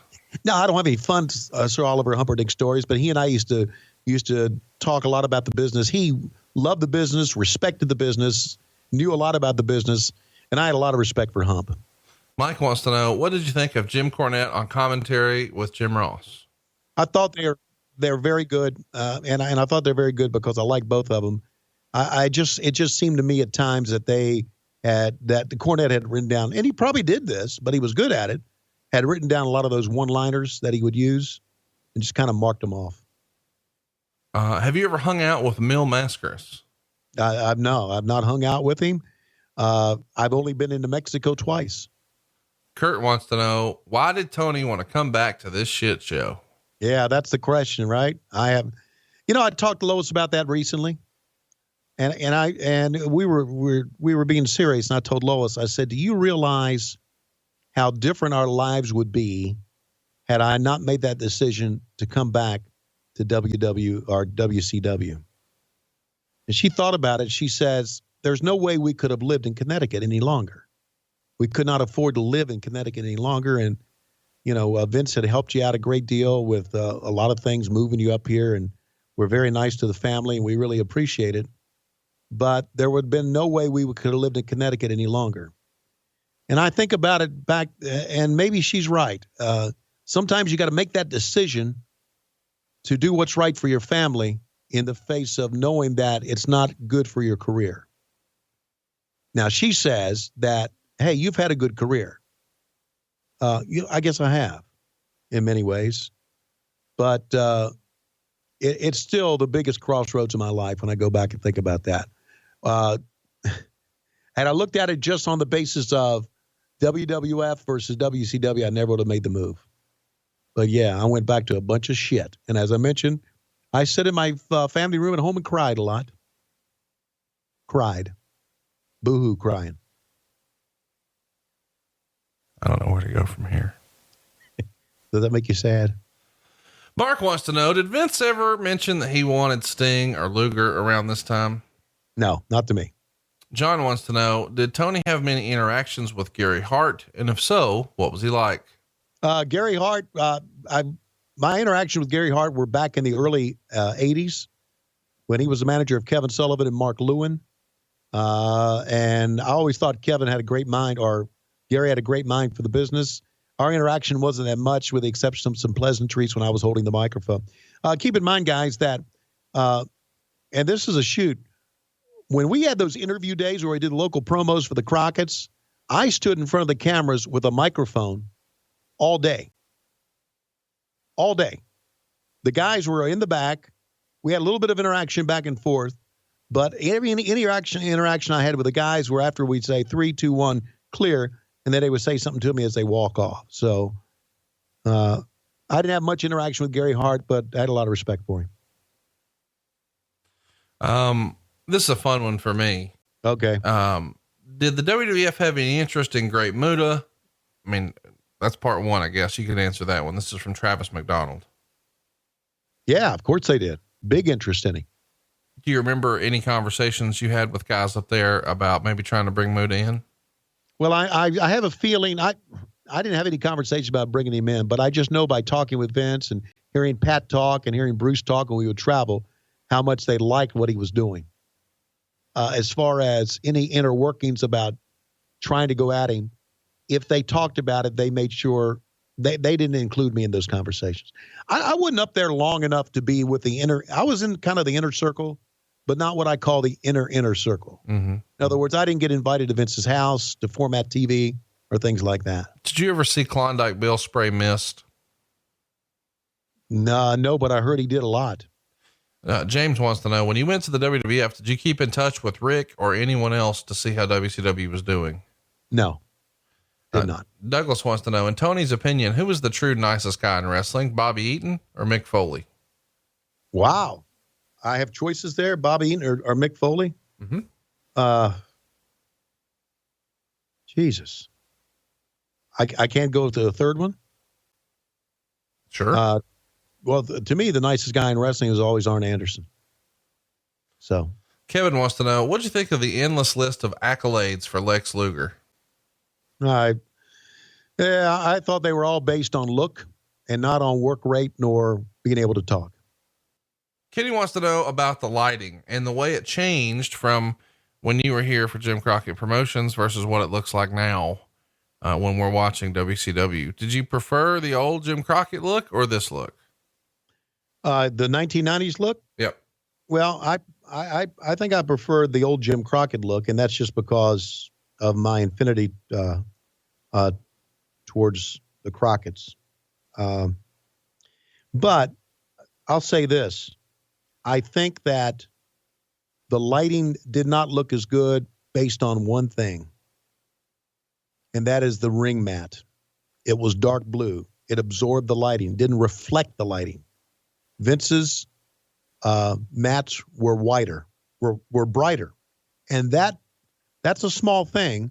No, I don't have any fun Sir Oliver Humperdinck stories, but he and I used to talk a lot about the business. He loved the business, respected the business, knew a lot about the business, and I had a lot of respect for Hump. Mike wants to know, what did you think of Jim Cornette on commentary with Jim Ross? I thought they're very good. And I thought they're very good because I like both of them. It just seemed to me at times that the Cornette had written down, and he probably did this, but he was good at it, had written down a lot of those one-liners that he would use and just kind of marked them off. Have you ever hung out with Mil Mascaras? I've not hung out with him. I've only been into Mexico twice. Kurt wants to know, why did Tony want to come back to this shit show? Yeah, that's the question, right? I talked to Lois about that recently. And we were being serious, and I told Lois, I said, do you realize how different our lives would be had I not made that decision to come back to WW or WCW? And she thought about it. She says, there's no way we could have lived in Connecticut any longer. We could not afford to live in Connecticut any longer. And, Vince had helped you out a great deal with a lot of things, moving you up here. And we're very nice to the family, and we really appreciate it. But there would have been no way we could have lived in Connecticut any longer. And I think about it back, and maybe she's right. Sometimes you got to make that decision to do what's right for your family in the face of knowing that it's not good for your career. Now, she says that, hey, you've had a good career. I guess I have in many ways. But it's still the biggest crossroads of my life when I go back and think about that. Had I looked at it just on the basis of WWF versus WCW, I never would have made the move. But yeah, I went back to a bunch of shit. And as I mentioned, I sat in my family room at home and cried a lot. Cried. Boo-hoo crying. I don't know where to go from here. Does that make you sad? Mark wants to know, did Vince ever mention that he wanted Sting or Luger around this time? No, not to me. John wants to know, did Tony have many interactions with Gary Hart? And if so, what was he like? Gary Hart, my interaction with Gary Hart were back in the early 80s when he was the manager of Kevin Sullivan and Mark Lewin. And I always thought Kevin had a great mind, or Gary had a great mind for the business. Our interaction wasn't that much, with the exception of some pleasantries when I was holding the microphone. Keep in mind, guys, that, and this is a shoot, when we had those interview days where we did local promos for the Crockett's, I stood in front of the cameras with a microphone all day. All day. The guys were in the back. We had a little bit of interaction back and forth, but every interaction I had with the guys were after we'd say 3, 2, 1, clear, and then they would say something to me as they walk off. So I didn't have much interaction with Gary Hart, but I had a lot of respect for him. This is a fun one for me. Okay. Did the WWF have any interest in Great Muta? I mean, that's part one, I guess. You could answer that one. This is from Travis McDonald. Yeah, of course they did. Big interest in him. Do you remember any conversations you had with guys up there about maybe trying to bring Muta in? Well, I have a feeling I didn't have any conversation about bringing him in, but I just know by talking with Vince and hearing Pat talk and hearing Bruce talk when we would travel, how much they liked what he was doing. As far as any inner workings about trying to go at him, if they talked about it, they made sure they didn't include me in those conversations. I wasn't up there long enough to be with the inner. I was in kind of the inner circle, but not what I call the inner circle. Mm-hmm. In other words, I didn't get invited to Vince's house, to Format TV, or things like that. Did you ever see Klondike Bill spray mist? No, but I heard he did a lot. James wants to know, when you went to the WWF, did you keep in touch with Rick or anyone else to see how WCW was doing? No, did not. Douglas wants to know, in Tony's opinion, who was the true nicest guy in wrestling, Bobby Eaton or Mick Foley? Wow. I have choices there, Bobby Eaton or Mick Foley. Mm-hmm. Jesus. I can't go to the third one. Sure. Well, to me, the nicest guy in wrestling is always Arn Anderson. So Kevin wants to know, what'd you think of the endless list of accolades for Lex Luger? I thought they were all based on look and not on work rate nor being able to talk. Kenny wants to know about the lighting and the way it changed from when you were here for Jim Crockett Promotions versus what it looks like now. when we're watching WCW. Did you prefer the old Jim Crockett look or this look? The 1990s look? Yep. Well, I think I preferred the old Jim Crockett look, and that's just because of my infinity towards the Crockett's. But I'll say this. I think that the lighting did not look as good based on one thing, and that is the ring mat. It was dark blue. It absorbed the lighting, didn't reflect the lighting. Vince's mats were whiter, were brighter. And that's a small thing,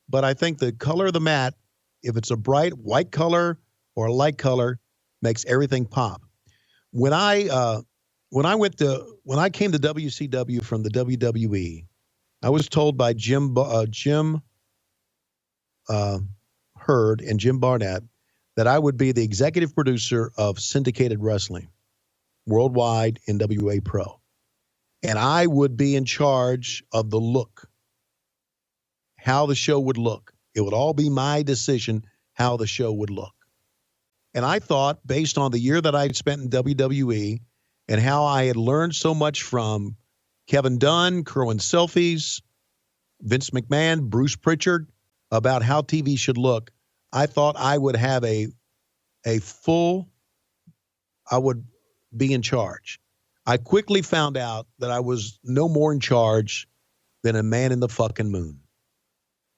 but I think the color of the mat, if it's a bright white color or a light color, makes everything pop. When I came to WCW from the WWE, I was told by Jim Hurd and Jim Barnett that I would be the executive producer of syndicated wrestling worldwide, NWA Pro. And I would be in charge of the look, how the show would look. It would all be my decision how the show would look. And I thought, based on the year that I had spent in WWE and how I had learned so much from Kevin Dunn, Kerwin Selfies, Vince McMahon, Bruce Pritchard, about how TV should look, I thought I would have I would be in charge. I quickly found out that I was no more in charge than a man in the fucking moon.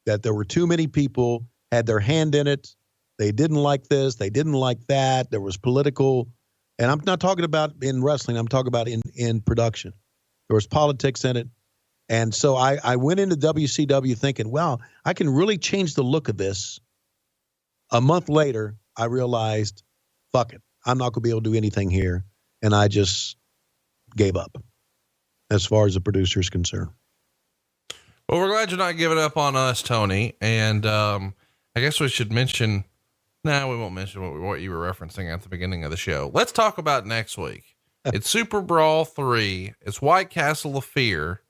That there were too many people had their hand in it. They didn't like this. They didn't like that. There was political, and I'm not talking about in wrestling. I'm talking about in production. There was politics in it. And so I went into WCW thinking, well, I can really change the look of this. A month later, I realized, fuck it. I'm not going to be able to do anything here. And I just gave up as far as the producer is concerned. Well, we're glad you're not giving up on us, Tony. And I guess we should mention, we won't mention what you were referencing at the beginning of the show. Let's talk about next week. It's Super Brawl 3. It's White Castle of Fear,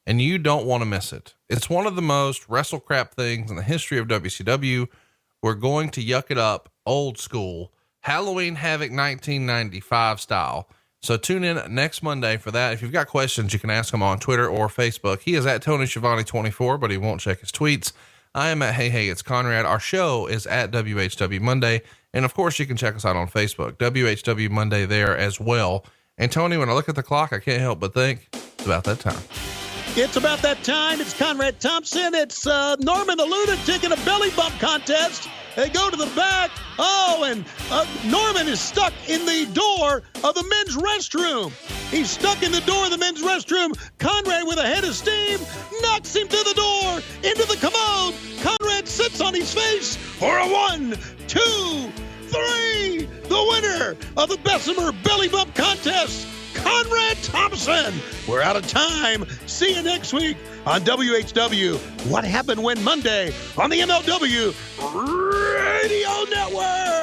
and you don't want to miss it. It's one of the most wrestle crap things in the history of WCW. We're going to yuck it up old school, Halloween Havoc 1995 style. So tune in next Monday for that. If you've got questions, you can ask him on Twitter or Facebook. He is at Tony Schiavone 24, but he won't check his tweets. I am at Hey, it's Conrad. Our show is at WHW Monday. And of course you can check us out on Facebook, WHW Monday there as well. And Tony, when I look at the clock, I can't help but think it's about that time. It's about that time. It's Conrad Thompson. It's Norman the Lunatic in a belly bump contest. They go to the back. Oh, and Norman is stuck in the door of the men's restroom. He's stuck in the door of the men's restroom. Conrad, with a head of steam, knocks him to the door, into the commode. Conrad sits on his face for a 1, 2, 3. The winner of the Bessemer Belly Bump Contest, Conrad Thompson. We're out of time. See you next week on WHW. What Happened When Monday on the MLW Radio Network.